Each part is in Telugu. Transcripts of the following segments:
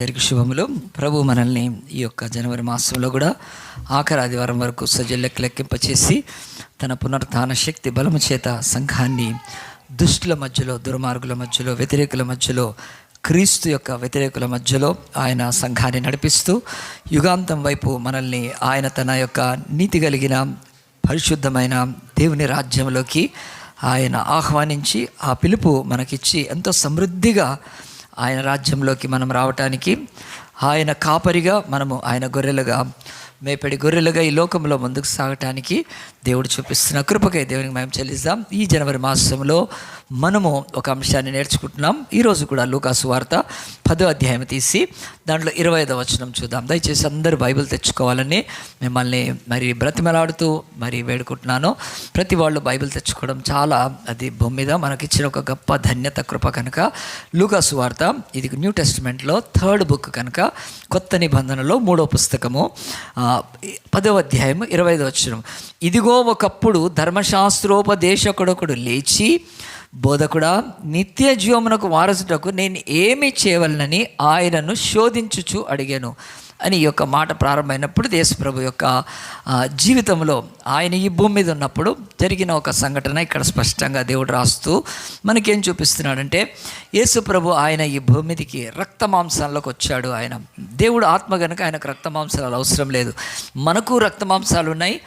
అందరికీ శుభములు. ప్రభు మనల్ని ఈ యొక్క జనవరి మాసంలో కూడా ఆఖరి ఆదివారం వరకు సజీలకు లెక్కింపచేసి తన పునరుత్థాన శక్తి బలము చేత సంఘాన్ని దుష్టుల మధ్యలో, దుర్మార్గుల మధ్యలో, వ్యతిరేకుల మధ్యలో, క్రీస్తు యొక్క వ్యతిరేకుల మధ్యలో ఆయన సంఘాన్ని నడిపిస్తూ యుగాంతం వైపు మనల్ని ఆయన తన యొక్క నీతి కలిగిన పరిశుద్ధమైన దేవుని రాజ్యంలోకి ఆయన ఆహ్వానించి ఆ పిలుపు మనకిచ్చి ఎంతో సమృద్ధిగా ఆయన రాజ్యంలోకి మనం రావటానికి, ఆయన కాపరిగా మనము ఆయన గొర్రెలుగా, మేపడి గొర్రెలుగా ఈ లోకంలో ముందుకు సాగటానికి దేవుడు చూపిస్తున్న కృపకై దేవునికి మేము చెల్లిస్తాం. ఈ జనవరి మాసంలో మనము ఒక అంశాన్ని నేర్చుకుంటున్నాం. ఈరోజు కూడా లూకా సువార్త 10వ అధ్యాయం తీసి దాంట్లో 25వ వచనం చూద్దాం. దయచేసి అందరూ బైబిల్ తెచ్చుకోవాలని మిమ్మల్ని మరి బ్రతిమలాడుతూ మరి వేడుకుంటున్నాను. ప్రతి వాళ్ళు బైబిల్ తెచ్చుకోవడం చాలా, అది భూమి మీద మనకిచ్చిన ఒక గొప్ప ధన్యత, కృప కనుక లూకా సువార్త ఇది న్యూ టెస్టిమెంట్లో 3rd బుక్ కనుక, కొత్త నిబంధనలో 3వ పుస్తకము 10వ అధ్యాయం 25వ వచనం. ఇదిగో ఒకప్పుడు ధర్మశాస్త్రోపదేశకుడొకడు లేచి, బోధకుడా, నిత్య జీవమునకు వారసుటకు నేను ఏమి చేయవలనని ఆయనను శోధించుచు అడిగాను అని ఈ యొక్క మాట ప్రారంభమైనప్పుడు యేసుప్రభు యొక్క జీవితంలో ఆయన ఈ భూమి మీద ఉన్నప్పుడు జరిగిన ఒక సంఘటన ఇక్కడ స్పష్టంగా దేవుడు రాస్తూ మనకేం చూపిస్తున్నాడంటే, యేసుప్రభు ఆయన ఈ భూమి మీదకి రక్త మాంసాల్లోకి వచ్చాడు. ఆయన దేవుడు ఆత్మ కనుక ఆయనకు రక్త మాంసాలు అవసరం లేదు. మనకు రక్త మాంసాలు ఉన్నాయి,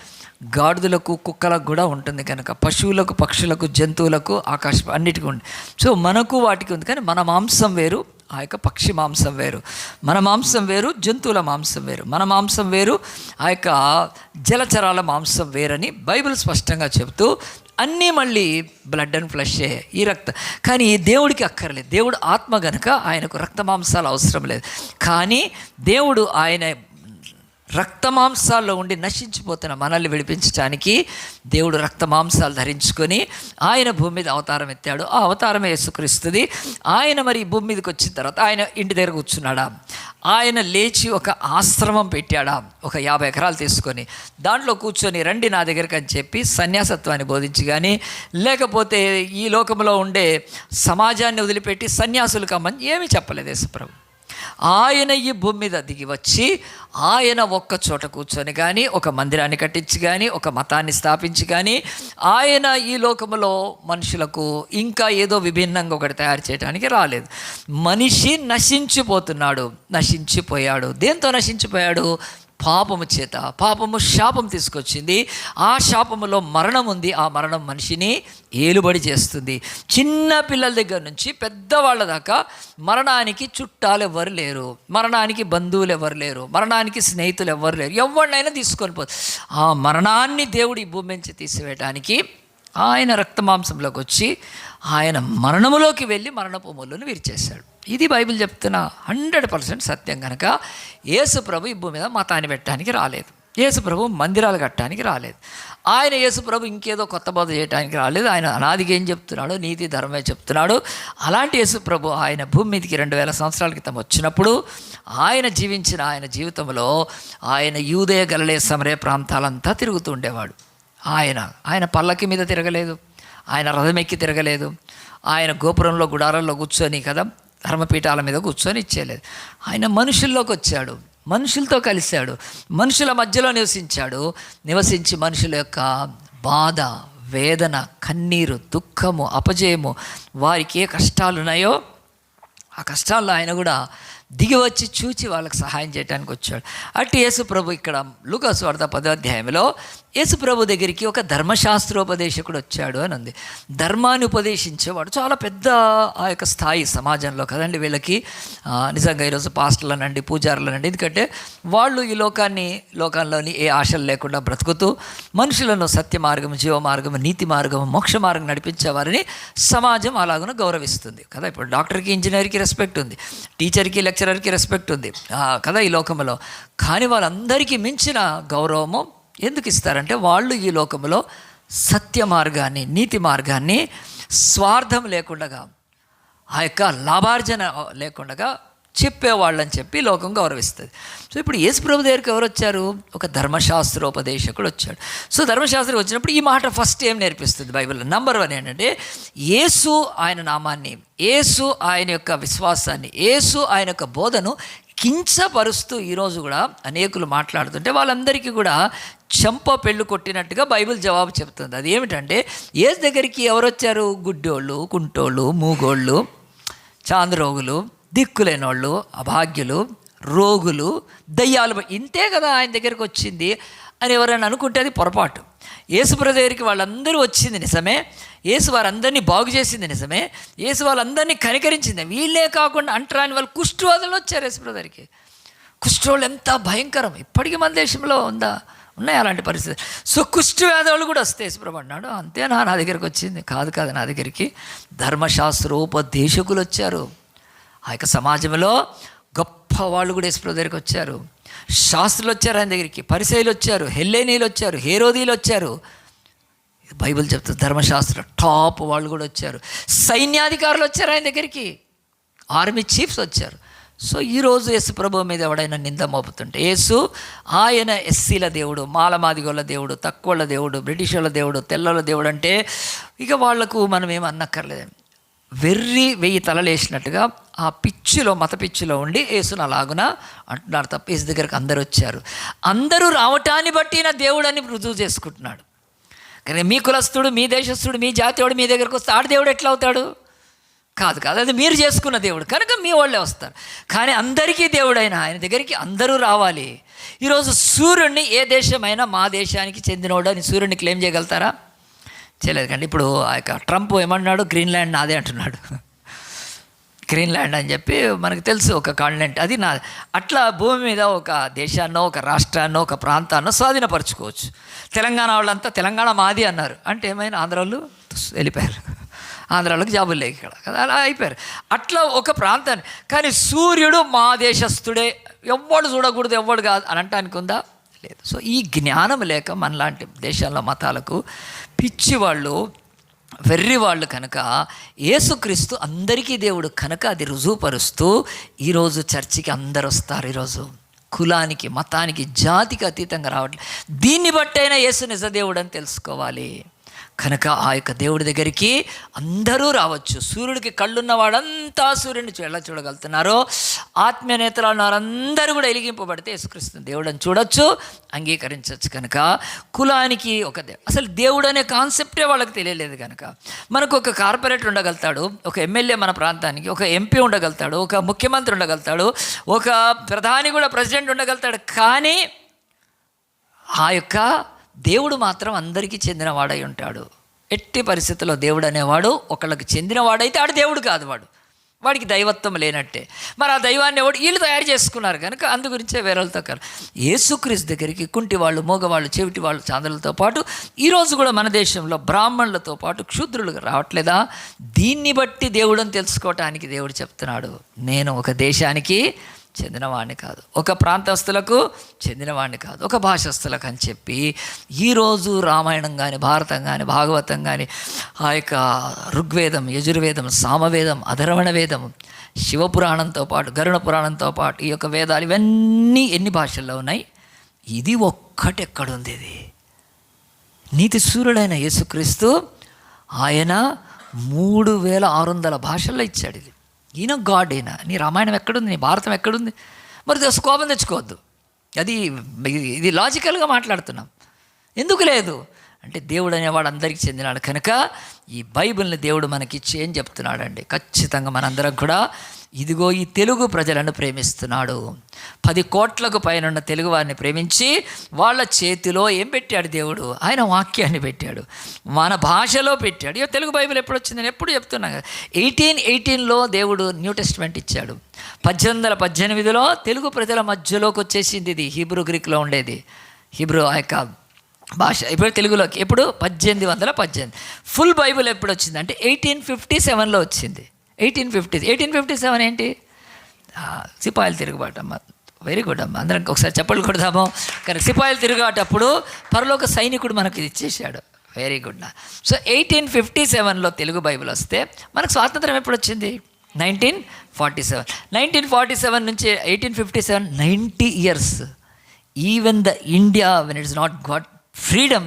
గాడిదలకు, కుక్కలకు కూడా ఉంటుంది కనుక, పశువులకు, పక్షులకు, జంతువులకు, ఆకాశ అన్నిటికీ ఉంది. సో మనకు వాటికి ఉంది, కానీ మన మాంసం వేరు, ఆ యొక్క పక్షి మాంసం వేరు. మన మాంసం వేరు, జంతువుల మాంసం వేరు. మన మాంసం వేరు, ఆ యొక్క జలచరాల మాంసం వేరని బైబిల్ స్పష్టంగా చెబుతూ అన్నీ మళ్ళీ బ్లడ్ అండ్ ఫ్లెషే ఈ కానీ దేవుడికి అక్కర్లేదు. దేవుడు ఆత్మ గనుక ఆయనకు రక్త మాంసాలు అవసరం లేదు. కానీ దేవుడు ఆయన రక్త మాంసాల్లో ఉండి నశించిపోతున్న మనల్ని విడిపించడానికి దేవుడు రక్త మాంసాలు ధరించుకొని ఆయన భూమి మీద అవతారం ఎత్తాడు. ఆ అవతారమే యేసుక్రీస్తుది. ఆయన మరి భూమి మీదకి వచ్చిన తర్వాత ఆయన ఇంటి దగ్గర కూర్చున్నాడా, ఆయన లేచి ఒక ఆశ్రమం పెట్టాడా, ఒక 50 ఎకరాలు తీసుకొని దాంట్లో కూర్చొని రండి నా దగ్గరికి అని చెప్పి సన్యాసత్వాన్ని బోధించి కానీ, లేకపోతే ఈ లోకంలో ఉండే సమాజాన్ని వదిలిపెట్టి సన్యాసులు కమ్మని ఏమీ చెప్పలేదు యేసుప్రభు. ఆయన ఈ భూమి మీద దిగి వచ్చి ఆయన ఒక్క చోట కూర్చొని కానీ, ఒక మందిరాన్ని కట్టించి కానీ, ఒక మతాన్ని స్థాపించి కానీ, ఆయన ఈ లోకంలో మనుషులకు ఇంకా ఏదో విభిన్నంగా ఒకటి తయారు చేయడానికి రాలేదు. మనిషి నశించిపోయాడు. దేంతో నశించిపోయాడు? పాపము చేత. పాపము శాపం తీసుకొచ్చింది. ఆ శాపములో మరణం ఉంది. ఆ మరణం మనిషిని ఏలుబడి చేస్తుంది. చిన్న పిల్లల దగ్గర నుంచి పెద్దవాళ్ళ దాకా మరణానికి చుట్టాలు ఎవరు లేరు, మరణానికి బంధువులు ఎవరు లేరు, మరణానికి స్నేహితులు ఎవరు లేరు. ఎవరినైనా తీసుకొని పోతుంది. ఆ మరణాన్ని దేవుడు ఈ భూమి నుంచి తీసివేయడానికి ఆయన రక్తమాంసంలోకి వచ్చి ఆయన మరణములోకి వెళ్ళి మరణపు ముళ్ళను విరిచేశాడు. ఇది బైబిల్ చెప్తున్న 100% సత్యం కనుక యేసుప్రభు ఈ భూమి మీద మతాన్ని పెట్టడానికి రాలేదు. యేసుప్రభు మందిరాలు కట్టడానికి రాలేదు. ఆయన యేసుప్రభు ఇంకేదో కొత్త బోధ చేయడానికి రాలేదు. ఆయన అనాదిగా ఏం చెప్తున్నాడు? నీతి ధర్మే చెప్తున్నాడు. అలాంటి యేసుప్రభు ఆయన భూమి మీదకి 2000 సంవత్సరాల క్రితం వచ్చినప్పుడు ఆయన జీవించిన ఆయన జీవితంలో ఆయన యూదయ, గలిలయ, సమరయ ప్రాంతాలంతా తిరుగుతూ ఉండేవాడు. ఆయన పల్లకి మీద తిరగలేదు, ఆయన రథం ఎక్కి తిరగలేదు, ఆయన గోపురంలో, గుడారాల్లో కూర్చొని కదా ధర్మపీఠాల మీద కూర్చొని ఇచ్చేయలేదు. ఆయన మనుషుల్లోకి వచ్చాడు, మనుషులతో కలిశాడు, మనుషుల మధ్యలో నివసించి మనుషుల యొక్క బాధ, వేదన, కన్నీరు, దుఃఖము, అపజయము, వారికి ఏ కష్టాలు ఉన్నాయో ఆ కష్టాల్లో ఆయన కూడా దిగి వచ్చి చూచి వాళ్ళకి సహాయం చేయడానికి వచ్చాడు. అటు యేసుప్రభు ఇక్కడ లూకా సువార్త 10వ అధ్యాయంలో యేసుప్రభు దగ్గరికి ఒక ధర్మశాస్త్రోపదేశకుడు వచ్చాడు అని ఉంది. ధర్మాన్ని ఉపదేశించేవాడు. చాలా పెద్ద ఆ యొక్క స్థాయి సమాజంలో కదండి వీళ్ళకి. నిజంగా ఈరోజు పాస్టర్లనండి, పూజారులనండి, ఎందుకంటే వాళ్ళు ఈ లోకంలోని ఏ ఆశలు లేకుండా బ్రతుకుతూ మనుషులను సత్య మార్గం, జీవ మార్గం, నీతి మార్గం, మోక్ష మార్గం నడిపించేవారిని సమాజం అలాగనే గౌరవిస్తుంది కదా. ఇప్పుడు డాక్టర్కి, ఇంజనీర్కి రెస్పెక్ట్ ఉంది, టీచర్కి, లెక్చరర్కి రెస్పెక్ట్ ఉంది కదా ఈ లోకంలో. కానీ వాళ్ళందరికీ మించిన గౌరవము ఎందుకు ఇస్తారంటే వాళ్ళు ఈ లోకంలో సత్య మార్గాన్ని, నీతి మార్గాన్ని స్వార్థం లేకుండా, ఆ యొక్క లాభార్జన లేకుండా చెప్పేవాళ్ళని చెప్పి లోకం గౌరవిస్తుంది. సో ఇప్పుడు యేసుప్రభు దగ్గరికి ఎవరు వచ్చారు? ఒక ధర్మశాస్త్రోపదేశకుడు వచ్చాడు. సో ధర్మశాస్త్రం వచ్చినప్పుడు ఈ మాట ఫస్ట్ ఏం నేర్పిస్తుంది బైబిల్లో? నంబర్ 1 ఏంటంటే యేసు ఆయన నామాన్ని, యేసు ఆయన యొక్క విశ్వాసాన్ని, యేసు ఆయన యొక్క బోధను కించపరుస్తూ ఈరోజు కూడా అనేకులు మాట్లాడుతుంటే వాళ్ళందరికీ కూడా చెంప పెళ్ళు కొట్టినట్టుగా బైబిల్ జవాబు చెప్తుంది. అది ఏమిటంటే, యేసు దగ్గరికి ఎవరు వచ్చారు? గుడ్డోళ్ళు, కుంటోళ్ళు, మూగోళ్ళు, చాంద్రోగులు, దిక్కులేనోళ్ళు, అభాగ్యులు, రోగులు, దయ్యాలు, ఇంతే కదా ఆయన దగ్గరికి వచ్చింది అని ఎవరైనా అనుకుంటే అది పొరపాటు. యేసుప్రభు దగ్గరికి వాళ్ళందరూ వచ్చింది నిజమే, యేసు వారందరినీ బాగు చేసింది నిజమే, యేసు వాళ్ళందరినీ కనికరించింది. వీళ్ళే కాకుండా అంటరాని వాళ్ళు కుష్ఠరోగులు వచ్చారు యేసుప్రభు దగ్గరికి. కుష్ఠరోగులు ఎంత భయంకరం! ఇప్పటికీ మన దేశంలో ఉన్నాయి అలాంటి పరిస్థితి. సో కుష్ఠవ్యాధులు కూడా వస్తే యేసుప్రభు అన్నాడు, అంతేనా నా దగ్గరికి వచ్చింది? కాదు, నా దగ్గరికి ధర్మశాస్త్రోపదేశకులు వచ్చారు. ఆ యొక్క సమాజంలో గొప్ప వాళ్ళు కూడా యేసుప్రభు దగ్గరికి వచ్చారు. శాస్త్రులు వచ్చారు ఆయన దగ్గరికి, పరిసయ్యులు వచ్చారు, హెల్లేనీలు వచ్చారు, హేరోదీలు వచ్చారు. బైబిల్ చెప్తుంది ధర్మశాస్త్ర టాప్ వాళ్ళు కూడా వచ్చారు. సైన్యాధికారులు వచ్చారు ఆయన దగ్గరికి, ఆర్మీ చీఫ్స్ వచ్చారు. సో ఈరోజు యేసు ప్రభు మీద ఎవడైనా నింద మోపుతుంటే, యేసు ఆయన ఎస్సీల దేవుడు, మాలమాదిగోళ్ళ దేవుడు, తక్కువళ్ళ దేవుడు, బ్రిటిష్ వాళ్ళ దేవుడు, తెల్లల దేవుడు అంటే ఇక వాళ్లకు మనం ఏం అన్నక్కర్లేదు. వెర్రి 1000 తలలు వేసినట్టుగా ఆ పిచ్చిలో, మత పిచ్చిలో ఉండి యేసును అలాగున అంటున్నారు తప్ప యేసు దగ్గరికి అందరూ వచ్చారు. అందరూ రావటాన్ని బట్టి నా దేవుడు అని రుజువు చేసుకుంటున్నాడు. కానీ మీ కులస్తుడు, మీ దేశస్తుడు, మీ జాతీయుడు మీ దగ్గరకు వస్తే ఆడ దేవుడు ఎట్లా అవుతాడు? కాదు, అది మీరు చేసుకున్న దేవుడు కనుక మీ వాళ్ళే వస్తారు. కానీ అందరికీ దేవుడైన ఆయన దగ్గరికి అందరూ రావాలి. ఈరోజు సూర్యుడిని ఏ దేశమైనా మా దేశానికి చెందినోడు అని సూర్యుడిని క్లెయిమ్ చేయగలుగుతారా? చేయలేదు. కానీ ఇప్పుడు ఆ యొక్క ట్రంప్ ఏమన్నాడు? గ్రీన్లాండ్ నాదే అంటున్నాడు. గ్రీన్లాండ్ అని చెప్పి మనకు తెలుసు ఒక కాంటినెంట్, అది నా. అట్లా భూమి మీద ఒక దేశాన్నో, ఒక రాష్ట్రాన్నో, ఒక ప్రాంతాన్నో స్వాధీనపరచుకోవచ్చు. తెలంగాణ వాళ్ళంతా తెలంగాణ మాది అన్నారు అంటే ఏమైనా ఆంధ్రాలో వెళ్ళిపోయారు, ఆంధ్రాలోకి జాబులు లేక ఇక్కడ కదా, అలా అయిపోయారు. అట్లా ఒక ప్రాంతాన్ని. కానీ సూర్యుడు మా దేశస్థుడే, ఎవ్వడు చూడకూడదు, ఎవ్వడు కాదు అని అంటానికి ఉందా? లేదు. సో ఈ జ్ఞానం లేక మనలాంటి దేశాల్లో మతాలకు పిచ్చివాళ్ళు, వెర్రివాళ్ళు కనుక యేసుక్రీస్తు అందరికీ దేవుడు కనుక అది రుజువుపరుస్తూ ఈరోజు చర్చికి అందరు వస్తారు. ఈరోజు కులానికి, మతానికి, జాతికి అతీతంగా రావట్లేదు. దీన్ని బట్టైనా యేసు నిజ దేవుడు అని తెలుసుకోవాలి. కనుక ఆ యొక్క దేవుడి దగ్గరికి అందరూ రావచ్చు. సూర్యుడికి కళ్ళున్న వాడంతా సూర్యుడిని ఎలా చూడగలుగుతున్నారో, ఆత్మీయ నేతలు వారందరూ కూడా వెలిగింపబడితే యేసుక్రీస్తు దేవుడు అని చూడొచ్చు, అంగీకరించవచ్చు. కనుక కులానికి ఒక అసలు దేవుడు అనే కాన్సెప్టే వాళ్ళకి తెలియలేదు. కనుక మనకు ఒక కార్పొరేటర్ ఉండగలుగుతాడు, ఒక ఎమ్మెల్యే మన ప్రాంతానికి, ఒక ఎంపీ ఉండగలుగుతాడు, ఒక ముఖ్యమంత్రి ఉండగలుగుతాడు, ఒక ప్రధాని కూడా ప్రెసిడెంట్ ఉండగలుగుతాడు. కానీ ఆ యొక్క దేవుడు మాత్రం అందరికీ చెందినవాడై ఉంటాడు. ఎట్టి పరిస్థితుల్లో దేవుడు అనేవాడు ఒకళ్ళకి చెందినవాడైతే ఆడు దేవుడు కాదు, వాడికి దైవత్వం లేనట్టే. మరి ఆ దైవాన్ని ఎవడు వీళ్ళు తయారు చేసుకున్నారు కనుక అందు గురించే వేరేలతో కాదు. యేసుక్రీస్తు దగ్గరికి కుంటి వాళ్ళు, మోగవాళ్ళు, చెవిటి వాళ్ళు, చాంద్రులతో పాటు ఈరోజు కూడా మన దేశంలో బ్రాహ్మణులతో పాటు క్షూద్రులు రావట్లేదా? దీన్ని బట్టి దేవుడని తెలుసుకోవటానికి దేవుడు చెప్తున్నాడు, నేను ఒక దేశానికి చెందినవాడిని కాదు, ఒక ప్రాంతస్తులకు చెందినవాడిని కాదు, ఒక భాషస్తులకు అని చెప్పి ఈరోజు రామాయణం కానీ, భారతం కానీ, భాగవతం కానీ, ఆ యొక్క ఋగ్వేదం, యజుర్వేదం, సామవేదం, అధర్వణ వేదం, శివపురాణంతో పాటు గరుడ పురాణంతో పాటు ఈ యొక్క వేదాలు ఇవన్నీ ఎన్ని భాషల్లో ఉన్నాయి? ఇది ఒక్కటి ఎక్కడుంది? ఇది నీతి సూర్యుడైన యేసుక్రీస్తు ఆయన 3600 భాషల్లో ఇచ్చాడు. ఇది ఈయన గాడ్, ఈయన. నీ రామాయణం ఎక్కడుంది? నీ భారతం ఎక్కడుంది? మరి కోపం తెచ్చుకోవద్దు. ఇది లాజికల్గా మాట్లాడుతున్నాం. ఎందుకు లేదు అంటే దేవుడు అనేవాడు అందరికీ చెందినాడు కనుక ఈ బైబిల్ని దేవుడు మనకిచ్చి ఏం చెప్తున్నాడండి? ఖచ్చితంగా మనందరం కూడా ఇదిగో ఈ తెలుగు ప్రజలను ప్రేమిస్తున్నాడు. 10 కోట్లకు పైన ఉన్న తెలుగు వారిని ప్రేమించి వాళ్ళ చేతిలో ఏం పెట్టాడు దేవుడు? ఆయన వాక్యాన్ని పెట్టాడు, మన భాషలో పెట్టాడు. ఇక తెలుగు బైబిల్ ఎప్పుడు వచ్చింది? నేను ఎప్పుడు చెప్తున్నాను కదా, 1818లో దేవుడు న్యూ టెస్టిమెంట్ ఇచ్చాడు. 1818లో తెలుగు ప్రజల మధ్యలోకి వచ్చేసింది. ఇది హీబ్రూ గ్రీక్లో ఉండేది, హీబ్రూ ఆ యొక్క భాష ఇప్పుడు తెలుగులోకి ఎప్పుడు 1818. ఫుల్ బైబిల్ ఎప్పుడు వచ్చింది అంటే 1857లో వచ్చింది. 1857 ఏంటి? సిపాయిల తిరుగుబాటు అమ్మ. వెరీ గుడ్ అమ్మ, అందరం ఒకసారి చెప్పలు కొడదాము. కానీ సిపాయిల తిరుగుబాటప్పుడు పరలోక సైనికుడు మనకి ఇచ్చేసాడు. Very good. సో 1857లో తెలుగు బైబిల్ వస్తే మనకు స్వాతంత్రం ఎప్పుడు వచ్చింది? 1947. 1947 నుంచి 1857 90 years. Even the India, when it is not got freedom,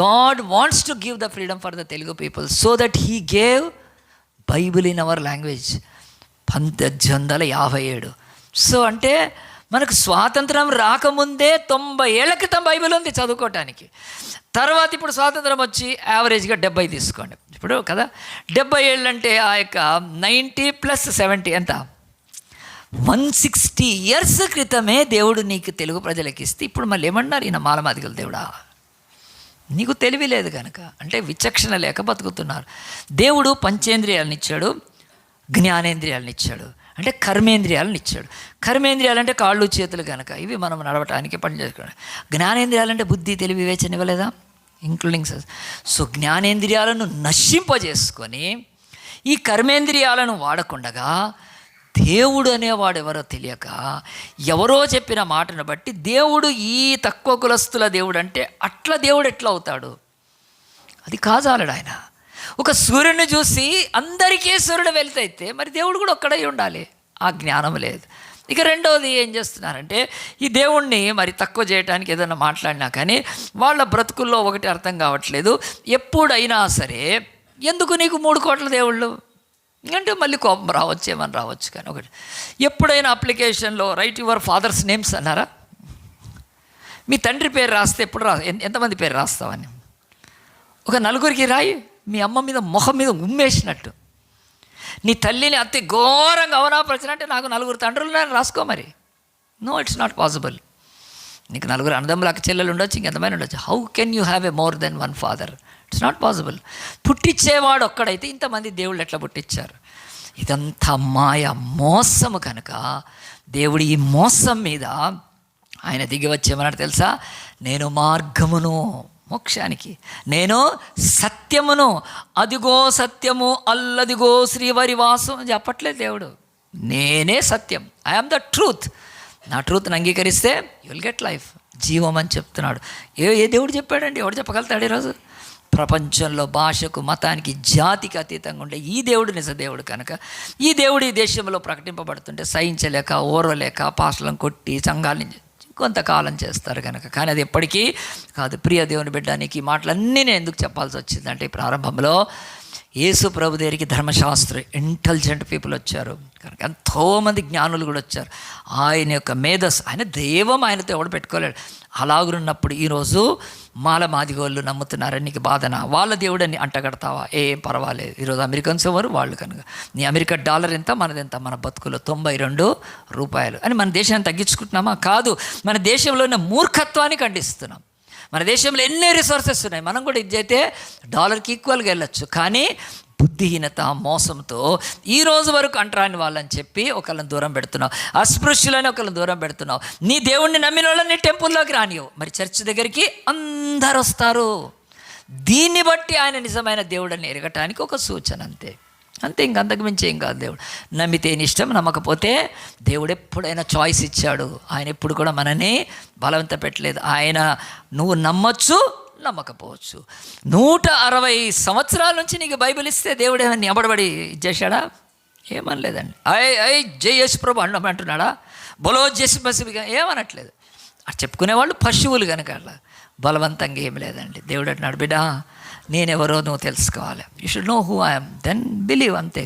God wants to give the freedom for the Telugu people, so that He gave Bible in our language. 1857. So అంటే మనకు స్వాతంత్రం రాకముందే 90 ఏళ్ల క్రితం బైబిల్ ఉంది చదువుకోవటానికి. తర్వాత ఇప్పుడు స్వాతంత్రం వచ్చి యావరేజ్గా 70 తీసుకోండి ఇప్పుడు కదా. 70 ఏళ్ళు అంటే ఆ యొక్క 90 + 70 ఎంత, 160 ఇయర్స్ క్రితమే దేవుడు నీకు తెలుగు ప్రజలకు ఇస్తే ఇప్పుడు మళ్ళీ ఏమన్నారు, ఈయన మాలమాదిగల దేవుడా? నీకు తెలివి లేదు కనుక, అంటే విచక్షణ లేక బతుకుతున్నారు. దేవుడు పంచేంద్రియాలను ఇచ్చాడు, జ్ఞానేంద్రియాలను ఇచ్చాడు, అంటే కర్మేంద్రియాలను ఇచ్చాడు. కర్మేంద్రియాలు అంటే కాళ్ళు చేతులు కనుక, ఇవి మనం నడవటానికి పని చేసుకోవడం. జ్ఞానేంద్రియాలు అంటే బుద్ధి, తెలివి, వివేచన ఇవ్వలేదా, ఇంక్లూడింగ్. సో జ్ఞానేంద్రియాలను నశింపజేసుకొని ఈ కర్మేంద్రియాలను వాడకుండగా దేవుడు అనేవాడు ఎవరో తెలియక ఎవరో చెప్పిన మాటను బట్టి దేవుడు ఈ తక్కువ కులస్తుల దేవుడు అంటే అట్లా దేవుడు ఎట్లా అవుతాడు? అది కాజాలడు ఆయన. ఒక సూర్యుడిని చూసి అందరికీ సూర్యుడు వెళ్తైతే మరి దేవుడు కూడా ఒక్కడై ఉండాలి. ఆ జ్ఞానం లేదు. ఇక రెండవది ఏం చేస్తున్నారంటే ఈ దేవుణ్ణి మరి తక్కువ చేయడానికి ఏదైనా మాట్లాడినా కానీ వాళ్ళ బ్రతుకుల్లో ఒకటి అర్థం కావట్లేదు. ఎప్పుడైనా సరే ఎందుకు నీకు 3 కోట్ల దేవుళ్ళు అంటే మళ్ళీ కోపం రావచ్చు, ఏమని రావచ్చు. కానీ ఒకటి, ఎప్పుడైనా అప్లికేషన్లో రైట్ యువర్ ఫాదర్స్ నేమ్స్ అన్నారా? మీ తండ్రి పేరు రాస్తే ఎప్పుడు ఎంతమంది పేరు రాస్తావని ఒక 4గురికి రాయి. మీ అమ్మ మీద మొహం మీద ఉమ్మేసినట్టు నీ తల్లిని అతి ఘోరంగా అవనాపరచిన అంటే నాకు 4 తండ్రులు రాసుకో. మరి నో, ఇట్స్ నాట్ పాసిబుల్. నీకు 4 అన్నదమ్ములు, అక్క చెల్లెలు ఉండొచ్చు, ఇంకెంతమంది ఉండొచ్చు. How can you have a more than 1 father? It's not possible. పుట్టించేవాడు ఒక్కడైతే ఇంతమంది దేవుళ్ళు ఎట్లా పుట్టించారు? ఇదంతా మాయ, మోసము కనుక దేవుడు ఈ మోసం మీద ఆయన దిగి వచ్చేమన్నాడు తెలుసా? నేను మార్గమును మోక్షానికి, నేను సత్యమును, అదిగో సత్యము అల్లదిగో శ్రీవారివాసం చెప్పట్లేదు దేవుడు. నేనే సత్యం, ఐఎమ్ ద ట్రూత్. నా ట్రూత్ని అంగీకరిస్తే యు విల్ గెట్ లైఫ్, జీవం అని చెప్తున్నాడు. ఏ దేవుడు చెప్పాడండి? ఎవడు చెప్పగలుగుతాడు ఈరోజు? ప్రపంచంలో భాషకు, మతానికి, జాతికి అతీతంగా ఉండే ఈ దేవుడు నిజ దేవుడు కనుక ఈ దేవుడు ఈ దేశంలో ప్రకటింపబడుతుంటే సహించలేక, ఓర్వలేక పాస్టర్లను కొట్టి సంఘాలని కొంతకాలం చేస్తారు కనుక. కానీ అది ఎప్పటికీ కాదు. ప్రియ దేవుని బిడ్డానికి ఈ మాటలన్నీ నేను ఎందుకు చెప్పాల్సి వచ్చిందంటే, ప్రారంభంలో యేసు ప్రభు దగ్గరికి ధర్మశాస్త్రం ఇంటెలిజెంట్ పీపుల్ వచ్చారు కనుక, ఎంతోమంది జ్ఞానులు కూడా వచ్చారు. ఆయన యొక్క మేధస్సు, ఆయన దైవం ఆయనతో ఎవడు పెట్టుకోలేడు. అలాగున్నప్పుడు ఈరోజు మాదిగోళ్ళు నమ్ముతున్నారని నీకు బాధన, వాళ్ళ దేవుడని అంటగడతావా? ఏం పర్వాలేదు. ఈరోజు అమెరికన్స్ ఎవరు వాళ్ళు కనుక, నీ అమెరికా డాలర్ ఎంత, మనదెంత? మన బతుకులో 92 రూపాయలు అని మన దేశాన్ని తగ్గించుకుంటున్నామా? కాదు, మన దేశంలో ఉన్న మూర్ఖత్వాన్ని ఖండిస్తున్నాం. మన దేశంలో ఎన్ని రిసోర్సెస్ ఉన్నాయి, మనం కూడా ఇది అయితే డాలర్కి ఈక్వల్గా వెళ్ళొచ్చు. కానీ బుద్ధిహీనత, మోసంతో ఈ రోజు వరకు అంటరాని వాళ్ళని చెప్పి ఒకళ్ళని దూరం పెడుతున్నావు, అస్పృశ్యులని ఒకళ్ళని దూరం పెడుతున్నావు. నీ దేవుణ్ణి నమ్మిన వాళ్ళని టెంపుల్లోకి రానివ్వు, మరి చర్చ్ దగ్గరికి అందరు వస్తారు. దీన్ని బట్టి ఆయన నిజమైన దేవుడని ఎరగటానికి ఒక సూచన, అంతే. ఇంకంతకు మించి ఏం కాదు. దేవుడు నమ్మితే ఇష్టం, నమ్మకపోతే దేవుడు ఎప్పుడైనా చాయిస్ ఇచ్చాడు. ఆయన ఎప్పుడు కూడా మనని బలవంత పెట్టలేదు. ఆయన నువ్వు నమ్మొచ్చు, నమ్మకపోవచ్చు. 160 సంవత్సరాల నుంచి నీకు బైబిల్ ఇస్తే దేవుడు ఏమన్నా ఎబడబడి ఇచ్చేసాడా? ఏమనలేదండి. జై యేసు ప్రభు అంటున్నాడా? బలో జేసు పసిగా ఏమనట్లేదు. అది చెప్పుకునేవాళ్ళు పశువులు కనుక అట్లా బలవంతంగా ఏమి లేదండి. దేవుడు అంటున్నాడు, బిడ్డ నేనెవరో నువ్వు తెలుసుకోవాలి. You should know who I'm, then believe. అంతే.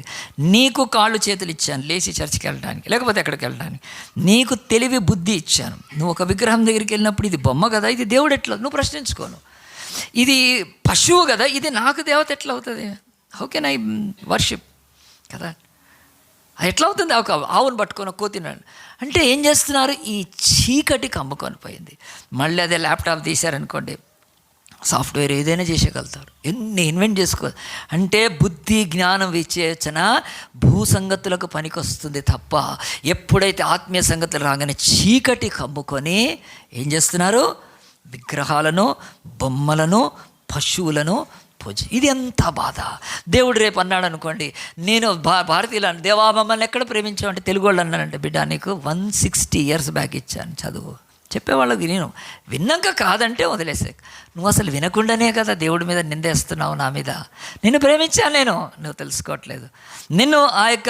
నీకు కాళ్ళు చేతులు ఇచ్చాను లేచి చర్చికి వెళ్ళడానికి, లేకపోతే ఎక్కడికి వెళ్ళడానికి. నీకు తెలివి, బుద్ధి ఇచ్చాను. నువ్వు ఒక విగ్రహం దగ్గరికి వెళ్ళినప్పుడు ఇది బొమ్మ కదా, ఇది దేవుడు ఎట్లా? నువ్వు ప్రశ్నించుకోను. ఇది పశువు కదా, ఇది నాకు దేవత ఎట్లా అవుతుంది? హౌ కెన్ ఐ వర్షిప్ కదా? అది ఎట్లా అవుతుంది? ఒక ఆవును పట్టుకొని కోతినాడు అంటే ఏం చేస్తున్నారు? ఈ చీకటికి అమ్ముకొని పోయింది. మళ్ళీ అదే ల్యాప్టాప్ తీశారనుకోండి, సాఫ్ట్వేర్ ఏదైనా చేసేయగలుగుతారు, ఎన్ని ఇన్వెంట్ చేసుకో. అంటే బుద్ధి, జ్ఞానం, విచేచన భూ సంగతులకు పనికొస్తుంది తప్ప ఎప్పుడైతే ఆత్మీయ సంగతులు రాగానే చీకటి కమ్ముకొని ఏం చేస్తున్నారు? విగ్రహాలను, బొమ్మలను, పశువులను పూజ. ఇది ఎంత బాధ. దేవుడు రేపు అన్నాడు అనుకోండి, నేను భారతీయులను, దేవా మమ్మల్ని ఎక్కడ ప్రేమించామంటే తెలుగు వాళ్ళు అన్నానంటే, బిడ్డ నీకు 160 ఇయర్స్ బ్యాక్ ఇచ్చాను చదువు. చెప్పేవాళ్ళకి నేను విన్నాక కాదంటే వదిలేసే. నువ్వు అసలు వినకుండానే కదా దేవుడి మీద నిందేస్తున్నావు. నా మీద నిన్ను ప్రేమించాను నువ్వు తెలుసుకోవట్లేదు. నిన్ను ఆ యొక్క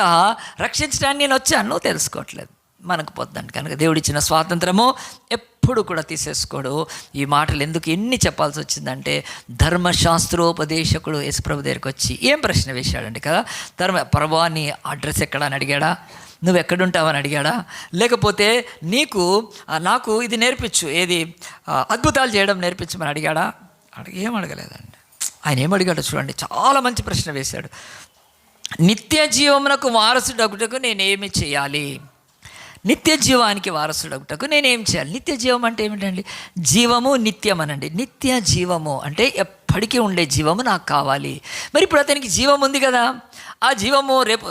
రక్షించడానికి నేను వచ్చాను, నువ్వు తెలుసుకోవట్లేదు. మనకు పోద్దండి కనుక దేవుడిచ్చిన స్వాతంత్రము ఎప్పుడు కూడా తీసేసుకోడు. ఈ మాటలు ఎందుకు ఎన్ని చెప్పాల్సి వచ్చిందంటే, ధర్మశాస్త్రోపదేశకుడు యేసుప్రభు దగ్గరికి వచ్చి ఏం ప్రశ్న వేశాడండి కదా, ప్రభువా నీ అడ్రస్ ఎక్కడ అని అడిగాడా? నువ్వు ఎక్కడుంటావని అడిగాడా? లేకపోతే నాకు ఇది నేర్పించు, ఏది అద్భుతాలు చేయడం నేర్పించమని అడిగాడా? ఏం అడగలేదండి. ఆయన ఏం అడిగాడో చూడండి, చాలా మంచి ప్రశ్న వేశాడు. నిత్య జీవమునకు వారసుడగుటకు నేనేమి చేయాలి? నిత్య జీవానికి వారసుడగుటకు నేనేం చేయాలి? నిత్య జీవం అంటే ఏమిటండి? జీవము నిత్యం అనండి. నిత్య జీవము అంటే ఎప్పటికీ ఉండే జీవము నాకు కావాలి. మరి ఇప్పుడు అతనికి జీవం ఉంది కదా, ఆ జీవము రేపు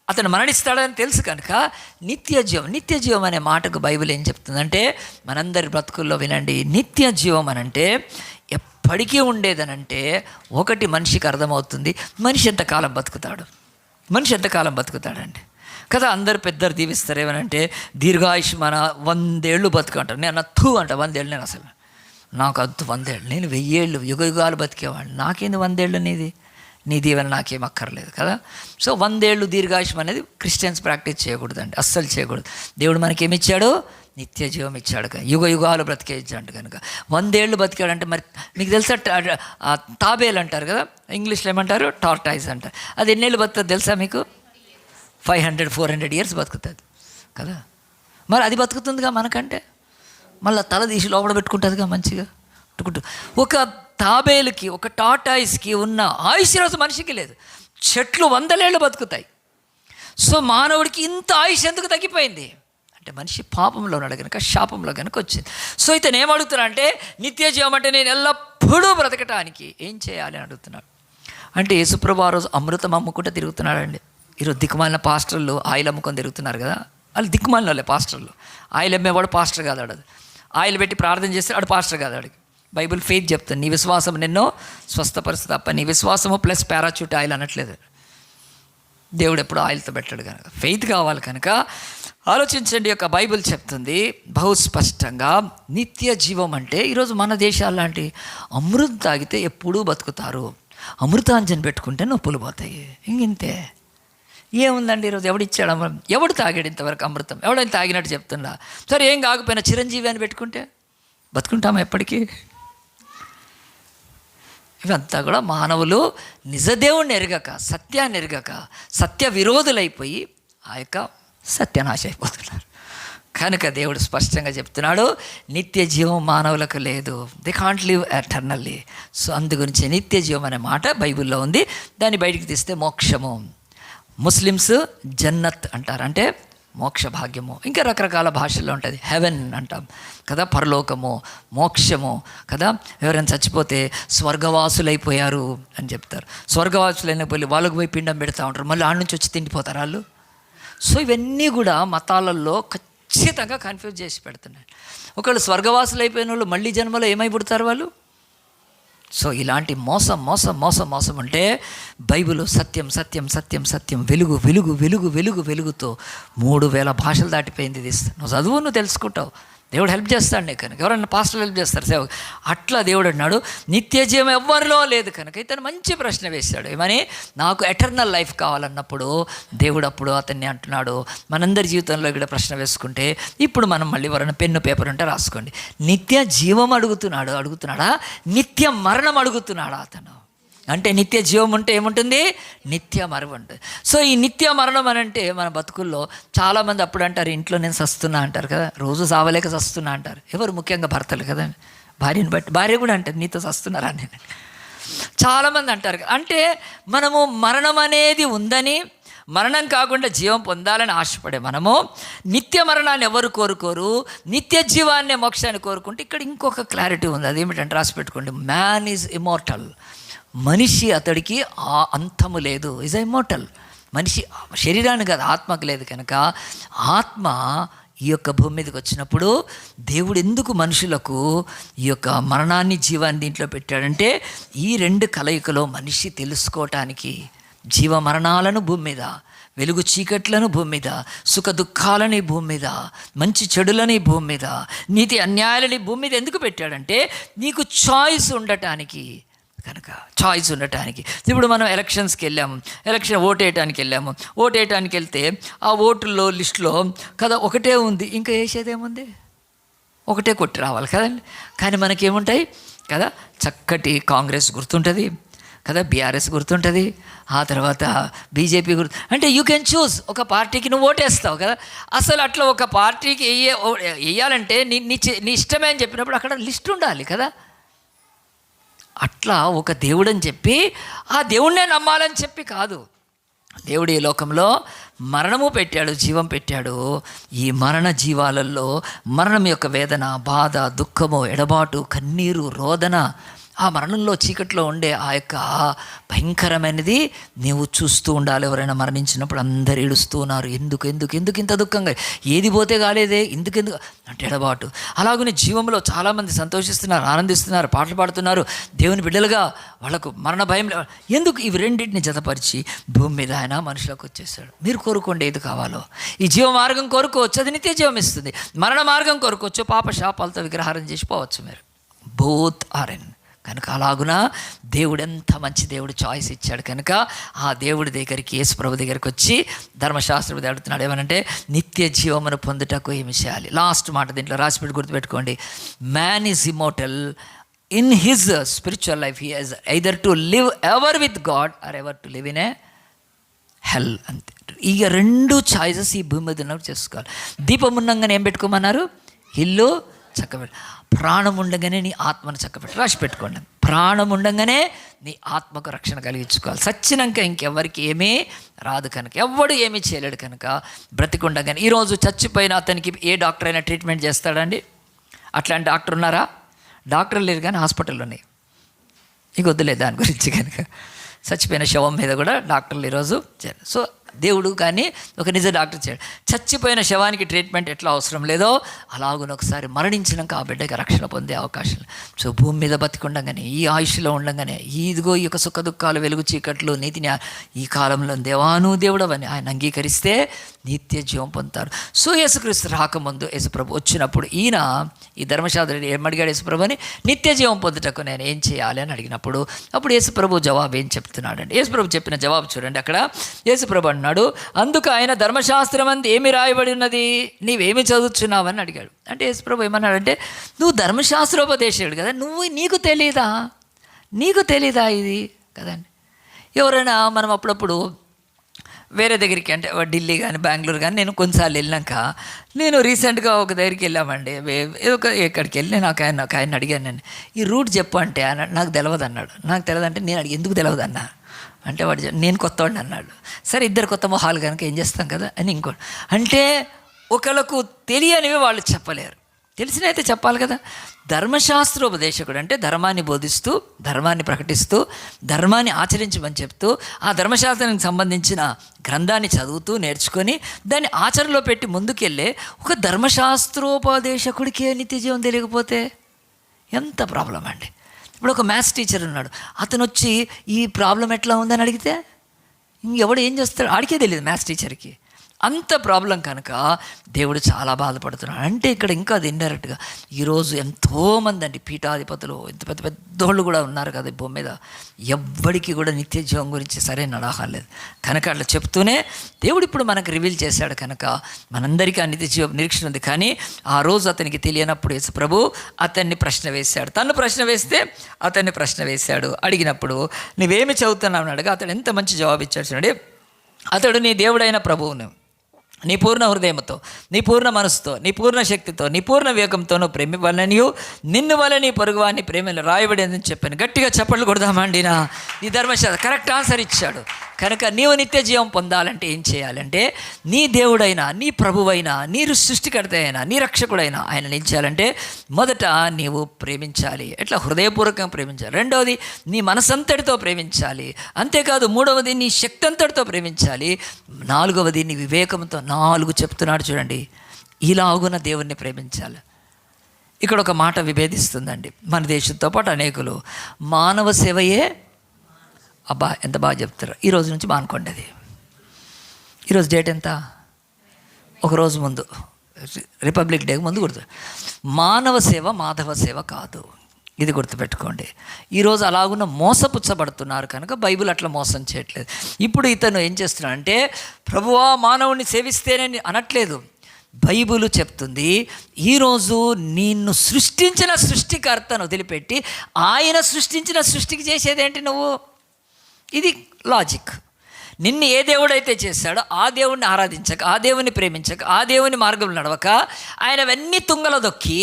అతను మరణిస్తాడని తెలుసు కనుక నిత్య జీవం అనే మాటకు బైబిల్ ఏం చెప్తుందంటే, మనందరి బ్రతుకుల్లో వినండి, నిత్య జీవం అనంటే ఎప్పటికీ ఉండేదనంటే ఒకటి మనిషికి అర్థమవుతుంది, మనిషి ఎంతకాలం బతుకుతాడండి కదా. అందరు పెద్దలు దీవిస్తారు ఏమనంటే దీర్ఘాయుష్మాన 100 ఏళ్ళు బతుకు అంటారు. నేను అంట 100 ఏళ్ళు, నేను అసలు నాకు అద్దు 100 ఏళ్ళు, నేను 1000 ఏళ్ళు యుగాలు బతికేవాడిని, నాకేంది 100 ఏళ్ళు నీ దీవెన నాకేం అక్కర్లేదు కదా. సో 100 ఏళ్ళు దీర్ఘాయుష్యం అనేది క్రిస్టియన్స్ ప్రాక్టీస్ చేయకూడదండి, అస్సలు చేయకూడదు. దేవుడు మనకేమిచ్చాడు? నిత్య జీవం ఇచ్చాడు. యుగాలు బ్రతికేయచ్చు కనుక 100 ఏళ్ళు బతికాడంటే, మరి మీకు తెలుసా తాబేలు అంటారు కదా, ఇంగ్లీష్లో ఏమంటారు? టార్టాయిస్ అంటారు. అది ఎన్నేళ్ళు బతుకుతుంది తెలుసా మీకు? 500-400 ఇయర్స్ బతుకుతుంది కదా. మరి అది బతుకుతుందిగా మనకంటే, మళ్ళీ తల తీసి లోపల పెట్టుకుంటుందిగా మంచిగా పెట్టుకుంటూ. ఒక తాబేలుకి, ఒక టార్టాయిస్కి ఉన్న ఆయుష్ రోజు మనిషికి లేదు. చెట్లు 100 ఏళ్ళు బతుకుతాయి. సో మానవుడికి ఇంత ఆయుష్ ఎందుకు తగ్గిపోయింది అంటే, మనిషి పాపంలో ఉన్నాడు కనుక, శాపంలో కనుక వచ్చింది. సో ఇతను ఏం అడుగుతున్నా అంటే, నిత్య జీవం అంటే నేను ఎల్లప్పుడూ బ్రతకటానికి ఏం చేయాలి అని అడుగుతున్నాడు. అంటే యేసుప్రభు ఆ రోజు అమృతం అమ్ముకుంటూ తిరుగుతున్నాడండి. ఈరోజు దిక్కుమాలిన పాస్టర్లు ఆయిల్ అమ్ముకొని తిరుగుతున్నారు కదా, వాళ్ళు దిక్కుమాలిన వాళ్ళే పాస్టర్లు. ఆయిల్ అమ్మేవాడు పాస్టర్ కాదు, ఆడదు ఆయిల్ పెట్టి ప్రార్థన చేస్తే ఆడు పాస్టర్ కాదు. ఆడికి బైబిల్ ఫెయిత్ చెప్తుంది, నీ విశ్వాసం నిన్నో స్వస్థపరుస్తుంది తప్ప నీ విశ్వాసము ప్లస్ పారాచూట్ ఆయిల్ అనట్లేదు. దేవుడు ఎప్పుడు ఆయిల్తో పెట్టాడు కనుక ఫెయిత్ కావాలి కనుక ఆలోచించండి. యొక్క బైబిల్ చెప్తుంది బహు స్పష్టంగా, నిత్య జీవం అంటే ఈరోజు మన దేశాల లాంటి అమృతం తాగితే ఎప్పుడూ బతుకుతారు, అమృతాంజన్ పెట్టుకుంటే నొప్పులు పోతాయి, ఇంతే. ఏముందండి ఈరోజు ఎవడిచ్చాడు అమృతం? ఎవడు తాగాడు ఇంతవరకు అమృతం? ఎవడైనా తాగినట్టు చెప్తున్నా? సరే ఏం కాకపోయినా చిరంజీవి అని పెట్టుకుంటే బతుకుంటామా ఎప్పటికీ? ఇవంతా కూడా మానవులు నిజదేవుణ్ణి ఎరగక, సత్యాన్ని ఎరగక, సత్య విరోధులైపోయి ఆ యొక్క సత్యనాశ అయిపోతున్నారు. కనుక దేవుడు స్పష్టంగా చెప్తున్నాడు, నిత్య జీవం మానవులకు లేదు, they can't live eternally. So అందుగురించి నిత్య జీవం అనే మాట బైబిల్లో ఉంది. దాన్ని బయటికి తీస్తే మోక్షము, ముస్లిమ్స్ జన్నత్ అంటారు, అంటే మోక్ష భాగ్యము. ఇంకా రకరకాల భాషల్లో ఉంటుంది, హెవెన్ అంటాం కదా, పరలోకము, మోక్షము కదా. ఎవరైనా చచ్చిపోతే స్వర్గవాసులైపోయారు అని చెప్తారు. స్వర్గవాసులైన పోయి వాళ్ళకు పోయి పిండం పెడతా ఉంటారు, మళ్ళీ ఆడ నుంచి వచ్చి తిండిపోతారు వాళ్ళు. సో ఇవన్నీ కూడా మతాలలో ఖచ్చితంగా కన్ఫ్యూజ్ చేసి పెడుతున్నాయి. ఒకళ్ళు స్వర్గవాసులు అయిపోయిన వాళ్ళు మళ్ళీ జన్మలో ఏమై పుడతారు వాళ్ళు? సో ఇలాంటి మోసం అంటే బైబిల్ సత్యం వెలుగుతో 3000 భాషలు దాటిపోయింది. ఇది నువ్వు చదువు, నువ్వు తెలుసుకుంటావు, దేవుడు హెల్ప్ చేస్తాడు నీకు కనుక. ఎవరన్నా పాస్టర్లు హెల్ప్ చేస్తారు సేవ. అట్లా దేవుడు అన్నాడు నిత్య జీవం ఎవ్వరిలో లేదు కనుక ఇతను మంచి ప్రశ్న వేశాడు. ఏమని? నాకు ఎటర్నల్ లైఫ్ కావాలన్నప్పుడు దేవుడు అప్పుడు అతన్ని అంటున్నాడు, మనందరి జీవితంలో కూడా ప్రశ్న వేసుకుంటే, ఇప్పుడు మనం మళ్ళీ ఎవరైనా పెన్ను పేపర్ ఉంటే రాసుకోండి. నిత్య జీవం అడుగుతున్నాడా? నిత్య మరణం అడుగుతున్నాడా అతను? అంటే నిత్య జీవం ఉంటే ఏముంటుంది? నిత్య మరణం ఉంటుంది. సో ఈ నిత్య మరణం అని అంటే మన బతుకుల్లో చాలామంది అప్పుడు అంటారు, ఇంట్లో నేను సస్తున్నా అంటారు కదా, రోజు సావలేక సస్తున్నా అంటారు. ఎవరు? ముఖ్యంగా భర్తలు కదా, భార్యను బట్టి. భార్య కూడా అంటారు నీతో సస్తున్నారా నేను. చాలామంది అంటారు. అంటే మనము మరణం అనేది ఉందని, మరణం కాకుండా జీవం పొందాలని ఆశపడే మనము నిత్య మరణాన్ని ఎవరు కోరుకోరు, నిత్య జీవాన్ని, మోక్షాన్ని కోరుకుంటే ఇక్కడ ఇంకొక క్లారిటీ ఉంది. అదేమిటంటే రాసి పెట్టుకోండి, మ్యాన్ ఈజ్ ఇమోర్టల్. మనిషి అతడికి ఆ అంతము లేదు, ఈజ్ ఇమ్మోర్టల్. మనిషి శరీరానికి కాదు, ఆత్మకు లేదు కనుక ఆత్మ ఈ యొక్క భూమి మీదకి వచ్చినప్పుడు దేవుడు ఎందుకు మనుషులకు ఈ యొక్క మరణాన్ని, జీవాన్ని దీంట్లో పెట్టాడంటే ఈ రెండు కలయికలో మనిషి తెలుసుకోవటానికి, జీవ మరణాలను భూమి మీద, వెలుగు చీకట్లను భూమి మీద, సుఖ దుఃఖాలని భూమి మీద, మంచి చెడులని భూమి మీద, నీతి అన్యాయాలని భూమి మీద ఎందుకు పెట్టాడంటే నీకు చాయిస్ ఉండటానికి కనుక. చాయిస్ ఉండటానికి. ఇప్పుడు మనం ఎలక్షన్స్కి వెళ్ళాము, ఓటు వేయటానికి వెళ్తే ఆ ఓటుల్లో లిస్టులో కదా ఒకటే ఉంది, ఇంకా వేసేదేముంది? ఒకటే కొట్టి రావాలి కదండి. కానీ మనకేముంటాయి కదా, చక్కటి కాంగ్రెస్ గుర్తుంటుంది కదా. బీఆర్ఎస్ గుర్తుంటుంది, ఆ తర్వాత బీజేపీ అంటే యూ కెన్ చూస్. ఒక పార్టీకి నువ్వు ఓటేస్తావు కదా. అసలు అట్లా ఒక పార్టీకి వేయాలంటే నీ ఇష్టమే అని చెప్పినప్పుడు అక్కడ లిస్ట్ ఉండాలి కదా. అట్లా ఒక దేవుడు అని చెప్పి ఆ దేవుడినే నమ్మాలని చెప్పి కాదు. దేవుడు ఈ లోకంలో మరణము పెట్టాడు, జీవం పెట్టాడు. ఈ మరణ జీవాలలో మరణం యొక్క వేదన, బాధ, దుఃఖము, ఎడబాటు, కన్నీరు, రోదన, ఆ మరణంలో చీకట్లో ఉండే ఆ యొక్క భయంకరమైనది నీవు చూస్తూ ఉండాలి. ఎవరైనా మరణించినప్పుడు అందరు ఏడుస్తూ ఉన్నారు. ఎందుకు ఎందుకు ఎందుకు ఇంత దుఃఖంగా, ఏది పోతే కాలేదే, ఎందుకెందుకు అంటే ఎడబాటు. అలాగనే జీవంలో చాలామంది సంతోషిస్తున్నారు, ఆనందిస్తున్నారు, పాటలు పాడుతున్నారు, దేవుని బిడ్డలుగా వాళ్ళకు మరణ భయం. ఎందుకు? ఇవి రెండింటిని జతపరిచి భూమి మీద ఆయన మనుషులకు వచ్చేసాడు. మీరు కోరుకోండి ఏది కావాలో. ఈ జీవ మార్గం కోరుకోవచ్చు, అది నిత్య జీవం ఇస్తుంది. మరణ మార్గం కోరుకోవచ్చు, పాప శాపాలతో విగ్రహారం చేసిపోవచ్చు. మీరు బోత్ ఆర్ ఇన్. కనుక అలాగున దేవుడు ఎంత మంచి దేవుడు చాయిస్ ఇచ్చాడు. కనుక ఆ దేవుడి దగ్గరికి, యేసు ప్రభు దగ్గరికి వచ్చి ధర్మశాస్త్రం అడుగుతున్నాడు ఏమనంటే, నిత్య జీవమును పొందుటకు ఏమి చేయాలి. లాస్ట్ మాట దీంట్లో రాసిపెట్టి గుర్తుపెట్టుకోండి. Man is immortal in his spiritual life. He has either to live ever with God or ever to live in a hell. అంతే. ఇక రెండు చాయిసెస్ ఈ భూమి మీద ఉన్నప్పుడు చేసుకోవాలి. దీపం ఉన్నంగానే ఏం పెట్టుకోమన్నారు? ఇల్లు చక్కబెట్టు. ప్రాణం ఉండగానే నీ ఆత్మను చక్కబెట్టు. రాసి పెట్టుకోండి. ప్రాణం ఉండగానే నీ ఆత్మకు రక్షణ కలిగించుకోవాలి. సచ్చినాక ఇంకెవరికి ఏమీ రాదు. కనుక ఎవ్వడు ఏమీ చేయలేడు. కనుక బ్రతికుండగానే, ఈరోజు చచ్చిపోయిన అతనికి ఏ డాక్టర్ అయినా ట్రీట్మెంట్ చేస్తాడండి? అట్లాంటి డాక్టర్ ఉన్నారా? డాక్టర్ లేరు కానీ హాస్పిటల్ ఉన్నాయి. ఇంక వద్దులే దాని గురించి. కనుక చచ్చిపోయిన శవం మీద కూడా డాక్టర్లు ఈరోజు చేయరు. సో దేవుడు కానీ ఒక నిజ డాక్టర్ చేయడు. చచ్చిపోయిన శవానికి ట్రీట్మెంట్ ఎట్లా అవసరం లేదో అలాగున ఒకసారి మరణించినాక ఆ బిడ్డకి రక్షణ పొందే అవకాశం. సో భూమి మీద బతికుండగానే, ఈ ఆయుష్లో ఉండగానే, ఇదిగో ఈ యొక్క సుఖ దుఃఖాలు, వెలుగు చీకట్లు, నీతిని ఈ కాలంలో దేవాను దేవుడవని ఆయన అంగీకరిస్తే నిత్య జీవం పొందుతారు. సో యేసుక్రీస్తు రాకముందు యేసుప్రభు వచ్చినప్పుడు ఈయన ఈ ధర్మశాస్త్రుడు ఏమడిగాడు యేసుప్రభుని? నిత్య జీవం పొందుటకు నేను ఏం చేయాలి అని అడిగినప్పుడు అప్పుడు యేసుప్రభు జవాబు ఏం చెప్తున్నాడండి? యేసుప్రభు చెప్పిన జవాబు చూడండి. అక్కడ యేసుప్రభు అన్నాడు, అందుకు ఆయన ధర్మశాస్త్రం అందు ఏమి రాయబడి ఉన్నది, నీవేమి చదువుతున్నావని అడిగాడు. అంటే యేసుప్రభు ఏమన్నాడంటే, నువ్వు ధర్మశాస్త్రోపదేశుడు కదా, నీకు తెలీదా ఇది కదండి. ఎవరైనా మనం అప్పుడప్పుడు వేరే దగ్గరికి, అంటే ఢిల్లీ కానీ బెంగళూరు కానీ నేను కొన్నిసార్లు వెళ్ళాక, నేను రీసెంట్గా ఒక దగ్గరికి వెళ్ళామండి. ఎక్కడికి వెళ్ళి నాకు ఆయన అడిగాను, నేను ఈ రూట్ చెప్పు అంటే ఆయన నాకు తెలియదు అన్నాడు. నాకు తెలియదు అంటే నేను అడిగి ఎందుకు తెలియదు అన్నా అంటే వాడు నేను కొత్తవాడిని అన్నాడు. సరే ఇద్దరు కొత్త మొహాలు కనుక ఏం చేస్తాం కదా అని ఇంకోటి. అంటే ఒకళ్ళకు తెలియనివి వాళ్ళు చెప్పలేరు, తెలిసినైతే చెప్పాలి కదా. ధర్మశాస్త్రోపదేశకుడు అంటే ధర్మాన్ని బోధిస్తూ, ధర్మాన్ని ప్రకటిస్తూ, ధర్మాన్ని ఆచరించమని చెప్తూ, ఆ ధర్మశాస్త్రానికి సంబంధించిన గ్రంథాన్ని చదువుతూ నేర్చుకొని దాన్ని ఆచరణలో పెట్టి ముందుకెళ్ళే ఒక ధర్మశాస్త్రోపదేశకుడికే నిత్య జీవం తెలియకపోతే ఎంత ప్రాబ్లం అండి. ఇప్పుడు ఒక మ్యాథ్స్ టీచర్ ఉన్నాడు, అతను వచ్చి ఈ ప్రాబ్లం ఎట్లా ఉందని అడిగితే ఇంకెవడు ఏం చేస్తాడు? ఆడికే తెలియదు మ్యాథ్స్ టీచర్కి. అంత ప్రాబ్లం. కనుక దేవుడు చాలా బాధపడుతున్నాడు. అంటే ఇక్కడ ఇంకా అది ఇండైరెక్ట్గా ఈరోజు ఎంతోమంది అండి పీఠాధిపతులు, ఎంత పెద్ద పెద్దోళ్ళు కూడా ఉన్నారు కదా ఈ భూమి మీద, ఎవ్వడికి కూడా నిత్య జీవం గురించి సరైన అవగాహన లేదు. కనుక అట్లా చెప్తూనే దేవుడు ఇప్పుడు మనకు రివీల్ చేశాడు. కనుక మనందరికీ ఆ నిత్య జీవం నిరీక్షణ ఉంది. కానీ ఆ రోజు అతనికి తెలియనప్పుడు యేసు ప్రభు అతన్ని ప్రశ్న వేశాడు. తను ప్రశ్న వేస్తే అతన్ని ప్రశ్న వేశాడు. అడిగినప్పుడు నువ్వేమి చదువుతున్నావు అడగా అతడు ఎంత మంచి జవాబు ఇచ్చాడు చూడండి. అతడు నీ దేవుడైన ప్రభువును నీ పూర్ణ హృదయంతో, నీ పూర్ణ మనసుతో, నీ పూర్ణ శక్తితో, నీ పూర్ణ వివేకంతో నువ్వు ప్రేమివ్వాలనియు నిన్ను వల్ల నీ పొరుగువాన్ని ప్రేమలో రాయబడిందని చెప్పాను. గట్టిగా చప్పట్లు కొడదామండి. ఈ ధర్మశాస్త్రం కరెక్ట్ ఆన్సర్ ఇచ్చాడు. కనుక నీవు నిత్య జీవం పొందాలంటే ఏం చేయాలంటే, నీ దేవుడైనా, నీ ప్రభువైనా, నీ సృష్టికర్త అయినా, నీ రక్షకుడైనా ఆయన ఏం చేయాలంటే, మొదట నీవు ప్రేమించాలి. ఎట్లా? హృదయపూర్వకంగా ప్రేమించాలి. రెండవది నీ మనసంతటితో ప్రేమించాలి. అంతేకాదు మూడవది నీ శక్తి అంతటితో ప్రేమించాలి. నాలుగవది నీ వివేకంతో. 4 చెప్తున్నాడు చూడండి. ఇలాగున దేవుణ్ణి ప్రేమించాలి. ఇక్కడ ఒక మాట విభేదిస్తుందండి మన దేశంతో పాటు అనేకులు. మానవ సేవయే, అబ్బా ఎంత బాగా చెప్తారు, ఈరోజు నుంచి మానుకోండి. అది ఈరోజు డేట్ ఎంత? ఒక రోజు ముందు, రిపబ్లిక్ డేకి ముందు గుర్తు. మానవ సేవ మాధవ సేవ కాదు, ఇది గుర్తుపెట్టుకోండి. ఈరోజు అలాగున్న మోసపుచ్చబడుతున్నారు కనుక బైబిల్ అట్లా మోసం చేయట్లేదు. ఇప్పుడు ఇతను ఏం చేస్తున్నాడంటే, ప్రభువా మానవుని సేవిస్తేనే అనట్లేదు. బైబిల్ చెప్తుంది, ఈరోజు నిన్ను సృష్టించిన సృష్టికర్తను వదిలిపెట్టి ఆయన సృష్టించిన సృష్టికి చేసేదేంటి నువ్వు? ఇది లాజిక్. నిన్ను ఏ దేవుడైతే చేశాడో ఆ దేవుణ్ణి ఆరాధించక, ఆ దేవుని ప్రేమించక, ఆ దేవుని మార్గంలో నడవక, ఆయనవన్నీ తుంగలో దొక్కి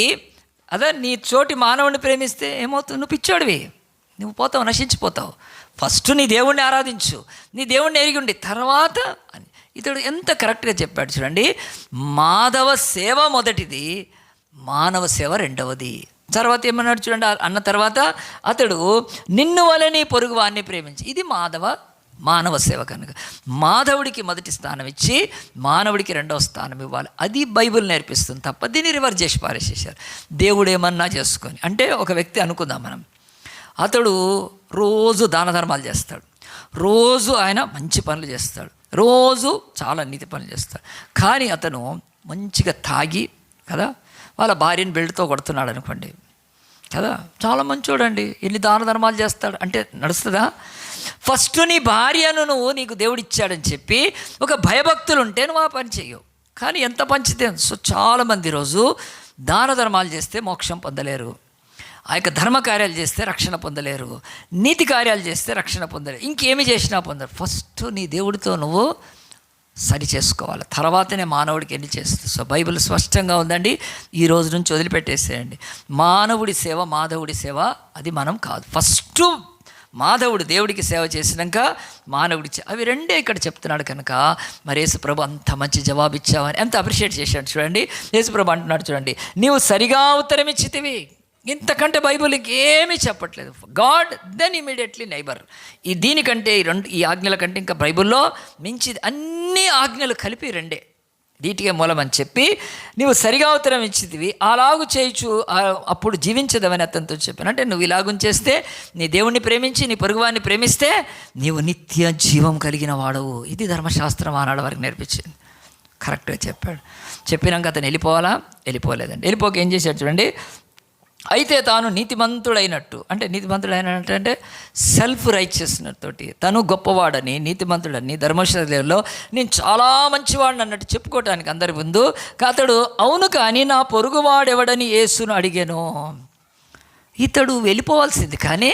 అదే నీ చోటి మానవుని ప్రేమిస్తే ఏమవుతుంది? నువ్వు పిచ్చోడివి, నువ్వు పోతావు, నశించిపోతావు. ఫస్ట్ నీ దేవుణ్ణి ఆరాధించు, నీ దేవుణ్ణి ఎరిగి ఉండి తర్వాత అని. ఇతడు ఎంత కరెక్ట్గా చెప్పాడు చూడండి. మాధవ సేవ మొదటిది, మానవ సేవ రెండవది. తర్వాత ఏమన్నాడు చూడండి, అన్న తర్వాత అతడు నిన్ను వలె నీ పొరుగు వారిని ప్రేమించి. ఇది మానవ సేవ కనుక మాధవుడికి మొదటి స్థానం ఇచ్చి మానవుడికి రెండవ స్థానం ఇవ్వాలి. అది బైబిల్ నేర్పిస్తుంది తప్ప దీన్ని రివర్స్ చేసి పారేసేసారు. దేవుడు ఏమన్నా చేసుకొని. అంటే ఒక వ్యక్తి అనుకుందాం మనం, అతడు రోజు దాన ధర్మాలు చేస్తాడు, రోజు ఆయన మంచి పనులు చేస్తాడు, రోజు చాలా నీతి పనులు చేస్తాడు. కానీ అతను మంచిగా తాగి కదా వాళ్ళ భార్యను బెల్ట్తో కొడుతున్నాడు అనుకోండి కదా, చాలా మంచోడండి, ఎన్ని దాన ధర్మాలు చేస్తాడు అంటే నడుస్తుందా? ఫస్ట్ నీ భార్యను నువ్వు నీకు దేవుడు ఇచ్చాడని చెప్పి ఒక భయభక్తులు ఉంటే నువ్వు ఆ పని చెయ్యవు. కానీ ఎంత పంచితే. సో చాలామంది రోజు దాన ధర్మాలు చేస్తే మోక్షం పొందలేరు, ఆ యొక్క ధర్మ కార్యాలు చేస్తే రక్షణ పొందలేరు, నీతి కార్యాలు చేస్తే రక్షణ పొందలేరు, ఇంకేమి చేసినా పొందరు. ఫస్ట్ నీ దేవుడితో నువ్వు సరి చేసుకోవాలి, తర్వాతనే మానవుడికి ఎన్ని చేస్తుంది. సో బైబిల్ స్పష్టంగా ఉందండి. ఈ రోజు నుంచి వదిలిపెట్టేసేయండి. మానవుడి సేవ మాధవుడి సేవ అది మనం కాదు. ఫస్ట్ మాధవుడు దేవుడికి సేవ చేసినాక మానవుడి అవి రెండే ఇక్కడ చెప్తున్నాడు కనుక మరి యేసుప్రభు అంత మంచి జవాబు ఇచ్చావని ఎంత అప్రిషియేట్ చేశాడు చూడండి. యేసుప్రభు అంటున్నాడు చూడండి, నీవు సరిగా ఉత్తరం ఇచ్చితివి. ఇంతకంటే బైబిల్కి ఏమీ చెప్పట్లేదు. God then immediately neighbour. దీనికంటే ఈ ఆజ్ఞల కంటే ఇంకా బైబిల్లో మించి అన్ని ఆజ్ఞలు కలిపి రెండే, వీటికే మూలమని చెప్పి నువ్వు సరిగా ఉత్తరం ఇచ్చితివి, అలాగు చేయించు అప్పుడు జీవించదవని అతనితో చెప్పాను. అంటే నువ్వు ఇలాగుంచేస్తే నీ దేవుణ్ణి ప్రేమించి నీ పొరుగువాన్ని ప్రేమిస్తే నీవు నిత్య జీవం కలిగిన వాడవు. ఇది ధర్మశాస్త్రం ఆనాడు వారికి నేర్పించింది. కరెక్ట్గా చెప్పాడు. చెప్పినాక అతను వెళ్ళిపోలేదండి. వెళ్ళిపోక ఏం చేశాడు చూడండి, అయితే తాను నీతిమంతుడైనట్టు, అంటే నీతిమంతుడైనట్టు అంటే సెల్ఫ్ రైచియస్నెస్ తోటి తను గొప్పవాడని, నీతిమంతుడని, ధర్మశాస్త్రంలో నేను చాలా మంచివాడిని అన్నట్టు చెప్పుకోవటానికి అందరి ముందు అతడు అవును కానీ నా పొరుగువాడెవడని యేసును అడిగాను. ఇతడు వెళ్ళిపోవాల్సింది, కానీ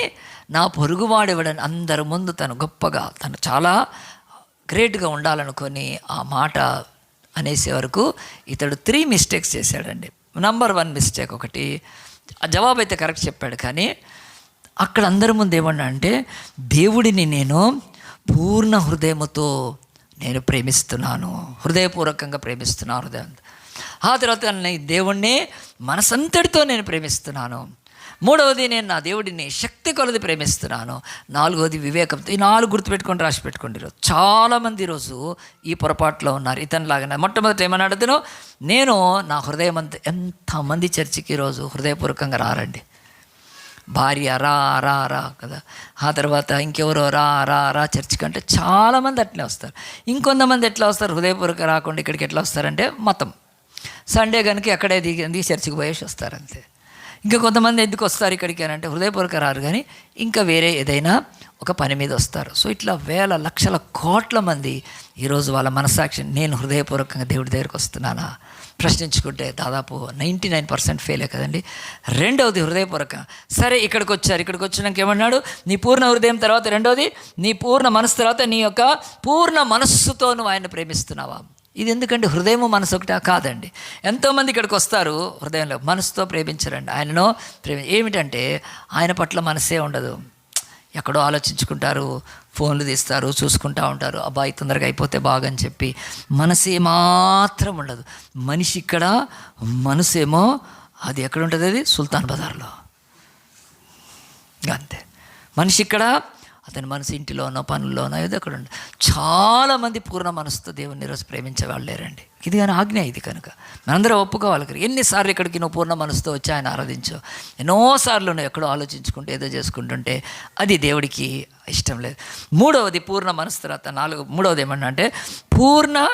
నా పొరుగువాడెవడని అందరి ముందు తను గొప్పగా, తను చాలా గ్రేట్గా ఉండాలనుకొని ఆ మాట అనేసే వరకు ఇతడు 3 మిస్టేక్స్ చేశాడండి. నంబర్ 1 మిస్టేక్ ఒకటి, ఆ జవాబు అయితే కరెక్ట్ చెప్పాడు, కానీ అక్కడ అందరి ముందు ఏమన్నా అంటే దేవుడిని నేను పూర్ణ హృదయముతో నేను ప్రేమిస్తున్నాను, హృదయపూర్వకంగా ప్రేమిస్తున్నాను హృదయం. ఆ తర్వాత దేవుణ్ణి మనసంతటితో నేను ప్రేమిస్తున్నాను. 3వది నేను నా దేవుడిని శక్తి కొలది ప్రేమిస్తున్నాను. 4వది వివేకంతో. ఈ 4 గుర్తుపెట్టుకొని రాసి పెట్టుకోండి. ఈరోజు చాలామంది ఈరోజు ఈ పొరపాట్లో ఉన్నారు. ఇతనిలాగానే మొట్టమొదటి ఏమన్నాడు అతను, నేను నా హృదయం అంతా. ఎంతమంది చర్చికి ఈరోజు హృదయపూర్వకంగా రారండి. భార్య రా రా రా కదా, ఆ తర్వాత ఇంకెవరో రా రా రా చర్చికి అంటే చాలామంది అట్లే వస్తారు. ఇంకొంతమంది ఎట్లా వస్తారు, హృదయపూర్వక రాకుండా ఇక్కడికి ఎట్లా వస్తారంటే మతం సండే కనుక అక్కడే దిగి చర్చికి పోయేసి వస్తారు అంతే. ఇంకా కొంతమంది ఎందుకు వస్తారు ఇక్కడికి అని అంటే హృదయపూర్వక రారు, కానీ ఇంకా వేరే ఏదైనా ఒక పని మీద వస్తారు. సో ఇట్లా వేల లక్షల కోట్ల మంది ఈరోజు వాళ్ళ మనస్సాక్షి నేను హృదయపూర్వకంగా దేవుడి దగ్గరికి వస్తున్నానా ప్రశ్నించుకుంటే దాదాపు 99% ఫెయిలే కదండి. 2వది హృదయపూర్వక. సరే ఇక్కడికి వచ్చినాక ఏమన్నాడు, నీ పూర్ణ హృదయం తర్వాత 2వది నీ పూర్ణ మనస్సు తర్వాత నీ యొక్క పూర్ణ మనస్సుతో నువ్వు ఆయన ప్రేమిస్తున్నావా. ఇది ఎందుకంటే హృదయము మనసు ఒకటి కాదండి. ఎంతోమంది ఇక్కడికి వస్తారు హృదయంలో, మనసుతో ప్రేమించరండి ఆయనను. ఏమిటంటే ఆయన పట్ల మనసే ఉండదు, ఎక్కడో ఆలోచించుకుంటారు, ఫోన్లు తీస్తారు, చూసుకుంటూ ఉంటారు, అబ్బాయి తొందరగా అయిపోతే బాగని చెప్పి. మనసే మాత్రం ఉండదు. మనిషి ఇక్కడ, మనసేమో అది ఎక్కడ ఉంటుంది, అది సుల్తాన్ బజార్లో అంతే. మనిషి ఇక్కడ, అతని మనసు ఇంటిలోనో పనుల్లోనో ఏదో అక్కడ ఉండి. చాలామంది పూర్ణ మనసుతో దేవుని ఈరోజు ప్రేమించే వాళ్ళు లేరండి. ఇది కానీ ఆజ్ఞ, ఇది కనుక మనందరం ఒప్పుకోవాలి. ఎన్నిసార్లు ఇక్కడికి నువ్వు పూర్ణ మనసుతో వచ్చి ఆయన ఆరాధించు, ఎన్నోసార్లు నువ్వు ఎక్కడో ఆలోచించుకుంటే ఏదో చేసుకుంటుంటే అది దేవుడికి ఇష్టం లేదు. 3వది పూర్ణ మనసు తర్వాత 3వది ఏమన్నా అంటే పూర్ణ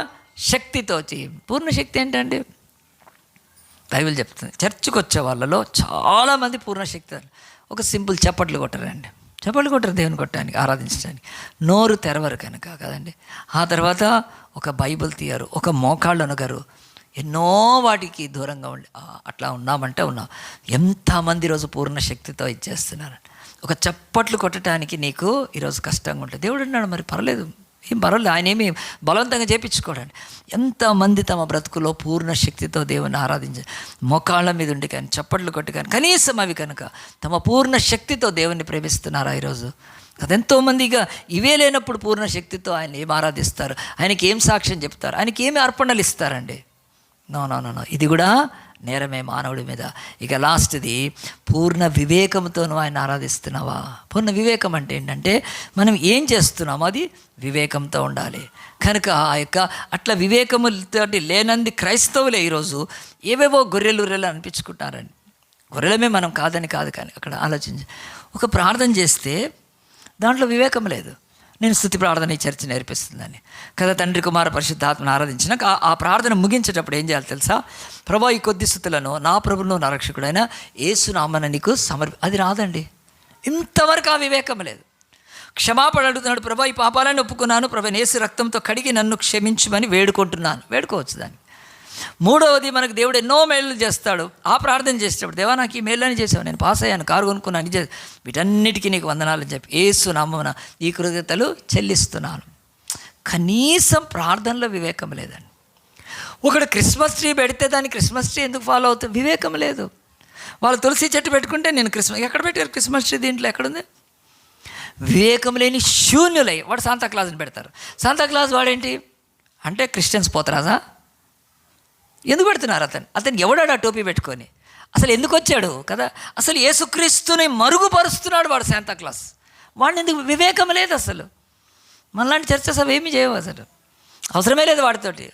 శక్తితో చెయ్యి. పూర్ణ శక్తి ఏంటంటే బైబిల్ చెప్తుంది, చర్చికి వచ్చే వాళ్ళలో చాలామంది పూర్ణ శక్తి ఒక సింపుల్ చప్పట్లు కొట్టరండి. చప్పట్లు కొట్టరు దేవుని కొట్టడానికి, ఆరాధించడానికి. నోరు తెరవరు కనుక కదండి. ఆ తర్వాత ఒక బైబిల్ తీయరు, ఒక మోకాళ్ళు అనగరు, ఎన్నో వాటికి దూరంగా ఉండి అట్లా ఉన్నామంటే ఉన్నాం. ఎంతమంది రోజు పూర్ణ శక్తితో ఇచ్చేస్తున్నారు. ఒక చప్పట్లు కొట్టడానికి నీకు ఈరోజు కష్టంగా ఉంటుంది. దేవుడు అన్నాడు మరి పర్లేదు, ఏం పర్వాలేదు, ఆయన ఏమి బలవంతంగా చేయించుకోడండి. ఎంతమంది తమ బ్రతుకులో పూర్ణ శక్తితో దేవుని ఆరాధించ మోకాళ్ళ మీద ఉండి కానీ చప్పట్లు కొట్టి కానీ కనీసం అవి కనుక తమ పూర్ణ శక్తితో దేవుణ్ణి ప్రేమిస్తున్నారా ఈరోజు? ఎంతోమంది ఇక ఇవే లేనప్పుడు పూర్ణ శక్తితో ఆయన ఏం ఆరాధిస్తారు, ఆయనకి ఏం సాక్ష్యం చెప్తారు, ఆయనకి ఏమి అర్పణలు ఇస్తారండి? నో నో నో నో, ఇది కూడా నేరమే మానవుడి మీద. ఇక లాస్ట్ది, పూర్ణ వివేకంతో నువ్వు ఆయన ఆరాధిస్తున్నావా? పూర్ణ వివేకం అంటే ఏంటంటే మనం ఏం చేస్తున్నామో అది వివేకంతో ఉండాలి. కనుక ఆ యొక్క అట్లా వివేకముతో లేనంది క్రైస్తవులే ఈరోజు ఏవేవో గొర్రెలు అనిపించుకుంటారండి. గొర్రెలమే మనం కాదని కాదు, కానీ అక్కడ ఆలోచించి ఒక ప్రార్థన చేస్తే దాంట్లో వివేకం లేదు. నేను స్తుతి ప్రార్థన ఈ చర్చ నేర్పిస్తుందని కదా, తండ్రి కుమార పరిశుద్ధాత్మను ఆరాధించినాక ఆ ప్రార్థన ముగించేటప్పుడు ఏం చేయాలి తెలుసా? ప్రభా ఈ కొద్ది స్థుతులను నా ప్రభువును నా రక్షకుడైన యేసు నామమున నీకు అది రాదండి. ఇంతవరకు ఆ వివేకం లేదు. క్షమాపణ అడుగుతున్నాడు, ప్రభా ఈ పాపాలను ఒప్పుకున్నాను, ప్రభా యేసు రక్తంతో కడిగి నన్ను క్షమించమని వేడుకుంటున్నాను. వేడుకోవచ్చు దాన్ని. మూడవది, మనకు దేవుడు ఎన్నో మేళ్ళు చేస్తాడు. ఆ ప్రార్థన చేసేటప్పుడు దేవా నాకు ఈ మేళ్ళని చేసావు, నేను పాస్ అయ్యాను, కారు కొనుక్కున్నాను, వీటన్నిటికీ నీకు వందనాలు అని చెప్పి యేసు నామమున ఈ కృతజ్ఞతలు చెల్లిస్తున్నాను. కనీసం ప్రార్థనలో వివేకం లేదండి. ఒకడు క్రిస్మస్ ట్రీ పెడితే దాన్ని క్రిస్మస్ ట్రీ ఎందుకు ఫాలో అవుతుంది? వివేకం లేదు. వాళ్ళు తులసి చెట్టు పెట్టుకుంటే నేను ఎక్కడ పెట్టారు క్రిస్మస్ ట్రీ? దీంట్లో ఎక్కడుంది? వివేకం లేని శూన్యులై వాడు శాంతాక్లాజ్ని పెడతారు. శాంతాక్లాజ్ వాడేంటి అంటే క్రిస్టియన్స్ పోతరాజా? ఎందుకు పెడుతున్నారు? అతను ఎవడాడు ఆ టోపీ పెట్టుకొని? అసలు ఎందుకు వచ్చాడు కదా? అసలు యేసుక్రీస్తుని మరుగుపరుస్తున్నాడు వాడు శాంతాక్లాస్. వాడిని ఎందుకు? వివేకం లేదు అసలు. మనలాంటి చర్చస్ అవి ఏమీ చేయవు, అసలు అవసరమే లేదు వాడితోటి.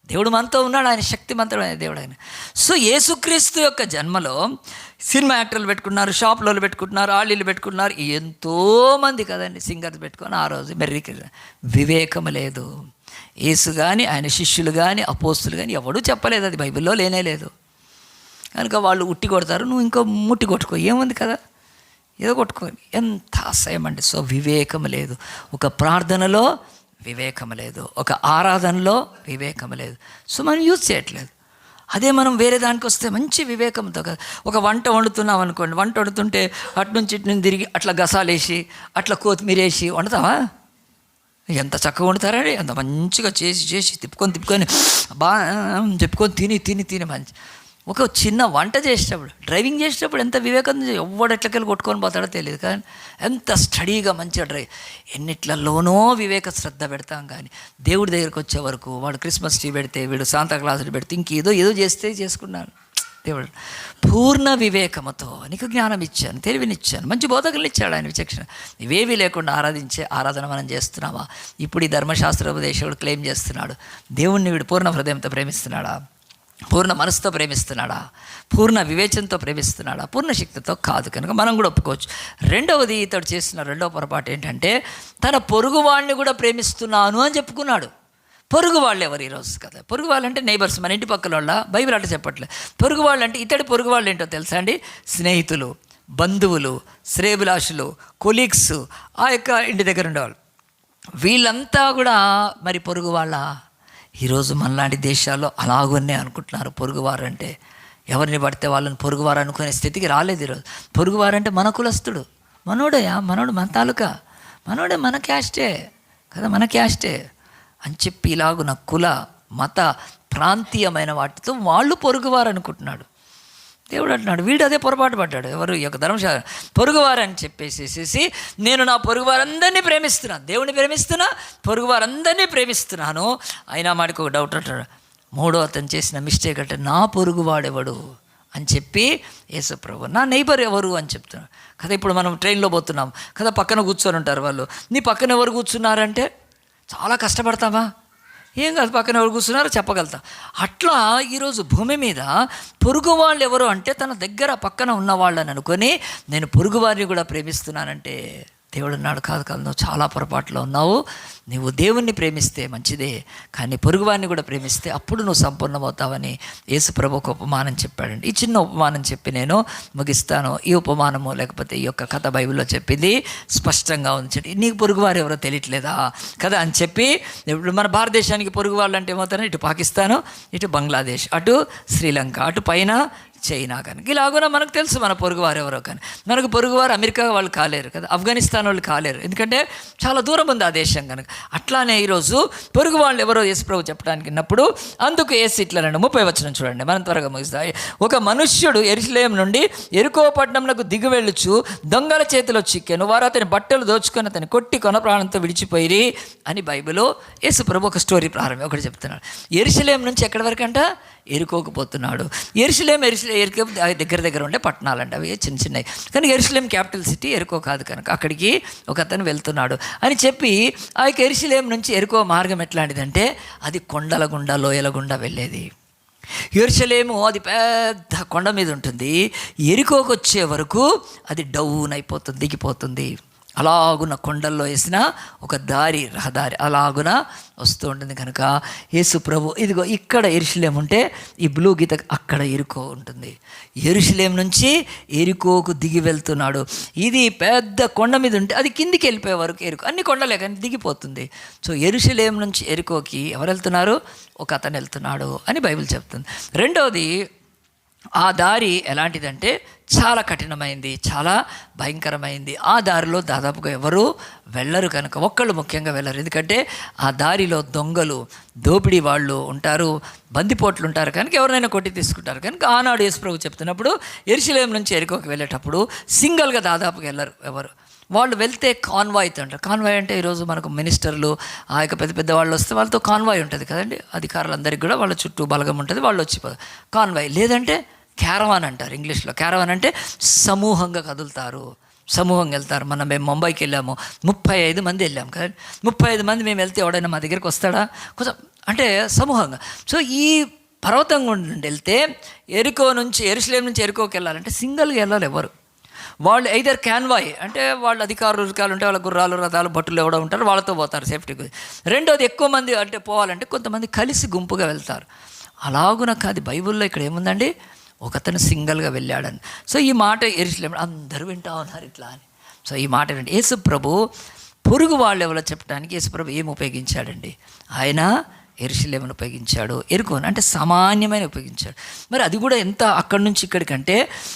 దేవుడు మనతో ఉన్నాడు, ఆయన శక్తిమంతుడైన దేవుడు ఆయన. సో యేసుక్రీస్తు యొక్క జన్మలో సినిమా యాక్టర్లు పెట్టుకున్నారు, షాపులలో పెట్టుకుంటున్నారు, ఆళ్ళీళ్ళు పెట్టుకున్నారు, ఎంతోమంది కదండి సింగర్స్ పెట్టుకొని ఆ రోజు మెర్రికి. వివేకం లేదు. యేసు కానీ ఆయన శిష్యులు కానీ అపోస్తులు కానీ ఎవడూ చెప్పలేదు, అది బైబిల్లో లేనే లేదు. కనుక వాళ్ళు ఉట్టి కొడతారు, నువ్వు ఇంకో ముట్టి కొట్టుకో, ఏముంది కదా, ఏదో కొట్టుకొని. ఎంత అసహ్యం అండి. సో వివేకం లేదు. ఒక ప్రార్థనలో వివేకం లేదు, ఒక ఆరాధనలో వివేకం లేదు. సో మనం యూజ్ చేయట్లేదు. అదే మనం వేరే దానికి వస్తే మంచి వివేకంతో కదా. ఒక వంట వండుతున్నాం అనుకోండి, వంట వండుతుంటే అటు నుంచి ఇటు నుంచి తిరిగి అట్లా గసాలేసి అట్లా కొత్తిమీర వేసి వండుతావా? ఎంత చక్కగా వండుతారండి, ఎంత మంచిగా చేసి తిప్పుకొని బాగా చెప్పుకొని తిని మంచి. ఒక చిన్న వంట చేసేటప్పుడు, డ్రైవింగ్ చేసేటప్పుడు ఎంత వివేకం, ఎవడు ఎట్లకెళ్ళి కొట్టుకొని పోతాడో తెలియదు కానీ ఎంత స్టడీగా మంచిగా ఎన్నిట్లలోనో వివేక శ్రద్ధ పెడతాం. కానీ దేవుడి దగ్గరికి వచ్చే వరకు వాడు క్రిస్మస్ ట్రీ పెడితే, వీడు శాంతాక్లాసులు పెడితే, ఇంకేదో చేస్తే చేసుకున్నాను. దేవుడు పూర్ణ వివేకముతో నీకు జ్ఞానం ఇచ్చాను, తెలివినిచ్చాను, మంచి బోధకులు ఇచ్చాడు ఆయన, విచక్షణ. ఇవేవి లేకుండా ఆరాధించే ఆరాధన మనం చేస్తున్నామా? ఇప్పుడు ఈ ధర్మశాస్త్రోపదేశకుడు క్లెయిమ్ చేస్తున్నాడు, దేవుణ్ణి వీడు పూర్ణ హృదయంతో ప్రేమిస్తున్నాడా? పూర్ణ మనసుతో ప్రేమిస్తున్నాడా? పూర్ణ వివేచనతో ప్రేమిస్తున్నాడా? పూర్ణ శక్తితో కాదు. కనుక మనం కూడా ఒప్పుకోవచ్చు. రెండవది, ఇతడు చేసిన రెండవ పొరపాటు ఏంటంటే తన పొరుగు వాడిని కూడా ప్రేమిస్తున్నాను అని చెప్పుకున్నాడు. పొరుగు వాళ్ళు ఎవరు ఈరోజు కదా? పొరుగు వాళ్ళు అంటే నైబర్స్, మన ఇంటి పక్కల వాళ్ళ. బైబిల్ అంటే చెప్పట్లేదు. పొరుగు వాళ్ళు అంటే ఇతడి పొరుగు వాళ్ళు ఏంటో తెలుసా అండి? స్నేహితులు, బంధువులు, శ్రేయభిలాషులు, కొలీగ్స్, ఆ యొక్క ఇంటి దగ్గర ఉండేవాళ్ళు. వీళ్ళంతా కూడా మరి పొరుగు వాళ్ళ. ఈరోజు మనలాంటి దేశాల్లో అలాగనే అనుకుంటున్నారు. పొరుగువారు అంటే ఎవరిని పడితే వాళ్ళని పొరుగువారు అనుకునే స్థితికి రాలేదు ఈరోజు. పొరుగువారు అంటే మన కులస్తుడు, మనోడు మన తాలూకా, మనోడే, మన క్యాస్టే కదా, మన క్యాస్టే అని చెప్పి ఇలాగున కుల మత ప్రాంతీయమైన వాటితో వాళ్ళు పొరుగువారు అనుకుంటున్నాడు. దేవుడు అంటున్నాడు, వీడు అదే పొరపాటు పడ్డాడు. ఎవరు? ఈ యొక్క ధర్మశాల పొరుగువారని చెప్పేసేసి నేను నా పొరుగువారందరినీ ప్రేమిస్తున్నాను, దేవుని ప్రేమిస్తున్నా, పొరుగువారందరినీ ప్రేమిస్తున్నాను. అయినా మాడికి ఒక డౌట్ అంటాడు. మూడో అతను చేసిన మిస్టేక్ అంటే నా పొరుగువాడెవడు అని చెప్పి యేసుప్రభు నా నైబర్ ఎవరు అని చెప్తున్నాడు కదా. ఇప్పుడు మనం ట్రైన్లో పోతున్నాం కదా, పక్కన కూర్చొని ఉంటారు వాళ్ళు. నీ పక్కన ఎవరు కూర్చున్నారంటే చాలా కష్టపడతామా? ఏం కాదు, పక్కన ఎవరు కూర్చున్నారో చెప్పగలుగుతా. అట్లా ఈరోజు భూమి మీద పొరుగు వాళ్ళు ఎవరు అంటే తన దగ్గర పక్కన ఉన్నవాళ్ళని అనుకొని నేను పొరుగువారిని కూడా ప్రేమిస్తున్నానంటే దేవుడు అన్నాడు, కాదు నువ్వు చాలా పొరపాట్లో ఉన్నావు. నువ్వు దేవుణ్ణి ప్రేమిస్తే మంచిదే, కానీ పొరుగువారిని కూడా ప్రేమిస్తే అప్పుడు నువ్వు సంపూర్ణమవుతావని యేసుప్రభు ఒక ఉపమానం చెప్పాడండి. ఈ చిన్న ఉపమానం చెప్పి నేను ముగిస్తాను. ఈ ఉపమానము లేకపోతే ఈ యొక్క కథ బైబిల్లో చెప్పింది స్పష్టంగా ఉంచండి. నీకు పొరుగువారు ఎవరో తెలియట్లేదా కదా అని చెప్పి, ఇప్పుడు మన భారతదేశానికి పొరుగు వాళ్ళు అంటే ఏమవుతారో, ఇటు పాకిస్తాను, ఇటు బంగ్లాదేశ్, అటు శ్రీలంక, అటు పైన చైనా కనుక ఇలాగున మనకు తెలుసు మన పొరుగువారు ఎవరో కానీ. మనకు పొరుగువారు అమెరికా వాళ్ళు కాలేరు కదా, ఆఫ్ఘనిస్తాన్ వాళ్ళు కాలేరు, ఎందుకంటే చాలా దూరం ఉంది ఆ దేశం కనుక. అట్లానే ఈరోజు పొరుగు వాళ్ళు ఎవరో యేసుప్రభు చెప్పడానికి విన్నప్పుడు అందుకు యేసు ఇట్లనండి. 30 వచనం చూడండి, మనం త్వరగా ముగిస్తాయి. ఒక మనుష్యుడు యెరూషలేము నుండి యెరికో పట్టణంనకు దిగి వెళ్ళుచు దొంగల చేతిలో చిక్కెను, వారు అతని బట్టలు దోచుకొని అతని కొట్టి కొన ప్రాణంతో విడిచిపోయిరి అని బైబిల్లో యేసుప్రభు ఒక స్టోరీ ప్రారంభం ఒకటి చెప్తున్నాడు. యెరూషలేము నుంచి ఎక్కడి వరకు అంట? ఎరుకోకు పోతున్నాడు. యెరూషలేము ఎరుకో దగ్గర ఉండే పట్టణాలంట, అవి చిన్న చిన్నవి. కానీ యెరూషలేము క్యాపిటల్ సిటీ, ఎరుకో కాదు కనుక అక్కడికి ఒక అతను వెళ్తున్నాడు అని చెప్పి ఆ యొక్క యెరూషలేము నుంచి ఎరుకో మార్గం ఎట్లాంటిదంటే అది కొండల గుండా లోయల గుండా వెళ్ళేది. యెరూషలేము అది పెద్ద కొండ మీద ఉంటుంది, ఎరుకోకు వచ్చే వరకు అది డౌన్ అయిపోతుంది, దిగిపోతుంది. అలాగున కొండల్లో వేసిన ఒక దారి, రహదారి అలాగున వస్తూ ఉంటుంది కనుక యేసు ప్రభు ఇదిగో ఇక్కడ యెరూషలేము ఉంటే ఈ బ్లూ గీత అక్కడ ఎరుకో ఉంటుంది. యెరూషలేము నుంచి ఎరుకోకు దిగి వెళ్తున్నాడు. ఇది పెద్ద కొండ మీద ఉంటే అది కిందికి వెళ్ళిపోయే వరకు ఎరుకో, అన్ని కొండలే కానీ దిగిపోతుంది. సో యెరూషలేము నుంచి ఎరుకోకి ఎవరు వెళ్తున్నారు? ఒక అతను వెళ్తున్నాడు అని బైబిల్ చెప్తుంది. రెండవది, ఆ దారి ఎలాంటిదంటే చాలా కఠినమైంది, చాలా భయంకరమైంది. ఆ దారిలో దాదాపుగా ఎవరు వెళ్ళరు కనుక, ఒక్కళ్ళు ముఖ్యంగా వెళ్ళరు. ఎందుకంటే ఆ దారిలో దొంగలు, దోపిడీ వాళ్ళు ఉంటారు, బందిపోట్లు ఉంటారు కనుక ఎవరినైనా కొట్టి తీసుకుంటారు కనుక. ఆనాడు యేసుప్రభు చెప్తున్నప్పుడు యెరూషలేము నుంచి ఎరుకోకి వెళ్ళేటప్పుడు సింగిల్గా దాదాపుగా వెళ్ళరు ఎవరు. వాళ్ళు వెళ్తే కాన్వాయ్ అంటారు. కాన్వాయ్ అంటే ఈరోజు మనకు మినిస్టర్లు ఆ యొక్క పెద్ద పెద్ద వాళ్ళు వస్తే వాళ్ళతో కాన్వాయ్ ఉంటుంది కదండి, అధికారులందరికీ కూడా వాళ్ళ చుట్టూ బలగం ఉంటుంది, వాళ్ళు వచ్చి కాన్వాయ్. లేదంటే క్యారవాన్ అంటారు ఇంగ్లీష్లో. క్యారవాన్ అంటే సమూహంగా కదులుతారు, సమూహంగా వెళ్తారు. మేము ముంబైకి వెళ్ళాము, 35 మంది వెళ్ళాము కదండి. 35 మంది మేము వెళ్తే ఎవడైనా మా దగ్గరికి వస్తాడా? కొంచెం అంటే సమూహంగా. సో ఈ పర్వతం గుండా వెళ్తే ఎరుకో నుంచి యెరూషలేము నుంచి ఎరుకోకి వెళ్ళాలంటే సింగిల్గా వెళ్ళాలి ఎవరు. వాళ్ళు ఐదర్ క్యాన్వాయ్ అంటే వాళ్ళు అధికారులు ఉంటే వాళ్ళ గుర్రాలు, రథాలు, భటులు ఎవడో ఉంటారు, వాళ్ళతో పోతారు సేఫ్టీకి. రెండోది, ఎక్కువ మంది అంటే పోవాలంటే కొంతమంది కలిసి గుంపుగా వెళ్తారు. అలాగున కాదు, బైబిల్లో ఇక్కడ ఏముందండి, ఒకతను సింగిల్గా వెళ్ళాడని. సో ఈ మాట యెరూషలేము అందరూ వింటా ఉన్నారు ఇట్లా అని. సో ఈ మాట వింటే యేసు ప్రభు పొరుగు వాళ్ళు ఎవరో చెప్పడానికి యేసు ప్రభు ఏం ఉపయోగించాడండి? ఆయన యెరూషలేమును ఉపయోగించాడు, ఎరుకోను అంటే సామాన్యమైన ఉపయోగించాడు. మరి అది కూడా ఎంత అక్కడి నుంచి ఇక్కడికంటే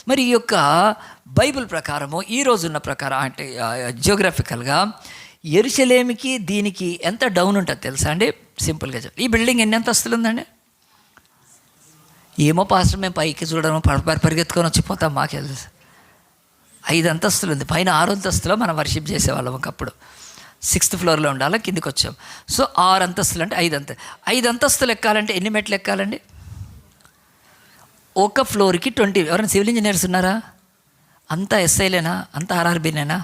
మరి ఈ యొక్క బైబిల్ ప్రకారము ఈ రోజున్న ప్రకారం అంటే జియోగ్రఫికల్గా యెరూషలేముకి దీనికి ఎంత డౌన్ ఉంటుంది తెలుసా అండి? సింపుల్గా చెప్పి, ఈ బిల్డింగ్ ఎన్ని అంతస్తులు ఉందండి? ఏమో పాస్టర్ మేము పైకి చూడడం పరిగెత్తుకొని వచ్చిపోతాం, మాకే తెలుసు. 5 అంతస్తులు ఉంది, పైన 6 అంతస్తులో మనం వర్షిప్ చేసేవాళ్ళం ఒకప్పుడు. 6th ఫ్లోర్లో ఉండాలి, కిందికి వచ్చాం. సో 6 అంతస్తులు అంటే 5 అంతస్తులు ఎక్కాలంటే ఎన్ని మెట్లు ఎక్కాలండి? ఒక ఫ్లోర్కి 20. ఎవరైనా సివిల్ ఇంజనీర్స్ ఉన్నారా? అంతా ఎస్ఐలేనా? అంతా ఆర్ఆర్బీనేనా?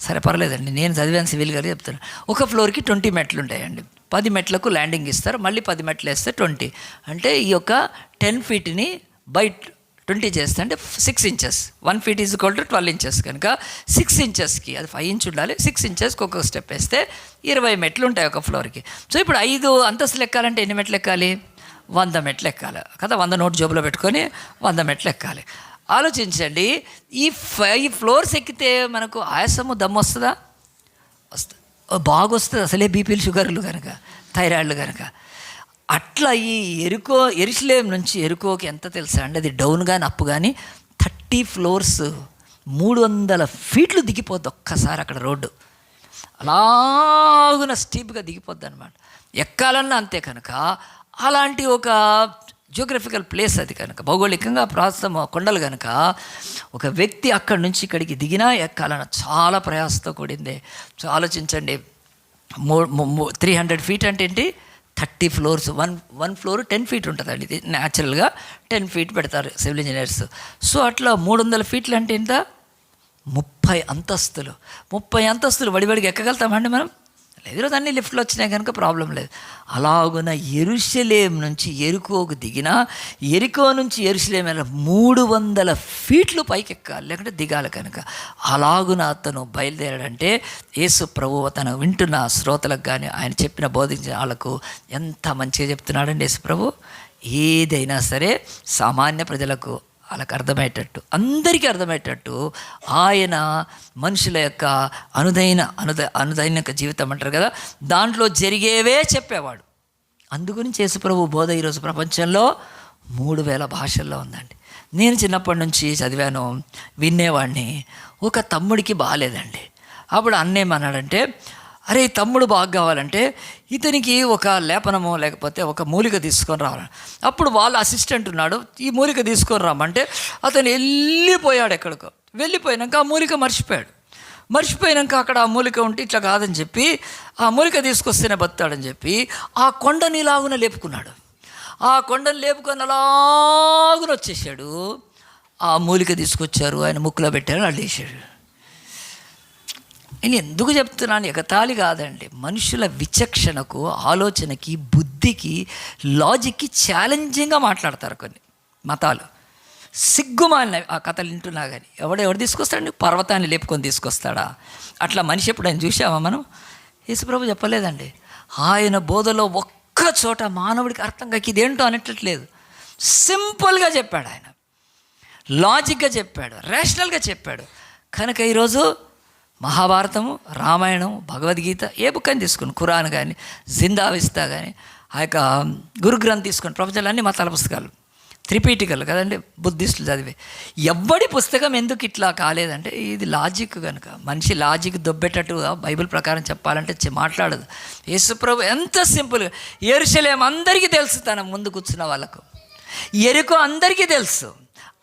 సరే పర్లేదండి, నేను చదివాను సివిల్ గారు చెప్తాను. ఒక ఫ్లోర్కి 20 మెట్లు ఉంటాయండి. 10 మెట్లకు ల్యాండింగ్ ఇస్తారు, మళ్ళీ 10 మెట్లు వేస్తే 20. అంటే ఈ యొక్క 10 ఫీట్ని బై 20 చేస్తే అంటే 6 inches. 1 feet is equal to 12 inches కనుక 6 ఇంచెస్కి అది 5 ఇంచ్ ఉండాలి. 6 ఇంచెస్కి ఒక్కొక్క స్టెప్ వేస్తే 20 మెట్లు ఉంటాయి ఒక ఫ్లోర్కి. సో ఇప్పుడు 5 అంతస్తులు ఎక్కాలంటే ఎన్ని మెట్లు ఎక్కాలి? 100 మెట్లు ఎక్కాలి కదా. 100 నోట్ జోబులో పెట్టుకొని 100 మెట్లు ఎక్కాలి. ఆలోచించండి, ఈ 5 ఫ్లోర్స్ ఎక్కితే మనకు ఆయాసము, దమ్ము వస్తుందా? వస్తుంది, బాగా వస్తుంది. అసలే బీపీలు, షుగర్లు కనుక, థైరాయిడ్లు కనుక. అట్లా ఈ యెరూషలేము నుంచి ఎరుకోకి ఎంత తెలుసా అండి? అది డౌన్ కానీ అప్ కానీ 30 ఫ్లోర్స్ 300 ఫీట్లు దిగిపోద్ది ఒక్కసారి అక్కడ రోడ్డు. అలాగున స్టీప్గా దిగిపోద్ది అనమాట. ఎక్కాలన్నా అంతే కనుక అలాంటి ఒక జియోగ్రఫికల్ ప్లేస్ అది కనుక, భౌగోళికంగా ప్రాంతం కొండలు కనుక ఒక వ్యక్తి అక్కడి నుంచి ఇక్కడికి దిగినా ఎక్కాలన్న చాలా ప్రయాసంతో కూడిందే. సో ఆలోచించండి, 300 ఫీట్ అంటే ఏంటి? 30 ఫ్లోర్స్. వన్ ఫ్లోర్ 10 ఫీట్ ఉంటుందండి. ఇది న్యాచురల్గా 10 ఫీట్ పెడతారు సివిల్ ఇంజనీర్స్. సో అట్లా 300 ఫీట్లు అంటే ఎంత? 30 అంతస్తులు. 30 అంతస్తులు వడివడిగా ఎక్కగలుగుతామండి మనం? లేదు, ఈరోజు అన్ని లిఫ్ట్లు వచ్చినాయి కనుక ప్రాబ్లం లేదు. అలాగున యెరూషలేము నుంచి ఎరుకోకు దిగినా, ఎరుకో నుంచి యెరూషలేము 300 ఫీట్లు పైకి ఎక్కాలి, లేకుంటే దిగాలి కనుక. అలాగున అతను బయలుదేరాడంటే యేసు ప్రభువు తను వింటున్న శ్రోతలకు కానీ ఆయన చెప్పిన బోధించిన వాళ్ళకు ఎంత మంచిగా చెప్తున్నాడండి యేసు ప్రభు. ఏదైనా సరే సామాన్య ప్రజలకు వాళ్ళకి అర్థమయ్యేటట్టు, అందరికీ అర్థమయ్యేటట్టు ఆయన మనుషుల యొక్క అనుదైన జీవితం అంటారు కదా, దాంట్లో జరిగేవే చెప్పేవాడు. అందుగురించి యేసుప్రభు బోధ ఈరోజు ప్రపంచంలో 3000 భాషల్లో ఉందండి. నేను చిన్నప్పటి నుంచి చదివాను, వినేవాడిని. ఒక తమ్ముడికి బాగాలేదండి. అప్పుడు అన్నేమన్నాడంటే, అరే ఈ తమ్ముడు బాగా కావాలంటే ఇతనికి ఒక లేపనమో లేకపోతే ఒక మూలిక తీసుకొని రావాలి. అప్పుడు వాళ్ళ అసిస్టెంట్ ఉన్నాడు, ఈ మూలిక తీసుకొని రామంటే అతను వెళ్ళిపోయాడు ఎక్కడికో. వెళ్ళిపోయాక ఆ మూలిక మర్చిపోయాక అక్కడ ఆ మూలిక ఉంటే ఇట్లా కాదని చెప్పి ఆ మూలిక తీసుకొస్తేనే బతాడని చెప్పి ఆ కొండని లాగున లేపుకున్నాడు. ఆ కొండని లేపుకొని అలాగున వచ్చేసాడు. ఆ మూలిక తీసుకొచ్చారు, ఆయన ముక్కులో పెట్టారు, అల్లేసాడు. నేను ఎందుకు చెప్తున్నాను, ఎగతాళి కాదండి. మనుషుల విచక్షణకు, ఆలోచనకి, బుద్ధికి, లాజిక్కి ఛాలెంజింగ్గా మాట్లాడతారు కొన్ని మతాలు. సిగ్గుమాలిన ఆ కథలు వింటున్నా కానీ ఎవడు తీసుకొస్తాడండి? పర్వతాన్ని లేపుకొని తీసుకొస్తాడా? అట్లా మనిషి ఎప్పుడు ఆయన చూసామా మనం? యేసుప్రభు చెప్పలేదండి. ఆయన బోధలో ఒక్క చోట మానవుడికి అర్థం కాక ఇదేంటో అనేటట్లేదు. సింపుల్గా చెప్పాడు ఆయన, లాజిక్గా చెప్పాడు, రేషనల్గా చెప్పాడు. కనుక ఈరోజు మహాభారతము, రామాయణం, భగవద్గీత ఏ బుక్ అని తీసుకుని, ఖురాన్ కానీ, జిందావిస్తా కానీ, ఆ యొక్క గురుగ్రంథ్ తీసుకుని, ప్రపంచంలో అన్ని మతాల పుస్తకాలు, త్రిపీఠికలు కదండి బుద్ధిస్టులు చదివే. ఎవడి పుస్తకం ఎందుకు ఇట్లా కాలేదంటే ఇది లాజిక్ కనుక. మనిషి లాజిక్ దొబ్బేటట్టుగా బైబిల్ ప్రకారం చెప్పాలంటే మాట్లాడదు. యేసుప్రభు ఎంత సింపుల్గా, యెరూషలేము అందరికీ తెలుసు, తన ముందు కూర్చున్న వాళ్ళకు. యెరికో అందరికీ తెలుసు,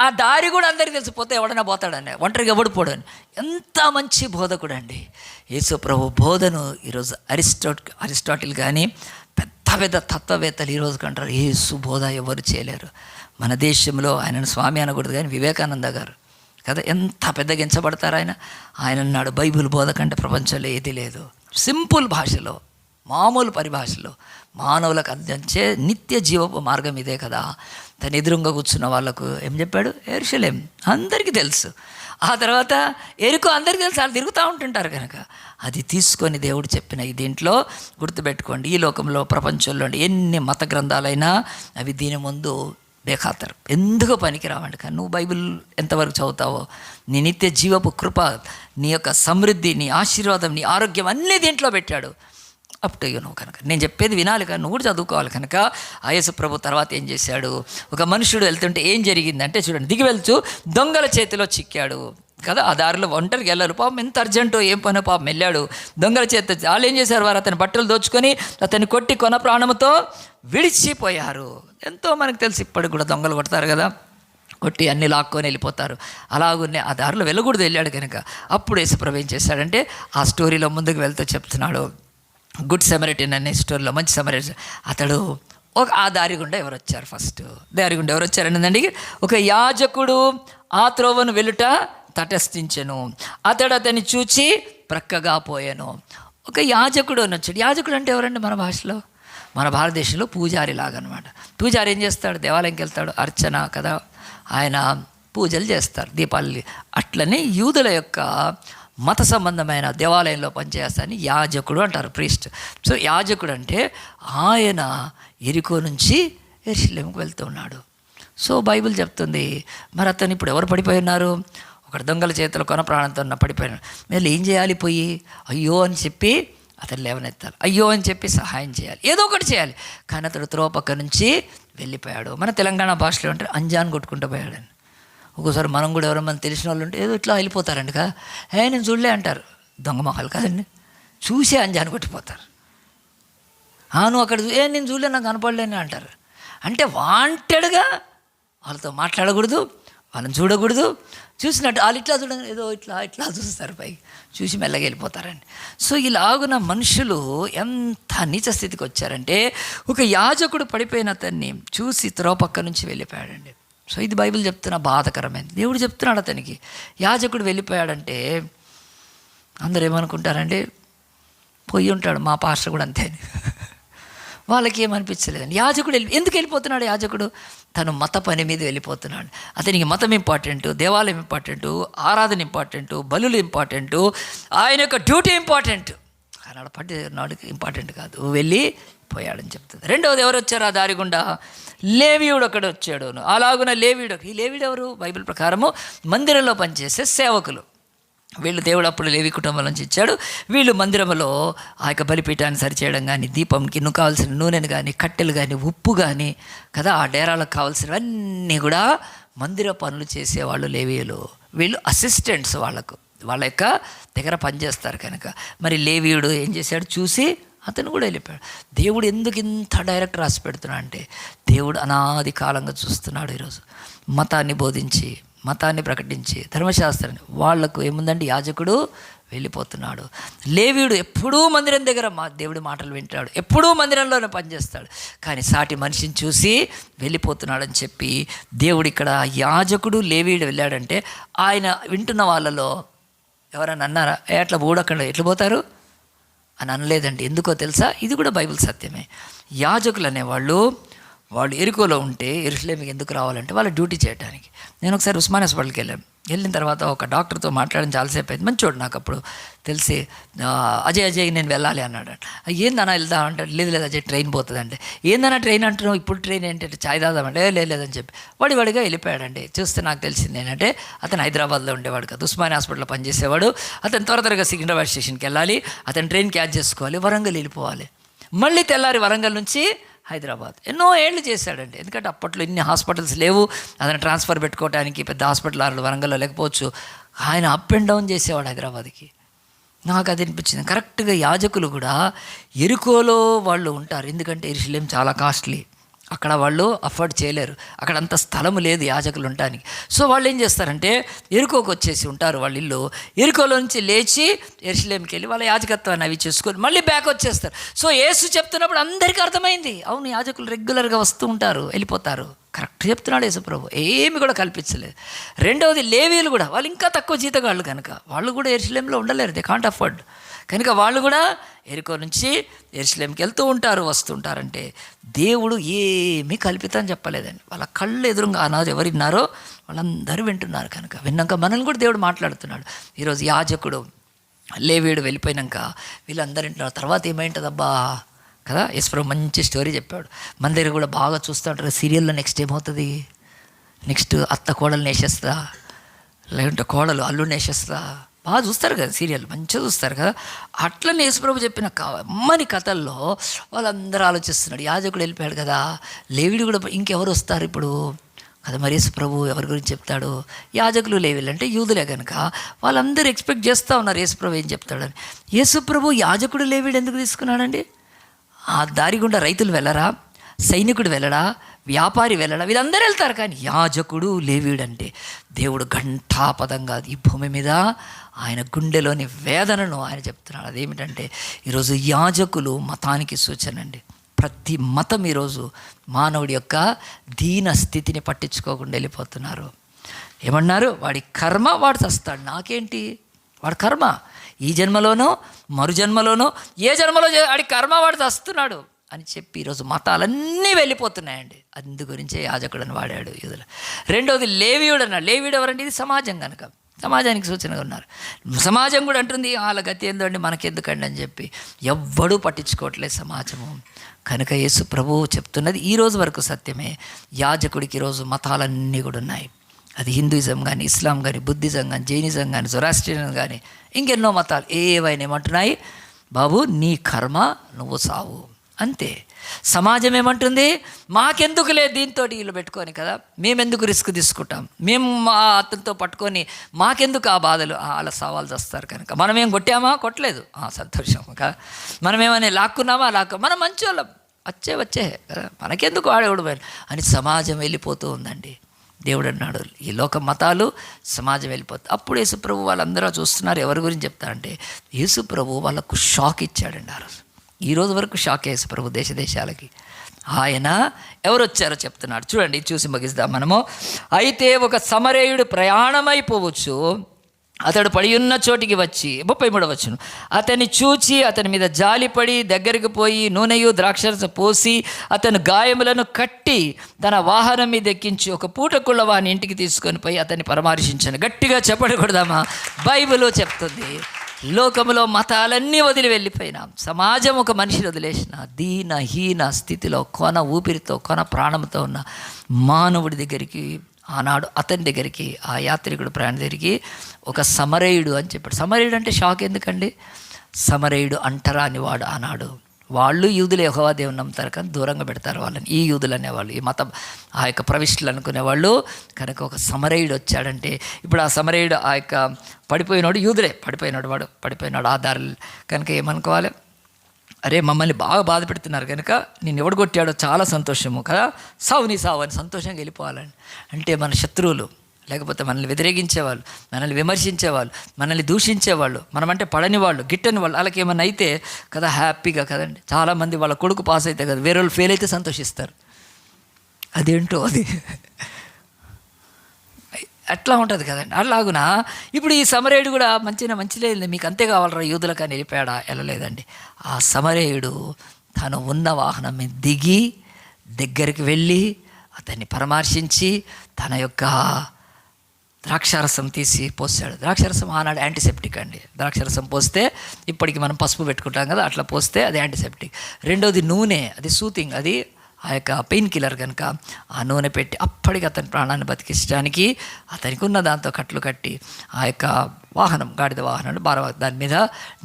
ఆ దారి కూడా అందరికీ తెలుసు. పోతే ఎవడైనా పోతాడని, ఒంటరిగా ఎవడు పోడని. ఎంత మంచి బోధకుడు అండి యేసుప్రభు. బోధను ఈరోజు అరిస్టాటిల్ కానీ పెద్ద పెద్ద తత్వవేత్తలు ఈరోజు కంటారు యేసు బోధ ఎవరు చేయలేరు. మన దేశంలో ఆయనను స్వామి అనకూడదు కానీ వివేకానంద గారు కదా ఎంత పెద్దగా ఎంచబడతారు. ఆయన అన్నాడు, బైబిల్ బోధ కంటే ప్రపంచంలో ఏది లేదు. సింపుల్ భాషలో, మామూలు పరిభాషలో మానవులకు అందించే నిత్య జీవపు మార్గం ఇదే కదా. తన ఎదురుగా కూర్చున్న వాళ్ళకు ఏం చెప్పాడు? యెరూషలేము అందరికీ తెలుసు. ఆ తర్వాత యెరికో అందరికీ తెలుసు, వాళ్ళు తిరుగుతూ ఉంటుంటారు. కనుక అది తీసుకొని దేవుడు చెప్పిన ఈ దీంట్లో గుర్తుపెట్టుకోండి, ఈ లోకంలో, ప్రపంచంలో ఎన్ని మత గ్రంథాలైనా అవి దీని ముందు బేఖాతరు, ఎందుకో పనికిరావండి. కానీ నువ్వు బైబిల్ ఎంతవరకు చదువుతావో, నీ నిత్య జీవపు కృప, నీ యొక్క సమృద్ధి, నీ ఆశీర్వాదం, నీ ఆరోగ్యం అన్నీ దీంట్లో పెట్టాడు. Up to you. నువ్వు కనుక నేను చెప్పేది వినాలి, కానీ నువ్వు కూడా చదువుకోవాలి. కనుక యేసు ప్రభు తర్వాత ఏం చేశాడు? ఒక మనుషుడు వెళ్తుంటే ఏం జరిగిందంటే చూడండి, దిగి వెళ్తూ దొంగల చేతిలో చిక్కాడు కదా. ఆ దారిలో ఒంటరికి వెళ్ళారు. పాపం ఎంత అర్జెంటో ఏం పనో పాపం వెళ్ళాడు. దొంగల చేత వాళ్ళు ఏం చేశారు? వారు అతని బట్టలు దోచుకొని అతన్ని కొట్టి కొన ప్రాణముతో విడిచిపోయారు. ఎంతో మనకు తెలిసి ఇప్పటికి కూడా దొంగలు కొడతారు కదా, కొట్టి అన్ని లాక్కొని వెళ్ళిపోతారు. అలాగునే ఆ దారిలో వెళ్ళకూడదు, వెళ్ళాడు కనుక. అప్పుడు యేసుప్రభు ఏం చేశాడంటే ఆ స్టోరీలో ముందుకు వెళ్తూ చెప్తున్నాడు. గుడ్ సమరిటన్ అనే స్టోరీలో, మంచి సమరిటన్ అతడు ఆ దారి గుండా ఎవరు వచ్చారు? ఫస్ట్ దారి గుండా ఎవరు వచ్చారన్నదండి, ఒక యాజకుడు ఆ త్రోవను వెలుట తటస్థించెను, అతడు అతన్ని చూచి ప్రక్కగా పోయాను. ఒక యాజకుడు అని వచ్చాడు. యాజకుడు అంటే ఎవరండి? మన భాషలో, మన భారతదేశంలో పూజారి లాగా అనమాట. పూజారి ఏం చేస్తాడు? దేవాలయంకి వెళ్తాడు, అర్చన కదా, ఆయన పూజలు చేస్తారు, దీపాలు. అట్లనే యూదుల యొక్క మత సంబంధమైన దేవాలయంలో పనిచేస్తారని యాజకుడు అంటారు, ప్రీస్ట్. సో యాజకుడు అంటే ఆయన యెరికో నుంచి యెరూషలేముకు వెళ్తూ ఉన్నాడు. సో బైబిల్ చెప్తుంది, మరి అతను ఇప్పుడు ఎవరు పడిపోయి ఉన్నారు? ఒకటి దొంగల చేతిలో కొన ప్రాణంతో పడిపోయినాడు. మీరు ఏం చేయాలి? పోయి అయ్యో అని చెప్పి అతను లేవనెత్తాలి, అయ్యో అని చెప్పి సహాయం చేయాలి, ఏదో ఒకటి చేయాలి. కానీ అతడు త్రోవ పక్క నుంచి వెళ్ళిపోయాడు. మన తెలంగాణ భాషలో అంటే అంజాన్ కొట్టుకుంటూ పోయాడని. ఒక్కోసారి మనం కూడా ఎవరన్నా తెలిసిన వాళ్ళు ఉంటే ఏదో ఇట్లా వెళ్ళిపోతారండి కదా, నేను చూడలే అంటారు. దొంగ మొహాలు కాదండి, చూసే అంజాన్ కొట్టిపోతారు. నువ్వు అక్కడ నేను చూడలే, నాకు కనపడలేని అంటారు. అంటే వాంటెడ్గా వాళ్ళతో మాట్లాడకూడదు, వాళ్ళని చూడకూడదు. చూసినట్టు వాళ్ళు ఇట్లా చూడగానే ఏదో ఇట్లా ఇట్లా చూస్తారు, పైకి చూసి మెల్లగా వెళ్ళిపోతారండి. సో ఇలాగున మనుషులు ఎంత నీచ స్థితికి వచ్చారంటే, ఒక యాజకుడు పడిపోయిన అతన్ని చూసి త్రోవ పక్క నుంచి వెళ్ళిపోయాడండి. సో ఇది బైబిల్ చెప్తున్న బాధకరమైనది. దేవుడు చెప్తున్నాడు అతనికి, యాజకుడు వెళ్ళిపోయాడంటే అందరూ ఏమనుకుంటారండి? పోయి ఉంటాడు, మా పాస్టర్ కూడా అంతే అని. వాళ్ళకి ఏమనిపించలేదండి. యాజకుడు ఎందుకు వెళ్ళిపోతున్నాడు? యాజకుడు తను మత పని మీద వెళ్ళిపోతున్నాడు. అతనికి మతం ఇంపార్టెంటు, దేవాలయం ఇంపార్టెంటు, ఆరాధన ఇంపార్టెంటు, బలులు ఇంపార్టెంటు, ఆయన యొక్క డ్యూటీ ఇంపార్టెంట్. ఆనాడు నాడుకి ఇంపార్టెంట్ కాదు, వెళ్ళిపోయాడని చెప్తుంది. రెండవది ఎవరు వచ్చారు ఆ దారి గుండా? లేవీయుడు ఒకడు వచ్చాడు. అలాగున లేవీయుడు, ఈ లేవీయుడు ఎవరు? బైబిల్ ప్రకారము మందిరంలో పనిచేసే సేవకులు. వీళ్ళు దేవుడు అప్పుడు లేవి కుటుంబం నుంచి ఇచ్చాడు. వీళ్ళు మందిరంలో ఆ యొక్క బలిపీఠాన్ని సరిచేయడం కానీ, దీపంకి కావాల్సిన నూనెను కానీ, కట్టెలు కానీ, ఉప్పు కానీ కదా, ఆ డేరాలకు కావాల్సినవన్నీ కూడా మందిర పనులు చేసేవాళ్ళు లేవీయులు. వీళ్ళు అసిస్టెంట్స్, వాళ్ళ యొక్క దగ్గర పనిచేస్తారు కనుక. మరి లేవీయుడు ఏం చేశాడు చూసి అతను కూడా వెళ్ళిపోయాడు. దేవుడు ఎందుకు ఇంత డైరెక్ట్ రాసి పెడుతున్నా అంటే, దేవుడు అనాది కాలంగా చూస్తున్నాడు. ఈరోజు మతాన్ని బోధించి, మతాన్ని ప్రకటించి, ధర్మశాస్త్రాన్ని, వాళ్లకు ఏముందండి, యాజకుడు వెళ్ళిపోతున్నాడు. లేవీయుడు ఎప్పుడూ మందిరం దగ్గర దేవుడి మాటలు వింటాడు, ఎప్పుడూ మందిరంలోనే పనిచేస్తాడు. కానీ సాటి మనిషిని చూసి వెళ్ళిపోతున్నాడని చెప్పి దేవుడు ఇక్కడ యాజకుడు లేవీయుడు వెళ్ళాడంటే, ఆయన వింటున్న వాళ్ళలో ఎవరైనా అన్నారా ఎట్లా ఊడకుండా ఎట్లా పోతారు అని అనలేదండి. ఎందుకో తెలుసా, ఇది కూడా బైబిల్ సత్యమే. యాజకులు అనేవాళ్ళు ఎరుకోలో ఉంటే యెరూషలేముకి ఎందుకు రావాలంటే వాళ్ళ డ్యూటీ చేయడానికి. నేను ఒకసారి ఉస్మానియా హాస్పిటల్కి వెళ్ళిన తర్వాత ఒక డాక్టర్తో మాట్లాడడం చాలాసేపు అయింది. మంచోడు, నాకు అప్పుడు తెలిసి అజయ్ నేను వెళ్ళాలి అన్నాడు. ఏందన్నా వెళ్దా అంటే, లేదు అజయ్ ట్రైన్ పోతుందంటే, ఏందన్నా ట్రైన్ అంటున్నావు, ఇప్పుడు ట్రైన్ ఏంటంటే చాయ్ తాదామంటే లేదని చెప్పి వాడిగా వెళ్ళిపోయాడండి. చూస్తే నాకు తెలిసింది ఏంటంటే, అతను హైదరాబాద్లో ఉండేవాడు కదా, ఉస్మానియా హాస్పిటల్లో పనిచేసేవాడు. అతను త్వరగా సికింద్రాబాద్ స్టేషన్కి వెళ్ళాలి, అతను ట్రైన్ క్యాచ్ చేసుకోవాలి, వరంగల్ వెళ్ళిపోవాలి, మళ్ళీ తెల్లారి వరంగల్ నుంచి హైదరాబాద్. ఎన్నో ఏళ్ళు చేశాడండి. ఎందుకంటే అప్పట్లో ఇన్ని హాస్పిటల్స్ లేవు, అతను ట్రాన్స్ఫర్ పెట్టుకోవడానికి పెద్ద హాస్పిటల్ వరంగల్లో లేకపోవచ్చు. ఆయన అప్ అండ్ డౌన్ చేసేవాడు హైదరాబాద్కి. నాకు అది అనిపించింది. కరెక్ట్గా యాజకులు కూడా ఎరుకోలో వాళ్ళు ఉంటారు, ఎందుకంటే యెరూషలేం చాలా కాస్ట్లీ, అక్కడ వాళ్ళు అఫోర్డ్ చేయలేరు, అక్కడ అంత స్థలము లేదు యాజకులు ఉండడానికి. సో వాళ్ళు ఏం చేస్తారంటే ఎరుకోకి వచ్చేసి ఉంటారు. వాళ్ళ ఇల్లు ఎరుకోలో నుంచి లేచి యెరూషలేంకి వెళ్ళి వాళ్ళ యాజకత్వాన్ని అవి చేసుకొని మళ్ళీ బ్యాక్ వచ్చేస్తారు. సో యేసు చెప్తున్నప్పుడు అందరికీ అర్థమైంది, అవును యాజకులు రెగ్యులర్గా వస్తూ ఉంటారు, వెళ్ళిపోతారు. కరెక్ట్ చెప్తున్నాడు యేసు ప్రభు, ఏమి కూడా కల్పించలేదు. రెండవది లేవీయులు కూడా, వాళ్ళు ఇంకా తక్కువ జీతగాళ్ళు కనుక వాళ్ళు కూడా యెరూషలేంలో ఉండలేరు, దే కాంట్ అఫోర్డ్. కనుక వాళ్ళు కూడా ఎరుకో నుంచి యెరూషలేంకి వెళ్తూ ఉంటారు, వస్తుంటారంటే దేవుడు ఏమీ కల్పితం చెప్పలేదండి. వాళ్ళ కళ్ళు ఎదురుగా ఆనాడు ఎవరు విన్నారో వాళ్ళందరూ వింటున్నారు. కనుక విన్నాక మనల్ని కూడా దేవుడు మాట్లాడుతున్నాడు. ఈరోజు యాజకుడు లేవీయుడు వెళ్ళిపోయినాక వీళ్ళందరూ వింటున్నారు. తర్వాత ఏమైంటుందబ్బా కదా, యేసుప్రభు మంచి స్టోరీ చెప్పాడు. మన దగ్గర కూడా బాగా చూస్తూ ఉంటారు సీరియల్లో. నెక్స్ట్ ఏమవుతుంది, నెక్స్ట్ అత్త కోడలు నేసేస్తా, లేకుంటే కోడలు అల్లు నేసేస్తా, బాగా చూస్తారు కదా సీరియల్, మంచిగా చూస్తారు కదా. అట్లనే యేసుప్రభు చెప్పిన అమ్మని కథల్లో వాళ్ళందరూ ఆలోచిస్తున్నాడు. యాజకుడు వెళ్ళిపోయాడు కదా, లేవీయుడు కూడా ఇంకెవరు వస్తారు ఇప్పుడు కదా. మరి యేసుప్రభు ఎవరి గురించి చెప్తాడు, యాజకులు లేవీయులు అంటే యూదులే కనుక వాళ్ళందరూ ఎక్స్పెక్ట్ చేస్తూ ఉన్నారు యేసుప్రభు ఏం చెప్తాడని. యేసుప్రభు యాజకుడు లేవీయుడు ఎందుకు తీసుకున్నాడండి? ఆ దారి గుండా రైతులు వెళ్ళరా, సైనికుడు వెళ్ళడా, వ్యాపారి వెళ్ళడా, వీళ్ళందరూ వెళ్తారు. కానీ యాజకుడు లేవీయుడు అంటే దేవుడు ఘంటాపదంగా ఈ భూమి మీద ఆయన గుండెలోని వేదనను ఆయన చెప్తున్నాడు. అదేమిటంటే ఈరోజు యాజకులు మతానికి సూచన అండి. ప్రతి మతం ఈరోజు మానవుడి యొక్క దీన స్థితిని పట్టించుకోకుండా వెళ్ళిపోతున్నారు. ఏమన్నారు, వాడి కర్మ వాడు చస్తాడు, నాకేంటి, వాడి కర్మ ఈ జన్మలోనో మరు జన్మలోనో ఏ జన్మలో వాడి కర్మ వాడు చస్తున్నాడు అని చెప్పి ఈరోజు మతాలన్నీ వెళ్ళిపోతున్నాయండి. అందు గురించే యాజకుడని వాడాడు యూదులు. రెండవది లేవీయుడు అన్నాడు. లేవీయుడు ఎవరంటే ఇది సమాజం కనుక సమాజానికి సూచనగా ఉన్నారు. సమాజం కూడా అంటుంది వాళ్ళ గతి ఏందో అండి మనకెందుకండి అని చెప్పి ఎవ్వడూ పట్టించుకోవట్లేదు సమాజము. కనుక యేసు ప్రభువు చెప్తున్నది ఈ రోజు వరకు సత్యమే. యాజకుడికి ఈరోజు మతాలన్నీ కూడా ఉన్నాయి. అది హిందూయిజం కానీ, ఇస్లాం కానీ, బుద్ధిజం కానీ, జైనిజం కానీ, జొరాస్ట్రియన్ కానీ, ఇంకెన్నో మతాలు ఏవైనా ఏమంటున్నాయి, బాబు నీ కర్మ నువ్వు సావు అంతే. సమాజం ఏమంటుంది, మాకెందుకు లేదు దీంతో వీళ్ళు పెట్టుకొని కదా, మేమెందుకు రిస్క్ తీసుకుంటాం, మేము మా అతనితో పట్టుకొని మాకెందుకు ఆ బాధలు, అలా సవాళ్ళు వస్తారు. కనుక మనమేం కొట్టామా, కొట్టలేదు, సంతోషం. మనమేమని లాక్కున్నామా, మనం మంచి వాళ్ళం, వచ్చే కదా, మనకెందుకు ఆడేవాడు అని సమాజం వెళ్ళిపోతూ ఉందండి. దేవుడు అన్నాడు ఈ లోక మతాలు సమాజం వెళ్ళిపోతుంది. అప్పుడు యేసుప్రభు వాళ్ళందరూ చూస్తున్నారు. ఎవరి గురించి చెప్తారంటే యేసుప్రభు వాళ్ళకు షాక్ ఇచ్చాడండి. ఆ రోజు ఈ రోజు వరకు షాక్ యేసుప్రభు దేశాలకి. ఆయన ఎవరు వచ్చారో చెప్తున్నాడు చూడండి, చూసి ముగిద్దాం మనము. అయితే ఒక సమరయుడు ప్రయాణమైపోవచ్చు, అతడు పడి ఉన్న చోటికి వచ్చి 33వ వచనం, అతన్ని చూచి అతని మీద జాలిపడి దగ్గరికి పోయి నూనెయు ద్రాక్షరస పోసి అతను గాయములను కట్టి తన వాహనం మీద ఎక్కించి ఒక పూటకుళ్ళ వాని ఇంటికి తీసుకొని పోయి అతన్ని పరామర్శించాను. గట్టిగా చెప్పకూడదామా? బైబిల్ చెప్తుంది లోకములో మతాలన్నీ వదిలి వెళ్ళిపోయినాం, సమాజం ఒక మనిషిని వదిలేసిన దీనహీన స్థితిలో కొన ఊపిరితో కొన ప్రాణంతో ఉన్న మానవుడి దగ్గరికి ఆనాడు అతని దగ్గరికి, ఆ యాత్రికుడు ప్రయాణ దగ్గరికి ఒక సమరయుడు అని చెప్పాడు. సమరయుడు అంటే షాక్ ఎందుకండి? సమరయుడు అంటరాని వాడు. ఆనాడు వాళ్ళు యూదులు యెహోవా దేవుని నమ్ముతారు కానీ దూరంగా పెడతారు వాళ్ళని, ఈ యూదులు అనేవాళ్ళు, ఈ మతం ఆ యొక్క ప్రవిష్టులు అనుకునేవాళ్ళు. కనుక ఒక సమరయుడు వచ్చాడంటే, ఇప్పుడు ఆ సమరయుడు ఆ యొక్క పడిపోయినాడు, యూదులే వాడు పడిపోయినాడు ఆ దారి. కనుక ఏమనుకోవాలి? అరే మమ్మల్ని బాగా బాధ పెడుతున్నారు కనుక నేను ఎవడు కొట్టాడో చాలా సంతోషము కదా, సావు నీ సావు అని సంతోషంగా వెళ్ళిపోవాలని. అంటే మన శత్రువులు, లేకపోతే మనల్ని వ్యతిరేకించేవాళ్ళు, మనల్ని విమర్శించేవాళ్ళు, మనల్ని దూషించేవాళ్ళు, మనమంటే పడని వాళ్ళు, గిట్టని వాళ్ళు, వాళ్ళకి ఏమన్నా అయితే కదా హ్యాపీగా కదండి. చాలామంది వాళ్ళ కొడుకు పాస్ అయితే కదా, వేరే వాళ్ళు ఫెయిల్ అయితే సంతోషిస్తారు. అదేంటో అది అట్లా ఉంటుంది కదండి. అలాగున ఇప్పుడు ఈ సమరయుడు కూడా మంచిలేదు, మీకు అంతే కావాలరా యూదులకు అని వెళ్ళిపోయాడా? వెళ్ళలేదండి. ఆ సమరయుడు తను ఉన్న వాహనం మీద దిగి దగ్గరికి వెళ్ళి అతన్ని పరామర్శించి తన యొక్క ద్రాక్షారసం తీసి పోసాడు. ద్రాక్షారసం ఆనాడు యాంటీసెప్టిక్ అండి. ద్రాక్షారసం పోస్తే ఇప్పటికి మనం పసుపు పెట్టుకుంటాం కదా, అట్లా పోస్తే అది యాంటీసెప్టిక్. రెండోది నూనె, అది సూతింగ్, అది ఆ యొక్క పెయిన్ కిల్లర్. కనుక ఆ నూనె పెట్టి అప్పటికి అతని ప్రాణాన్ని బతికించడానికి అతనికి ఉన్న దాంతో కట్లు కట్టి ఆ యొక్క వాహనం, గాడిద వాహనం దాని మీద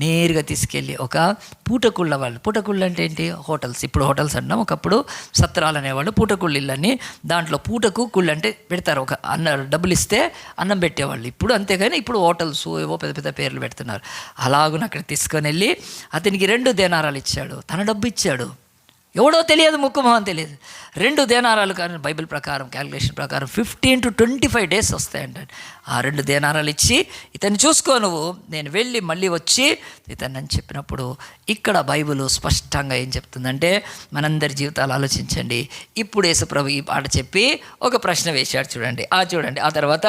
నేరుగా తీసుకెళ్ళి ఒక పూటకుళ్ళ వాళ్ళు, పూటకుళ్ళు అంటే ఏంటి? హోటల్స్. ఇప్పుడు హోటల్స్ అంటున్నాం, ఒకప్పుడు సత్రాలు అనేవాళ్ళు. పూటకుళ్ళు ఇళ్ళని, దాంట్లో పూటకు కుళ్ళు అంటే పెడతారు, ఒక డబ్బులు ఇస్తే అన్నం పెట్టేవాళ్ళు. ఇప్పుడు అంతేగాని ఇప్పుడు హోటల్స్ ఏవో పెద్ద పెద్ద పేర్లు పెడుతున్నారు. అలాగున అక్కడ తీసుకొని వెళ్ళి అతనికి 2 దేనారాలు ఇచ్చాడు. తన డబ్బు ఇచ్చాడు, ఎవడో తెలియదు, ముక్కుమోహం తెలియదు. 2 దేనారాలు కానీ బైబిల్ ప్రకారం, క్యాలిక్యులేషన్ ప్రకారం 15 to 25 డేస్ వస్తాయంట. ఆ 2 దేనారాలు ఇచ్చి ఇతన్ని చూసుకో నువ్వు, నేను వెళ్ళి మళ్ళీ వచ్చి ఇతన్ని అని చెప్పినప్పుడు ఇక్కడ బైబిల్ స్పష్టంగా ఏం చెప్తుందంటే, మనందరి జీవితాలు ఆలోచించండి. ఇప్పుడు యేసుప్రభు ఈ పాట చెప్పి ఒక ప్రశ్న వేశాడు చూడండి. ఆ తర్వాత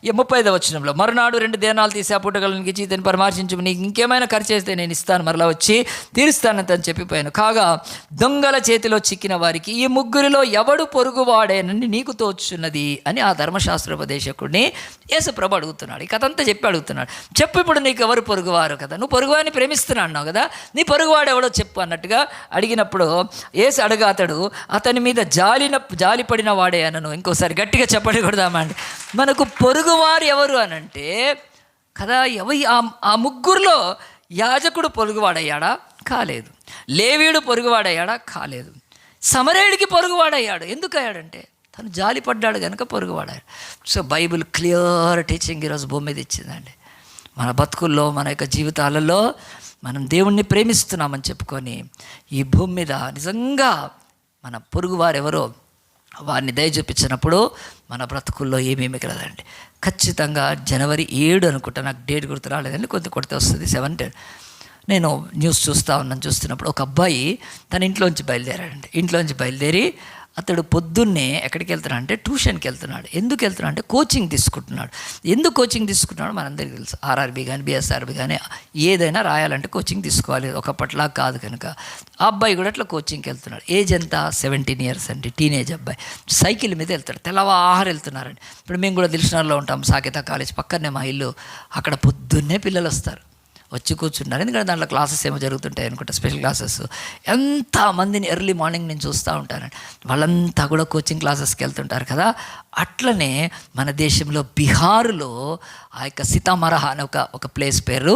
35వ వచనంలో, మరునాడు 2 దేనాలు తీసి ఆ పుట్టగలనికి ఇచ్చి ఇతన్ని పరామర్శించు, నీకు ఇంకేమైనా ఖర్చు చేస్తే నేను ఇస్తాను, మరలా వచ్చి తీరుస్తానని చెప్పిపోయాను. కాగా దొంగల చేతిలో చిక్కిన వారికి ఈ ముగ్గురిలో ఎవడు పొరుగువాడేనని నీకు తోచున్నది అని ఆ ధర్మశాస్త్రోపదేశకుడిని యేసుప్రభు అడుగుతున్నాడు. ఈ కథ అంతా చెప్పి అడుగుతున్నాడు, చెప్పు ఇప్పుడు నీకు ఎవరు పొరుగువారు కదా, నువ్వు పొరుగువారిని ప్రేమిస్తున్నా అన్నావు కదా, నీ పొరుగువాడు ఎవడో చెప్పు అన్నట్టుగా అడిగినప్పుడు యేసు అతడు అతని మీద జాలి పడిన వాడే అనను. ఇంకోసారి గట్టిగా చెప్పండి కొడదామండి. మనకు పొరుగువారు ఎవరు అనంటే కదా, ఆ ముగ్గురులో యాజకుడు పొరుగువాడయ్యాడా? కాలేదు. లేవీయుడు పొరుగువాడయ్యాడా? కాలేదు. సమరయుడికి పొరుగువాడయ్యాడు. ఎందుకు అయ్యాడంటే తను జాలిపడ్డాడు కనుక పొరుగువాడాడు. సో బైబిల్ క్లియర్ టీచింగ్ ఈరోజు భూమి మీద ఇచ్చిందండి. మన బతుకుల్లో, మన యొక్క జీవితాలలో మనం దేవుణ్ణి ప్రేమిస్తున్నామని చెప్పుకొని ఈ భూమి మీద నిజంగా మన పొరుగువారు ఎవరో వారిని దయ చూపించినప్పుడు మన బ్రతుకుల్లో ఏమీ మిగలదండి. ఖచ్చితంగా జనవరి 7 అనుకుంటా, నాకు డేట్ గుర్తు రాలేదండి, కొడితే వస్తుంది 7. నేను న్యూస్ చూస్తున్నప్పుడు ఒక అబ్బాయి తన ఇంట్లోంచి బయలుదేరి అతడు పొద్దున్నే ఎక్కడికి వెళ్తున్నాడు అంటే ట్యూషన్కి వెళ్తున్నాడు. ఎందుకు వెళ్తున్నాడు అంటే కోచింగ్ తీసుకుంటున్నాడు. ఎందుకు కోచింగ్ తీసుకుంటున్నాడు మనందరికీ తెలుసు. ఆర్ఆర్బీ కానీ బిఎస్ఆర్బీ కానీ ఏదైనా రాయాలంటే కోచింగ్ తీసుకోవాలి, ఒకప్పట్లా కాదు. కనుక ఆ అబ్బాయి కూడా అట్లా కోచింగ్కి వెళ్తున్నాడు. ఏజ్ ఎంత? 17 years అండి, టీనేజ్ అబ్బాయి. సైకిల్ మీద వెళ్తాడు, తెల్లవారు వెళ్తున్నారండి. ఇప్పుడు మేము కూడా దిల్షనగర్లో ఉంటాం, సాకేత కాలేజ్ పక్కనే మా ఇల్లు. అక్కడ పొద్దున్నే పిల్లలు వచ్చి కూర్చున్నారు, ఎందుకంటే దాంట్లో క్లాసెస్ ఏమో జరుగుతుంటాయి అనుకుంటా, స్పెషల్ క్లాసెస్. ఎంతమందిని ఎర్లీ మార్నింగ్ నేను చూస్తూ ఉంటానండి. వాళ్ళంతా కూడా కోచింగ్ క్లాసెస్కి వెళ్తుంటారు కదా. అట్లనే మన దేశంలో బీహార్లో ఆ యొక్క సీతామరహ అనే ఒక ప్లేస్ పేరు,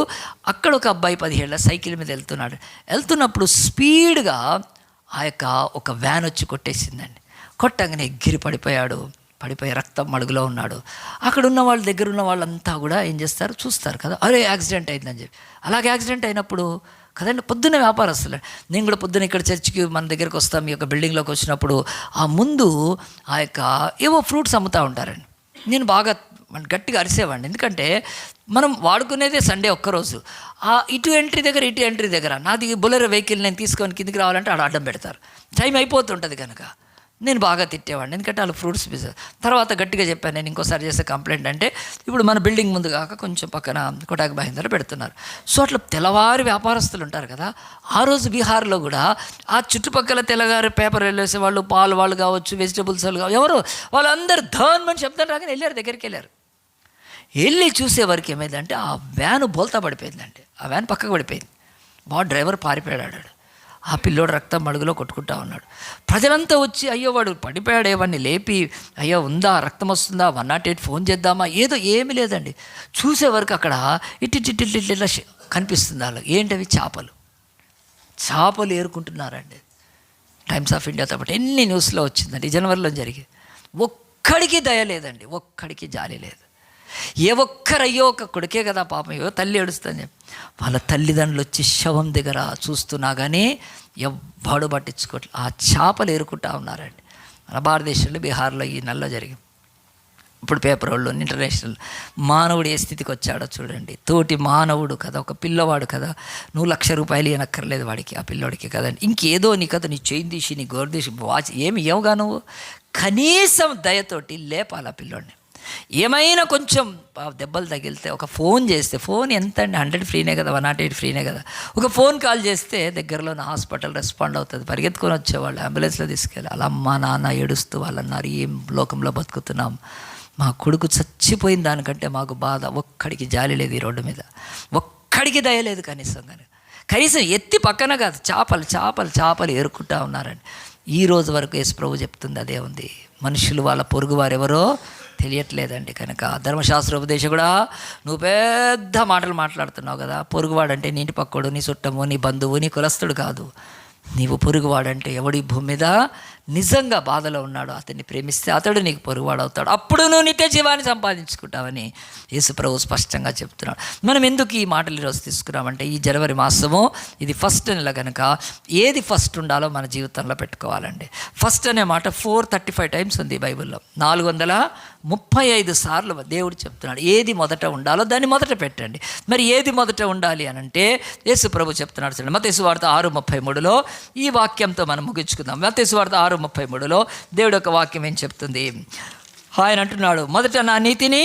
అక్కడ ఒక అబ్బాయి 17 ఏళ్ళ సైకిల్ మీద వెళ్తున్నప్పుడు స్పీడ్గా ఆ యొక్క ఒక వ్యాన్ వచ్చి కొట్టేసిందండి. కొట్టగానే ఎగిరి పడిపోయి రక్తం మడుగులో ఉన్నాడు. అక్కడ ఉన్న వాళ్ళ దగ్గర ఉన్న వాళ్ళంతా కూడా ఏం చేస్తారు, చూస్తారు కదా, అరే యాక్సిడెంట్ అయిందని చెప్పి. అలాగే యాక్సిడెంట్ అయినప్పుడు కదండి, పొద్దున్నే వ్యాపారస్తులు, నేను కూడా పొద్దున్న ఇక్కడ చర్చికి మన దగ్గరికి వస్తాం, ఈ యొక్క బిల్డింగ్లోకి వచ్చినప్పుడు ఆ ముందు ఆ యొక్క ఏవో ఫ్రూట్స్ అమ్ముతూ ఉంటారండి. నేను బాగా గట్టిగా అరిసేవాడిని, ఎందుకంటే మనం వాడుకునేదే సండే ఒక్కరోజు. ఇటు ఎంట్రీ దగ్గర నాది బొలెరో వెహికల్ నేను తీసుకొని కిందికి రావాలంటే ఆడ అడ్డం పెడతారు, టైం అయిపోతుంటుంది కనుక నేను బాగా తిట్టేవాడిని, ఎందుకంటే వాళ్ళు ఫ్రూట్స్ బిజినెస్. తర్వాత గట్టిగా చెప్పాను, నేను ఇంకోసారి చేసే కంప్లైంట్ అంటే, ఇప్పుడు మన బిల్డింగ్ ముందు కాక కొంచెం పక్కన కోటాక్ మహీంద్రాలో పెడుతున్నారు. సో అట్లా తెల్లవారి వ్యాపారస్తులు ఉంటారు కదా. ఆ రోజు బీహార్లో కూడా ఆ చుట్టుపక్కల తెల్లగారు పేపర్ వెళ్ళేసే వాళ్ళు, పాలు వాళ్ళు కావచ్చు, వెజిటబుల్స్ వాళ్ళు కావచ్చు, ఎవరు వాళ్ళందరూ ధర్మని చెప్తాను రాగానే దగ్గరికి వెళ్ళి చూసేవారికి ఏమైందంటే ఆ వ్యాన్ బోల్తా పడిపోయిందండి. ఆ వ్యాన్ పక్కకు పడిపోయింది. డ్రైవర్ పారిపోయాడు. ఆ పిల్లోడు రక్తం మడుగులో కొట్టుకుంటా ఉన్నాడు. ప్రజలంతా వచ్చి అయ్యో వాడు పడిపోయాడే, వాడిని లేపి అయ్యో ఉందా, రక్తం వస్తుందా, 108 ఫోన్ చేద్దామా, ఏదో ఏమీ లేదండి. చూసే వరకు అక్కడ ఇట్లా కనిపిస్తుంది వాళ్ళకి. ఏంటవి? చేపలు ఏరుకుంటున్నారండి. టైమ్స్ ఆఫ్ ఇండియాతో పాటు ఎన్ని న్యూస్లో వచ్చిందండి. జనవరిలో జరిగి ఒక్కడికి దయ లేదండి, ఒక్కడికి జాలి లేదు. ఏ ఒక్కరయ్యో ఒక కొడుకే కదా పాపం, ఏవో తల్లి ఏడుస్తుంది, వాళ్ళ తల్లిదండ్రులు వచ్చి శవం దగ్గర చూస్తున్నా కానీ ఎవ్వడు పట్టించుకోవట్లేదు. ఆ చేపలు ఏరుకుంటా ఉన్నారండి. మన భారతదేశంలో బీహార్లో ఈ నెలలో జరిగింది. ఇప్పుడు పేపర్ వాళ్ళు ఇంటర్నేషనల్ మానవుడు ఏ స్థితికి వచ్చాడో చూడండి. తోటి మానవుడు కదా, ఒక పిల్లవాడు కదా, నువ్వు ₹1,00,000 ఇవ్వనక్కర్లేదు వాడికి, ఆ పిల్లోడికి కదండి. ఇంకేదో నీ కదా, నీ చేయి తీసి నీ గోరు తీసి వాచ్ ఏమి ఇవ్వగా నువ్వు కనీసం దయతోటి లేపాలి ఆ పిల్లోడిని. ఏమైనా కొంచెం దెబ్బలు తగిలితే ఒక ఫోన్ చేస్తే, ఫోన్ ఎంత అండి, 100 ఫ్రీనే కదా, 108 ఫ్రీనే కదా, ఒక ఫోన్ కాల్ చేస్తే దగ్గరలోని హాస్పిటల్ రెస్పాండ్ అవుతుంది. పరిగెత్తుకొని వచ్చేవాళ్ళు, అంబులెన్స్లో తీసుకెళ్ళి. అలా అమ్మ నాన్న ఏడుస్తూ వాళ్ళు అన్నారు, ఏం లోకంలో బతుకుతున్నాం, మా కొడుకు చచ్చిపోయిన దానికంటే మాకు బాధ. ఒక్కడికి జాలి లేదు ఈ రోడ్డు మీద, ఒక్కడికి దయలేదు కనీసం ఎత్తి పక్కన కాదు, చేపలు ఏరుకుంటా ఉన్నారండి. ఈ రోజు వరకు యేసు ప్రభు చెప్తుంది అదే ఉంది. మనుషులు వాళ్ళ పొరుగు వారెవరో తెలియట్లేదండి. కనుక ధర్మశాస్త్రోపదేశం కూడా నువ్వు పెద్ద మాటలు మాట్లాడుతున్నావు కదా, పొరుగువాడంటే నీ ఇంటి పక్కోడు, నీ చుట్టము, నీ బంధువు, నీ కులస్తుడు కాదు. నీవు పొరుగువాడంటే ఎవడి భూమి మీద నిజంగా బాధలో ఉన్నాడో అతన్ని ప్రేమిస్తే అతడు నీకు పొరుగువాడు అవుతాడు. అప్పుడు నువ్వు నిత్య జీవాన్ని సంపాదించుకుంటావని యేసు ప్రభు స్పష్టంగా చెప్తున్నాడు. మనం ఎందుకు ఈ మాటలు ఈరోజు తీసుకున్నామంటే, ఈ జనవరి మాసము ఇది ఫస్ట్ నెల కనుక ఏది ఫస్ట్ ఉండాలో మన జీవితంలో పెట్టుకోవాలండి. ఫస్ట్ అనే మాట 435 టైమ్స్ ఉంది బైబిల్లో. 435 సార్లు దేవుడు చెప్తున్నాడు ఏది మొదట ఉండాలో దాన్ని మొదట పెట్టండి. మరి ఏది మొదట ఉండాలి అని అంటే యేసు ప్రభు చెప్తున్నాడు. చూడండి, మత్తయి సువార్త 6:33లో ఈ వాక్యంతో మనం ముగించుకుందాం. మత్తయి సువార్త 6:33లో దేవుడు ఒక వాక్యం ఏం చెప్తుంది? ఆయన అంటున్నాడు, మొదట నా నీతిని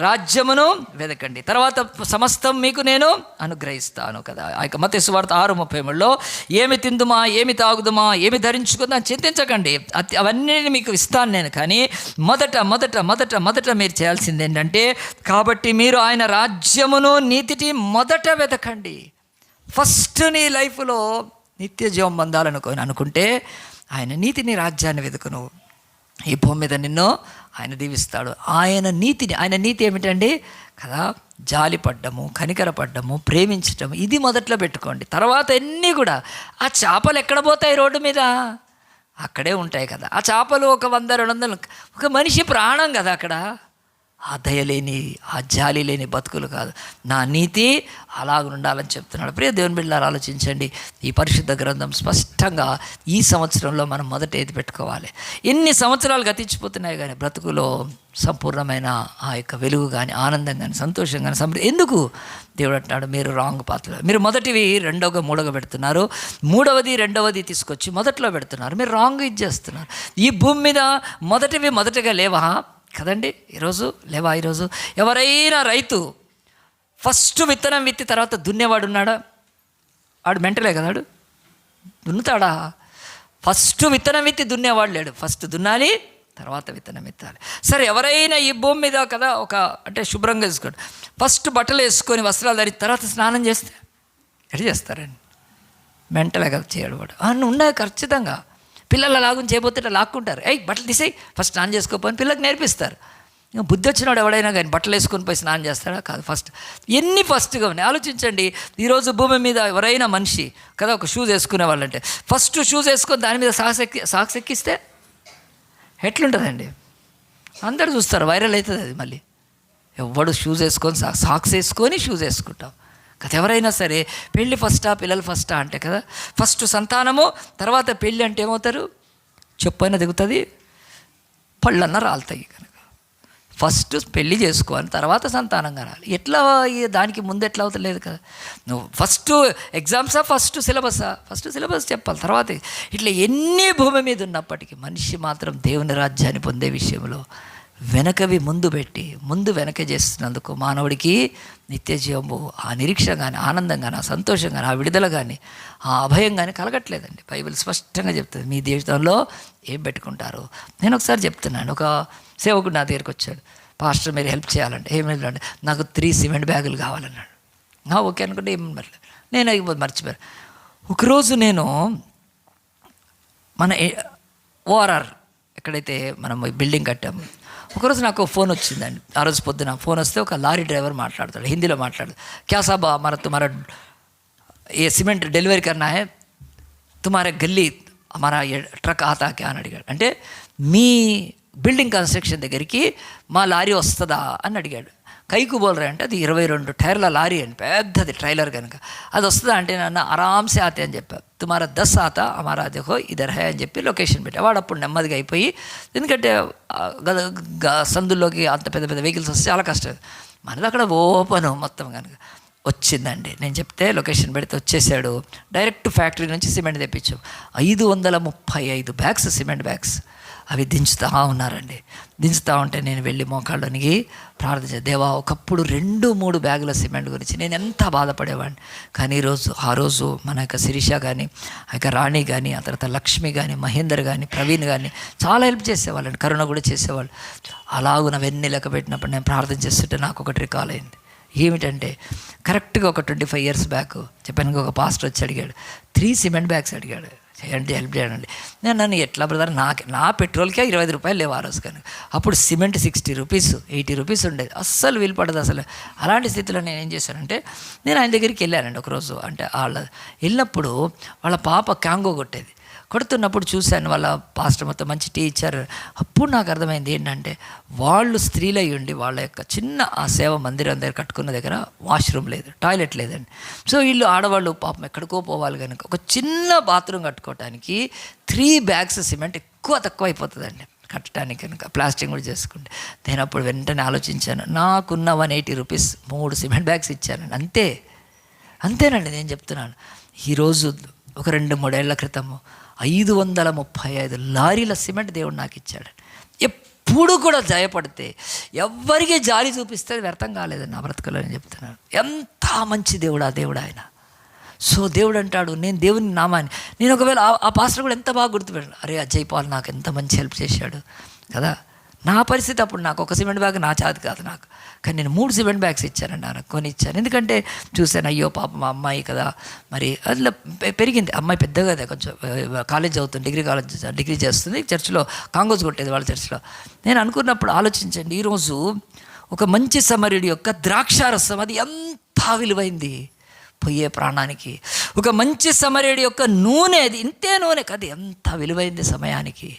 రాజ్యమును వెదకండి, తర్వాత సమస్తం మీకు నేను అనుగ్రహిస్తాను కదా. ఆ యొక్క మత్తయి సువార్త 6:33లో ఏమి తిందుమా, ఏమి తాగుదుమా, ఏమి ధరించుకుందా చింతించకండి, అవన్నీ మీకు ఇస్తాను నేను. కానీ మొదట మీరు చేయాల్సింది ఏంటంటే, కాబట్టి మీరు ఆయన రాజ్యమును నీతిని మొదట వెతకండి. ఫస్ట్ నీ లైఫ్లో నిత్య జీవం పొందాలనుకుంటే ఆయన నీతిని, రాజ్యాన్ని వెతుకును. ఈ భూమి మీద నిన్ను ఆయన దీవిస్తాడు. ఆయన నీతి ఏమిటండి కదా? జాలిపడ్డము, కనికరపడ్డము, ప్రేమించటము, ఇది మొదట్లో పెట్టుకోండి. తర్వాత అన్నీ కూడా ఆ చేపలు ఎక్కడ పోతాయి? రోడ్డు మీద అక్కడే ఉంటాయి కదా. ఆ చేపలు 100-200 ఒక మనిషి ప్రాణం కదా అక్కడ. ఆ దయలేని, ఆ జాలి లేని బతుకులు కాదు. నా నీతి అలాగ ఉండాలని చెప్తున్నాడు. ప్రియ దేవుని బిడ్డలారా, ఆలోచించండి. ఈ పరిశుద్ధ గ్రంథం స్పష్టంగా ఈ సంవత్సరంలో మనం మొదట ఏది పెట్టుకోవాలి. ఎన్ని సంవత్సరాలు గతించిపోతున్నాయి కానీ బ్రతుకులో సంపూర్ణమైన ఆ యొక్క వెలుగు కానీ, ఆనందం కానీ, సంతోషం కానీ, సమృద్ధి ఎందుకు? దేవుడు అంటున్నాడు, మీరు రాంగ్ పాత్రలో, మీరు మొదటివి రెండవగా మూడోగా పెడుతున్నారు, మూడవది రెండవది తీసుకొచ్చి మొదట్లో పెడుతున్నారు. మీరు రాంగ్ ఇచ్చేస్తున్నారు. ఈ భూమి మీద మొదటివి మొదటగా లేవా కదండి? ఈరోజు లేవా? ఈరోజు ఎవరైనా రైతు ఫస్ట్ విత్తనం విత్తి తర్వాత దున్నేవాడు ఉన్నాడా? ఆడు మెంటలే కదా, ఆడు దున్నుతాడా? ఫస్ట్ విత్తనం విత్తి దున్నేవాడు లేడు. ఫస్ట్ దున్నాలి, తర్వాత విత్తనం విత్తాలి. సరే, ఎవరైనా ఈ భూమి మీద కదా అంటే శుభ్రంగా వేసుకోండి, ఫస్ట్ బట్టలు వేసుకొని వస్త్రాలు ధరి తర్వాత స్నానం చేస్తే ఎట్లా చేస్తారండి? మెంటలే కదా చేయడు వాడు. అన్నీ ఉన్నాయి ఖచ్చితంగా. పిల్లలు లాగుని చేయబోతే లాక్కుంటారు. బట్టలు తీసేయి, ఫస్ట్ స్నానం చేసుకోపోని పిల్లలకు నేర్పిస్తారు. బుద్ధి వచ్చినాడు ఎవడైనా కానీ బట్టలు వేసుకొని పోయి స్నానం చేస్తాడా? కాదు. ఫస్ట్ ఎన్ని ఫస్ట్గా ఉన్నాయి ఆలోచించండి. ఈరోజు భూమి మీద ఎవరైనా మనిషి కదా ఒక షూస్ వేసుకునే వాళ్ళంటే ఫస్ట్ షూస్ వేసుకొని దాని మీద సాక్స్ ఎక్కిస్తే ఎట్లుంటుందండి? అందరూ చూస్తారు, వైరల్ అవుతుంది అది. మళ్ళీ ఎవడు షూస్ వేసుకొని సాక్స్ వేసుకొని షూస్ వేసుకుంటాం కదా. ఎవరైనా సరే పెళ్ళి ఫస్టా, పిల్లలు ఫస్టా అంటే కదా, ఫస్ట్ సంతానము, తర్వాత పెళ్ళి అంటే ఏమవుతారు? చెప్పైనా దిగుతుంది, పళ్ళన్నా రాలుతాయి. కనుక ఫస్ట్ పెళ్ళి చేసుకోవాలి, తర్వాత సంతానం కనాలి. ఎట్లా దానికి ముందు ఎట్లా అవుతలేదు కదా. నువ్వు ఫస్ట్ ఎగ్జామ్సా, ఫస్ట్ సిలబసా? ఫస్ట్ సిలబస్ చెప్పాలి, తర్వాత ఇట్లా ఎన్ని భూమి మీద ఉన్నప్పటికీ మనిషి మాత్రం దేవుని రాజ్యాన్ని పొందే విషయంలో వెనకవి ముందు పెట్టి ముందు వెనక చేస్తున్నందుకు మానవుడికి నిత్య జీవము, ఆ నిరీక్ష కానీ, ఆనందం కానీ, ఆ సంతోషం కానీ, ఆ విడుదల కానీ, ఆ అభయం కానీ కలగట్లేదండి. బైబిల్ స్పష్టంగా చెప్తుంది. మీ జీవితంలో ఏం పెట్టుకుంటారు? నేను ఒకసారి చెప్తున్నాను, ఒక సేవకుడు నా దగ్గరికి వచ్చాడు, పాస్టర్ మీరు హెల్ప్ చేయాలంటే. ఏం అంటే నాకు 3 సిమెంట్ బ్యాగులు కావాలన్నాడు. ఓకే అనుకుంటే ఏం మరి నేను మర్చిపోయాను. ఒకరోజు నేను మన ఓఆర్ఆర్ ఎక్కడైతే మనం బిల్డింగ్ కట్టాము, ఒకరోజు నాకు ఫోన్ వచ్చిందండి. ఆ రోజు పొద్దున ఫోన్ వస్తే ఒక లారీ డ్రైవర్ మాట్లాడతాడు, హిందీలో మాట్లాడు. క్యా సాబ్ तुम्हारा ये సిమెంట్ డెలివరీ करना है, तुम्हारे गली हमारा ये ट्रक आता क्या అని అడిగాడు. అంటే మీ బిల్డింగ్ కన్స్ట్రక్షన్ దగ్గరికి మా లారీ వస్తుందా అని అడిగాడు. కైకు బోలరా అంటే అది 22 టైర్ల లారీ అని, పెద్దది ట్రైలర్ కనుక. అది వస్తుందా అంటే నన్ను ఆరామ్సే ఆతే అని చెప్పా. తుమారా 10 ఆతా హమారా దేఖో ఇదర్ హై అని చెప్పి లొకేషన్ పెట్టా. వాడు అప్పుడు నెమ్మదిగా అయిపోయి, ఎందుకంటే సందుల్లోకి అంత పెద్ద పెద్ద వెహికల్స్ వస్తే చాలా కష్టం. మనది అక్కడ ఓపెన్ మొత్తం కనుక. వచ్చిందండి, నేను చెప్తే లొకేషన్ పెడితే వచ్చేసాడు. డైరెక్ట్ ఫ్యాక్టరీ నుంచి సిమెంట్ తెప్పించాం. 535 బ్యాగ్స్ సిమెంట్ బ్యాగ్స్ అవి దించుతూ ఉన్నారండి. దించుతూ ఉంటే నేను వెళ్ళి మోకాళ్ళనికి ప్రార్థన, దేవా ఒకప్పుడు 2-3 బ్యాగుల సిమెంట్ గురించి నేను ఎంత బాధపడేవాడిని. కానీ ఆ రోజు మన యొక్క శిరీష కానీ, ఆ యొక్క రాణి కానీ, ఆ తర్వాత లక్ష్మి కానీ, మహేందర్ కానీ, ప్రవీణ్ కానీ చాలా హెల్ప్ చేసేవాళ్ళండి. కరుణ కూడా చేసేవాళ్ళు. అలాగునవన్నీ లెక్క పెట్టినప్పుడు నేను ప్రార్థన చేస్తుంటే నాకు ఒకటి రికాల్ అయింది. ఏమిటంటే కరెక్ట్గా ఒక 25 ఇయర్స్ బ్యాక్ చెప్పాను, ఒక పాస్టర్ వచ్చి అడిగాడు, 3 సిమెంట్ బ్యాగ్స్ అడిగాడు, చేయండి హెల్ప్ చేయండి. నన్ను ఎట్లా బ్రదర్, నా పెట్రోల్కే 25 రూపాయలు లేవు ఆ రోజు. కానీ అప్పుడు సిమెంట్ 60 రూపీస్ 80 రూపీస్ ఉండేది. అస్సలు వీలు పడదు అసలు. అలాంటి స్థితిలో నేను ఏం చేశానంటే, నేను ఆయన దగ్గరికి వెళ్ళానండి ఒకరోజు. అంటే వెళ్ళినప్పుడు వాళ్ళ పాప క్యాంగో కొడుతున్నప్పుడు చూశాను. వాళ్ళ పాస్టర్ మొత్తం మంచి టీ ఇచ్చారు. అప్పుడు నాకు అర్థమైంది ఏంటంటే, వాళ్ళు స్త్రీలై ఉండి వాళ్ళ యొక్క చిన్న ఆ సేవ మందిరం దగ్గర కట్టుకున్న దగ్గర వాష్రూమ్ లేదు, టాయిలెట్ లేదండి. సో వీళ్ళు ఆడవాళ్ళు పాపం ఎక్కడికో పోవాలి కనుక ఒక చిన్న బాత్రూమ్ కట్టుకోవడానికి 3 బ్యాగ్స్ సిమెంట్ తక్కువ అయిపోతుందండి కట్టడానికి కనుక, ప్లాస్టింగ్ కూడా చేసుకుంటే. నేను అప్పుడు వెంటనే ఆలోచించాను, నాకున్న 180 రూపీస్ 3 సిమెంట్ బ్యాగ్స్ ఇచ్చానండి. అంతేనండి నేను చెప్తున్నాను. ఈరోజు ఒక 2-3 ఏళ్ల క్రితము 535 లారీల సిమెంట్ దేవుడు నాకు ఇచ్చాడు. ఎప్పుడు కూడా జయపడితే ఎవ్వరికీ జాలి చూపిస్తే వ్యర్థం కాలేదని నా బ్రతుకులో నేను చెప్తున్నాను. ఎంత మంచి దేవుడు ఆ దేవుడు ఆయన. సో దేవుడు అంటాడు, నేను దేవుని నామాన్ని, నేను ఒకవేళ ఆ పాస్టర్ కూడా ఎంత బాగా గుర్తుపెట్టాను, అరే అజయ్ పాల్ నాకు ఎంత మంచి హెల్ప్ చేశాడు కదా. నా పరిస్థితి అప్పుడు నాకు ఒక సిమెంట్ బ్యాగ్ నా చేతి కాదు నాకు, కానీ నేను 3 సిమెంట్ బ్యాగ్స్ ఇచ్చానండి, నాకు కొని ఇచ్చాను. ఎందుకంటే చూశాను, అయ్యో పాప మా అమ్మాయి కదా, మరి అందులో పెరిగింది అమ్మాయి, పెద్దగా కదా, కొంచెం కాలేజ్ అవుతుంది, డిగ్రీ చేస్తుంది, చర్చిలో కాంగోస్ కొట్టేది వాళ్ళ చర్చిలో. నేను అనుకున్నప్పుడు ఆలోచించండి, ఈరోజు ఒక మంచి సమరుడి యొక్క ద్రాక్షారసం అది ఎంత విలువైంది పోయే ప్రాణానికి. ఒక మంచి సమరుడి యొక్క నూనె, అది ఇంతే నూనె కదా, ఎంత విలువైంది సమయానికి.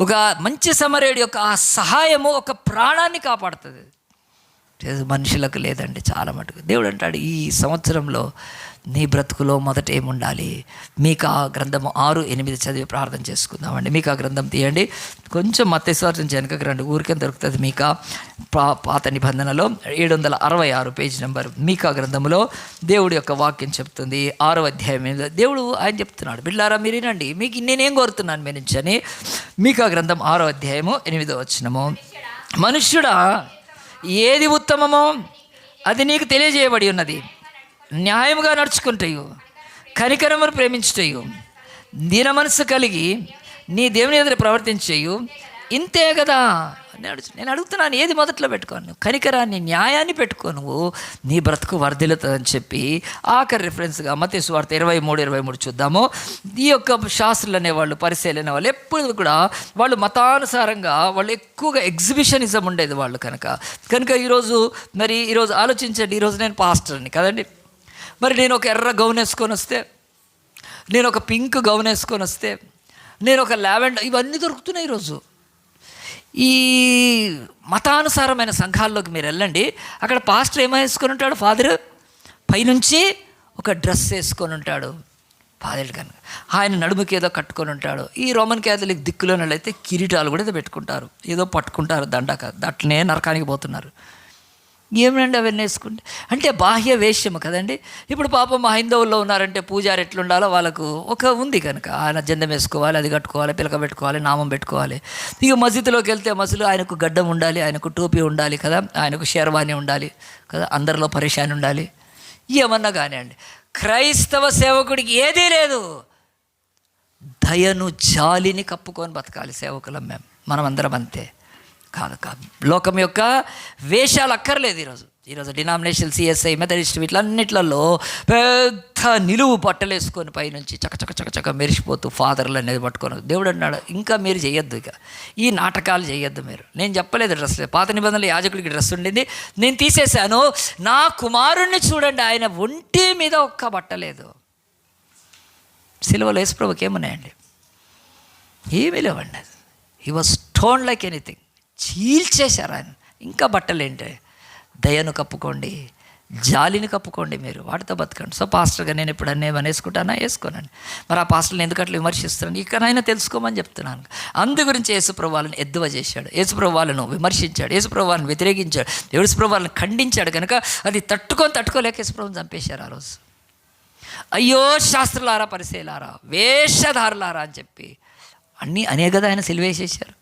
ఒక మంచి సమరుడి యొక్క ఆ సహాయము ఒక ప్రాణాన్ని కాపాడుతుంది. మనుషులకు లేదండి చాలా మటుకు. దేవుడు అంటాడు, ఈ సంవత్సరంలో నీ బ్రతుకులో మొదట ఏముండాలి. మీకా గ్రంథము 6-8 చదివి ప్రార్థన చేసుకుందామండి. మీకా గ్రంథం తీయండి, కొంచెం మత్తయి సువార్త నుంచి వెనకకి రండి, ఊరికే దొరుకుతుంది. మీకా పాత నిబంధనలో 766 పేజ్ నెంబర్ మీకా గ్రంథంలో దేవుడి యొక్క వాక్యం చెప్తుంది. 6వ అధ్యాయం దేవుడు ఆయన చెప్తున్నాడు, బిడ్డలారా మీరు వినండి, మీకు నేనేం కోరుతున్నాను మీ నుంచి అని. మీకా గ్రంథం 6వ అధ్యాయము 8వ వచనము, మనుష్యుడా ఏది ఉత్తమమో అది నీకు తెలియజేయబడి ఉన్నది. న్యాయముగా నడుచుకుంటాయు, కనికరమును ప్రేమించుటయు, దీన మనసు కలిగి నీ దేవుని ఎదురు ప్రవర్తించేయు, ఇంతే కదా. నేను అడుగుతున్నాను, ఏది మొదట్లో పెట్టుకోను? కనికరాన్ని, న్యాయాన్ని పెట్టుకో, నువ్వు నీ బ్రతుకు వర్ధిల్లుతుందని చెప్పి ఆఖరి రిఫరెన్స్గా మత్తయి సువార్త 23 చూద్దాము. ఈ యొక్క శాస్త్రులు అనేవాళ్ళు, పరిశీలన అనేవాళ్ళు ఎప్పుడు కూడా వాళ్ళు మతానుసారంగా వాళ్ళు ఎక్కువగా ఎగ్జిబిషనిజం ఉండేది వాళ్ళు కనుక ఈరోజు ఆలోచించండి, ఈరోజు నేను పాస్టర్ని కదండి, మరి నేను ఒక ఎర్ర గౌన్ వేసుకొని వస్తే, నేను ఒక పింక్ గౌన్ వేసుకొని వస్తే, నేను ఒక లావెండర్, ఇవన్నీ దొరుకుతున్నాయి ఈరోజు. ఈ మతానుసారమైన సంఘాల్లోకి మీరు వెళ్ళండి, అక్కడ పాస్టర్ ఏమో వేసుకొని ఉంటాడు, ఫాదర్ పైనుంచి ఒక డ్రెస్ వేసుకొని ఉంటాడు ఫాదర్ కనుక, ఆయన నడుముకి ఏదో కట్టుకొని ఉంటాడు. ఈ రోమన్ క్యాథలిక్ దిక్కులోని అయితే కిరీటాలు కూడా ఏదో పెట్టుకుంటారు, ఏదో పట్టుకుంటారు, అట్లనే నరకానికి పోతున్నారు. ఏమిటండి అవన్నీ వేసుకుంటే, అంటే బాహ్య వేష్యము కదండి. ఇప్పుడు పాపం హైందవుల్లో ఉన్నారంటే పూజారి ఎట్లుండాలో వాళ్ళకు ఒక ఉంది కనుక, ఆయన జెండం వేసుకోవాలి, అది కట్టుకోవాలి, పిలక పెట్టుకోవాలి, నామం పెట్టుకోవాలి. ఇక మసీదులోకి వెళ్తే ఆయనకు గడ్డం ఉండాలి, ఆయనకు టోపీ ఉండాలి కదా, ఆయనకు షెర్వానీ ఉండాలి కదా, అందరిలో పరేషాని ఉండాలి. ఏమన్నా కానివ్వండి, క్రైస్తవ సేవకుడికి ఏదీ లేదు. దయను జాలిని కప్పుకొని బతకాలి సేవకులం మనం అందరం అంతే. కాదు లోకం యొక్క వేషాలు అక్కర్లేదు ఈరోజు. ఈరోజు డినామినేషన్ సిఎస్ఐ మెథడిస్ట్ వీటిలన్నిట్లలో పెద్ద నిలువు బట్టలు వేసుకొని పైనుంచి చక్క మెరిసిపోతూ ఫాదర్లు అనేది పట్టుకొని దేవుడు అన్నాడు, ఇంకా మీరు చేయొద్దు, ఇక ఈ నాటకాలు చేయొద్దు మీరు. నేను చెప్పలేదు డ్రెస్ లేదు, పాత నిబంధనలు యాజకుడికి డ్రెస్ ఉండింది, నేను తీసేశాను. నా కుమారుణ్ణి చూడండి, ఆయన ఒంటి మీద ఒక్క బట్ట లేదు. సిలువలో యేసుప్రభుకి ఏమున్నాయండి? ఏమీ లేవండి. He was stone like anything. చీల్చేశారు ఆయన. ఇంకా బట్టలు ఏంటి? దయను కప్పుకోండి, జాలిని కప్పుకోండి, మీరు వాటితో బతకండి. సో పాస్టర్గా నేను ఇప్పుడు అన్నీ ఏమైనా వేసుకుంటానా? వేసుకోనండి. మరి ఆ పాస్టర్ని ఎందుకు అట్లా విమర్శిస్తున్నాను? ఇకనైనా తెలుసుకోమని చెప్తున్నాను. అందు గురించి యేసుప్రభు వాళ్ళని ఎద్దువ చేశాడు, యేసుప్రభు వాళ్ళను విమర్శించాడు, యేసుప్రభు వాళ్ళని వ్యతిరేకించాడు, యేసుప్రభు వాళ్ళని ఖండించాడు. కనుక అది తట్టుకోలేక యేసుప్రభుని చంపేశారు ఆ రోజు. అయ్యో శాస్త్రులారా, పరిసయ్యులారా, వేషధారులారా అని చెప్పి అనే కదా ఆయన సిలువేసేశారు.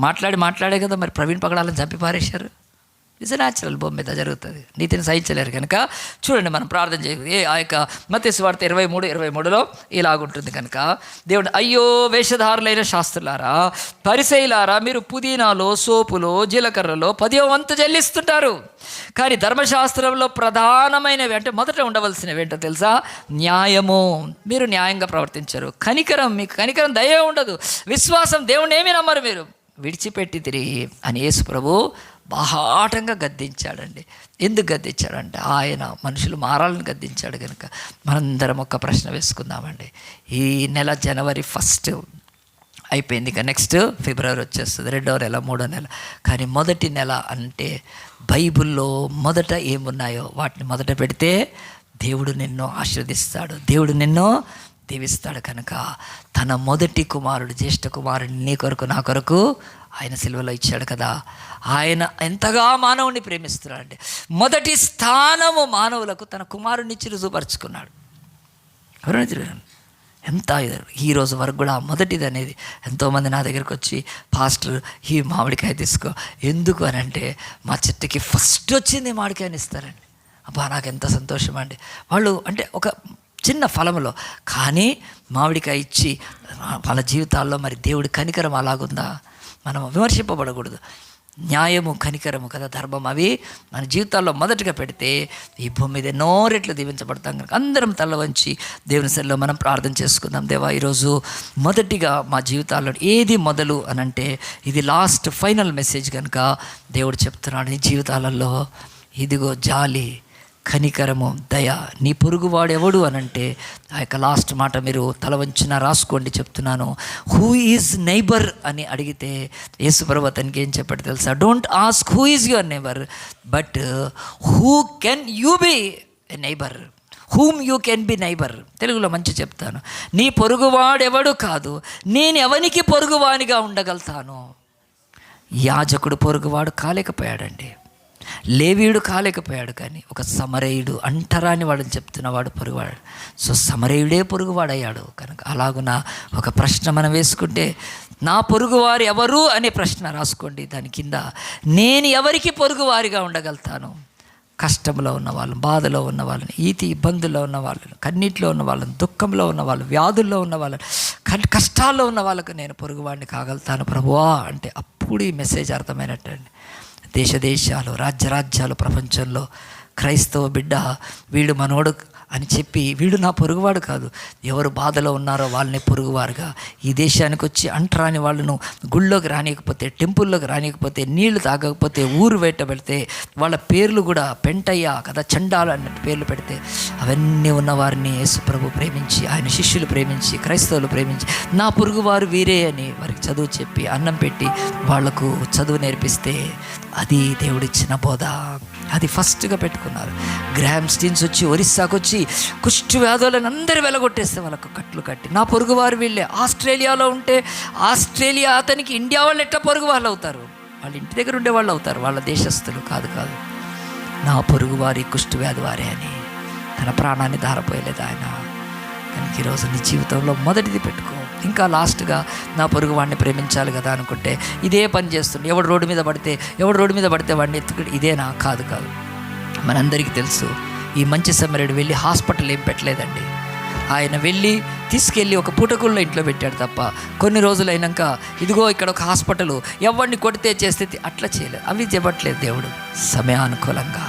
మాట్లాడే కదా మరి ప్రవీణ్ పగడాలను చంపి పారేశారు. ఇట్స్ న్యాచురల్, భూమి మీద జరుగుతుంది. నీతిని సహించలేరు కనుక చూడండి, మనం ప్రార్థన చేయాలి. ఆ యొక్క మత్తయి సువార్త 23:23లో ఇలాగుంటుంది. కనుక దేవుడు, అయ్యో వేషధారులైన శాస్త్రులారా, పరిసయ్యులారా, మీరు పుదీనాలో, సోపులో, జీలకర్రలో 10వ వంతు చెల్లిస్తుంటారు, కానీ ధర్మశాస్త్రంలో ప్రధానమైనవి అంటే మొదట ఉండవలసినవి ఏంటో తెలుసా? న్యాయము. మీరు న్యాయంగా ప్రవర్తించరు. కనికరం, మీకు కనికరం, దయ ఉండదు. విశ్వాసం, దేవుని ఏమీ నమ్మరు, మీరు విడిచిపెట్టి తిరిగి అని యేసు ప్రభు బాహాటంగా గద్దించాడండి. ఎందుకు గద్దించాడంటే ఆయన మనుషులు మారాలని గద్దించాడు. కనుక మనందరం ఒక ప్రశ్న వేసుకుందామండి. ఈ నెల జనవరి 1 అయిపోయింది, ఇక నెక్స్ట్ ఫిబ్రవరి వచ్చేస్తుంది, 2వ నెల, 3వ నెల. కానీ మొదటి నెల అంటే బైబిల్లో మొదట ఏమున్నాయో వాటిని మొదట పెడితే దేవుడు నిన్ను ఆశీర్వదిస్తాడు, దేవుడు నిన్ను దీవిస్తాడు. కనుక తన మొదటి కుమారుడు, జ్యేష్ఠ కుమారుడు నీ కొరకు నా కొరకు ఆయన సిలువలో ఇచ్చాడు కదా. ఆయన ఎంతగా మానవుని ప్రేమిస్తున్నాడంటే మొదటి స్థానము మానవులకు తన కుమారుడిని ఇచ్చి రుజువుపరుచుకున్నాడు. ఎంత ఈ రోజు వరకు కూడా మొదటిది అనేది ఎంతోమంది నా దగ్గరికి వచ్చి, పాస్టర్ ఈ మామిడికాయ తీసుకో, ఎందుకు అని అంటే మా చెట్టుకి ఫస్ట్ వచ్చింది మామిడికాయని ఇస్తారండి. అబ్బా నాకు ఎంత సంతోషం అండి. వాళ్ళు అంటే ఒక చిన్న ఫలములో కానీ మామిడికాయ ఇచ్చి వాళ్ళ జీవితాల్లో మరి దేవుడి కనికరం అలాగుందా? మనం విమర్శింపబడకూడదు. న్యాయము, కనికరము కదా, ధర్మం, అవి మన జీవితాల్లో మొదటగా పెడితే ఈ భూమి మీద ఎన్నో రెట్లు దీవించబడతాం. కనుక అందరం తల వంచి దేవుని సన్నిధిలో మనం ప్రార్థన చేసుకుందాం. దేవా, ఈరోజు మొదటిగా మా జీవితాల్లో ఏది మొదలు అని అంటే ఇది లాస్ట్ ఫైనల్ మెసేజ్. కనుక దేవుడు చెప్తున్నాడు, నీ జీవితాలలో ఇదిగో జాలి, కనికరము, దయ. నీ పొరుగువాడు ఎవడు అనంటే ఆ యొక్క లాస్ట్ మాట మీరు తల వంచిన రాసుకోండి, చెప్తున్నాను. హూ ఈజ్ నైబర్ అని అడిగితే యేసుప్రభు అతనికి ఏం చెప్పాడు తెలుసా? Don't ask who is your neighbour, but who can you be a neighbour, whom you can be neighbour. తెలుగులో మంచి చెప్తాను. నీ పొరుగువాడెవడు కాదు, నేను ఎవనికి పొరుగువానిగా ఉండగలుగుతాను. యాజకుడు పొరుగువాడు కాలేకపోయాడండి, లేవీయుడు కాలేకపోయాడు, కానీ ఒక సమరయుడు, అంటరాని వాడని చెప్తున్నవాడు పొరుగువాడు. సో సమరయుడే పొరుగువాడయ్యాడు. కనుక అలాగున ఒక ప్రశ్న మనం వేసుకుంటే, నా పొరుగువారు ఎవరు అనే ప్రశ్న రాసుకోండి. దాని కింద నేను ఎవరికి పొరుగువారిగా ఉండగలుగుతాను? కష్టంలో ఉన్న వాళ్ళని, బాధలో ఉన్న వాళ్ళని, ఇబ్బందుల్లో ఉన్న వాళ్ళని, కన్నీటిలో ఉన్న వాళ్ళని, దుఃఖంలో ఉన్న వాళ్ళు, వ్యాధుల్లో ఉన్న వాళ్ళని, కష్టాల్లో ఉన్న వాళ్ళకు నేను పొరుగువాడిని కాగలుగుతాను ప్రభువా అంటే అప్పుడు ఈ మెసేజ్ అర్థమైనట్టండి. దేశాలు, రాజ్యాలు, ప్రపంచంలో క్రైస్తవ బిడ్డ వీడు మనోడు అని చెప్పి, వీడు నా పొరుగువాడు కాదు, ఎవరు బాధలో ఉన్నారో వాళ్ళని పొరుగువారుగా, ఈ దేశానికి వచ్చి అంటరాని వాళ్ళను గుళ్ళోకి రానియకపోతే, టెంపుల్లోకి రానియకపోతే, నీళ్లు తాగకపోతే, ఊరు వేట పెడితే వాళ్ళ పేర్లు కూడా పెంటయ్య కదా, చండాలు అన్నట్టు పేర్లు పెడితే, అవన్నీ ఉన్నవారిని యేసుప్రభు ప్రేమించి, ఆయన శిష్యులు ప్రేమించి, క్రైస్తవులు ప్రేమించి, నా పొరుగువారు వీరే అని వారికి చదువు చెప్పి, అన్నం పెట్టి వాళ్లకు చదువు నేర్పిస్తే అది దేవుడిచ్చిన బోధ. అది ఫస్ట్గా పెట్టుకున్నారు. గ్రాహం స్టీన్స్ వచ్చి ఒరిస్సాకు వచ్చి కుష్టు వ్యాధులను అందరూ వెలగొట్టేస్తే వాళ్ళకు కట్లు కట్టి, నా పొరుగువారు వీళ్ళే. ఆస్ట్రేలియాలో ఉంటే ఆస్ట్రేలియా అతనికి ఇండియా వాళ్ళు ఎట్లా పొరుగు వాళ్ళు అవుతారు? వాళ్ళ ఇంటి దగ్గర ఉండే వాళ్ళు అవుతారు, వాళ్ళ దేశస్తులు కాదు. నా పొరుగువారి కుష్టు వ్యాధి వారే అని తన ప్రాణాన్ని ధారపోయలేదు ఆయన. కనుక ఈరోజు నీ జీవితంలో మొదటిది పెట్టుకో. ఇంకా లాస్ట్గా నా పొరుగు వాడిని ప్రేమించాలి కదా అనుకుంటే ఇదే పని చేస్తుండే. ఎవడు రోడ్డు మీద పడితే వాడిని ఎత్తుకుని ఇదేనా? కాదు. మనందరికీ తెలుసు, ఈ మంచి సమరుడు వెళ్ళి హాస్పిటల్ ఏం పెట్టలేదండి. ఆయన వెళ్ళి తీసుకెళ్ళి ఒక పూటకుల్లో ఇంట్లో పెట్టాడు తప్ప, కొన్ని రోజులైనాక ఇదిగో ఇక్కడ ఒక హాస్పిటల్, ఎవరిని కొడితే చేస్తే అట్లా చేయలేదు. అవి చెప్పట్లేదు దేవుడు. సమయానుకూలంగా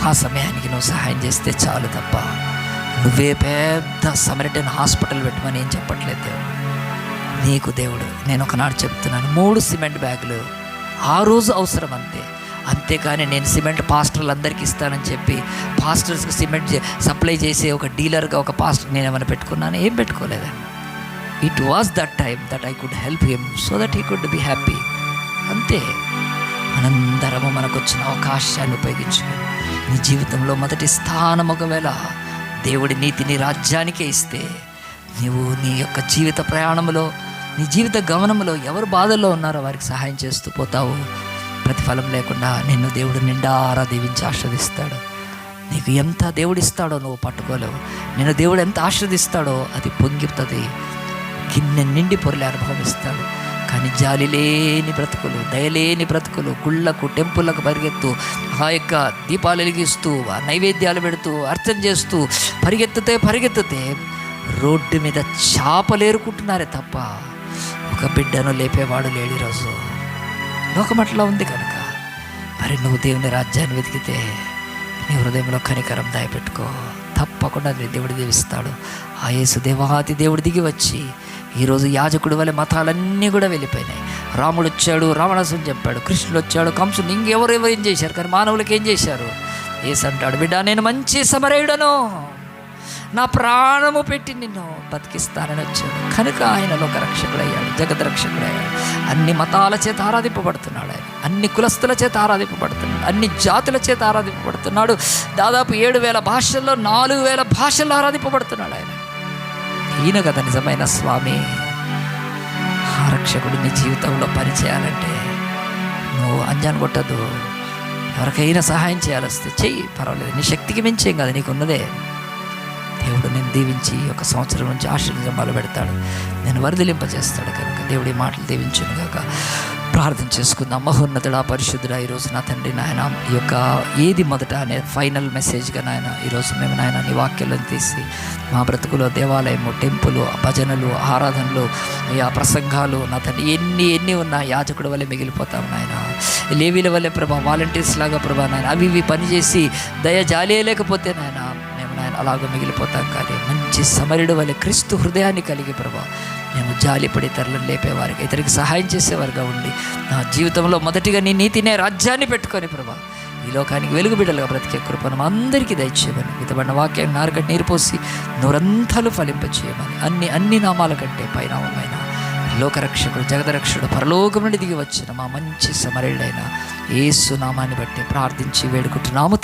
ఆ సమయానికి నువ్వు సహాయం చేస్తే చాలు తప్ప నువ్వే పెద్ద సమరిటన్ హాస్పిటల్ పెట్టమని ఏం చెప్పట్లేదు దేవుడు. నీకు దేవుడు, నేను ఒకనాడు చెప్తున్నాను, 3 సిమెంట్ బ్యాగులు ఆ రోజు అవసరం అంతే. అంతేకాని నేను సిమెంట్ పాస్టర్లు అందరికీ ఇస్తానని చెప్పి పాస్టర్స్కి సిమెంట్ సప్లై చేసే ఒక డీలర్గా ఒక పాస్టర్ నేను ఏమైనా పెట్టుకున్నాను? ఏం పెట్టుకోలేదండి. It was that time that I could help him so that he could be happy. అంతే. మనందరము మనకు వచ్చిన అవకాశాన్ని ఉపయోగించుకొని నీ జీవితంలో మొదటి స్థానం ఒకవేళ దేవుడి నీతిని రాజ్యానికే ఇస్తే నీవు నీ యొక్క జీవిత ప్రయాణంలో, నీ జీవిత గమనంలో ఎవరు బాధల్లో ఉన్నారో వారికి సహాయం చేస్తూ పోతావు. ప్రతిఫలం లేకుండా నిన్ను దేవుడు నిండారా దీవించి ఆస్వాదిస్తాడు. నీకు ఎంత దేవుడిస్తాడో నువ్వు పట్టుకోలేవు. నిన్ను దేవుడు ఎంత ఆస్వాదిస్తాడో అది పొంగిపుతుంది. గిన్నె నిండి పొరలే అనుభవిస్తాడు. కానీ జాలి లేని బ్రతుకులు, దయలేని బ్రతుకులు, గుళ్ళకు టెంపుల్లకు పరిగెత్తు, ఆ యొక్క దీపాలు వెలిగిస్తూ, ఆ నైవేద్యాలు పెడుతూ, అర్చన చేస్తూ పరిగెత్తితే రోడ్డు మీద చేపలు ఏరుకుంటున్నారే తప్ప ఒక బిడ్డను లేపేవాడు లేడు ఈరోజు. లోకం అట్లా ఉంది కనుక మరి నువ్వు దేవుని రాజ్యాన్ని వెతికితే నీ హృదయంలో కనికరం దాయపెట్టుకో. తప్పకుండా నీ దేవుడు దీవిస్తాడు. ఆ యేసు దేవాతి దేవుడు దిగి వచ్చి ఈరోజు యాజకుడి వల్ల మతాలన్నీ కూడా వెళ్ళిపోయినాయి. రాముడు వచ్చాడు, రావణాసుని చెప్పాడు. కృష్ణుడు వచ్చాడు, కంసుడు, ఇంకెవరు ఏం చేశారు? కానీ మానవులకి ఏం చేశారు? యేసు అంటాడు, బిడ్డ నేను మంచి సమరయుడను, నా ప్రాణము పెట్టి నిన్ను బతికిస్తానని వచ్చాడు. కనుక ఆయనలో ఒక రక్షకుడయ్యాడు, జగత్ రక్షకుడయ్యాడు. అన్ని మతాల చేత ఆరాధింపబడుతున్నాడు ఆయన. అన్ని కులస్తుల చేత ఆరాధింపబడుతున్నాడు. అన్ని జాతుల చేత ఆరాధింపబడుతున్నాడు. దాదాపు 7,000 భాషల్లో 4,000 భాషల్లో ఆరాధింపబడుతున్నాడు ఆయన. ఈయన కదా నిజమైన స్వామి. ఆ రక్షకుడు నీ జీవితంలో పనిచేయాలంటే నువ్వు అంజాన్ కొట్టద్దు. ఎవరికైనా సహాయం చేయాల్సి చెయ్యి, పర్వాలేదు. నీ శక్తికి మించేం కదా, నీకున్నదే. దేవుడు నేను దీవించి 1 సంవత్సరం నుంచి ఆశీర్వాదం మొదలు పెడతాడు, నేను వరదిలింపజేస్తాడు. కనుక దేవుడి మాటలు దీవించును గాక. ప్రార్థన చేసుకుందాం. మహోన్నతుడా, పరిశుద్ధుడా, ఈరోజు నా తండ్రి నాయన ఈ యొక్క ఏది మొదట అనే ఫైనల్ మెసేజ్గా నాయన ఈరోజు మేము నాయన నీ వాక్యాలను తీసి మా బ్రతుకులో దేవాలయము, టెంపుల్, భజనలు, ఆరాధనలు, ఆ ప్రసంగాలు నా తండ్రి ఎన్ని ఉన్నా యాజకుడి వల్లే మిగిలిపోతాం నాయన. లేవీల వల్లే ప్రభా, వాలంటీర్స్ లాగా ప్రభా నాయన అవి ఇవి పనిచేసి దయ జాలి లేకపోతే నాయన నాయన అలాగ మిగిలిపోతాం. కానీ మంచి సమరుడు వలె క్రీస్తు హృదయాన్ని కలిగి ప్రభా మేము జాలిపడి ఇతరులను లేపేవారికి, ఇతరికి సహాయం చేసేవారుగా ఉండి నా జీవితంలో మొదటిగా నీ నీతినే రాజ్యాన్ని పెట్టుకొని ప్రభా ఈ లోకానికి వెలుగు బిడ్డలుగా బ్రతికే కృపను అందరికీ దయచేయమని, విధమైన వాక్యాన్ని నారుగడ్డ నీరు పోసి నూరంతాలు ఫలింపచేయమని, అన్ని నామాల కంటే పైనామమైన లోకరక్షకుడు, జగదరక్షకుడు, పరలోకం నుండి దిగి వచ్చిన మా మంచి సమరుడైన యేసు నామాన్ని బట్టి ప్రార్థించి వేడుకుంటున్నాము.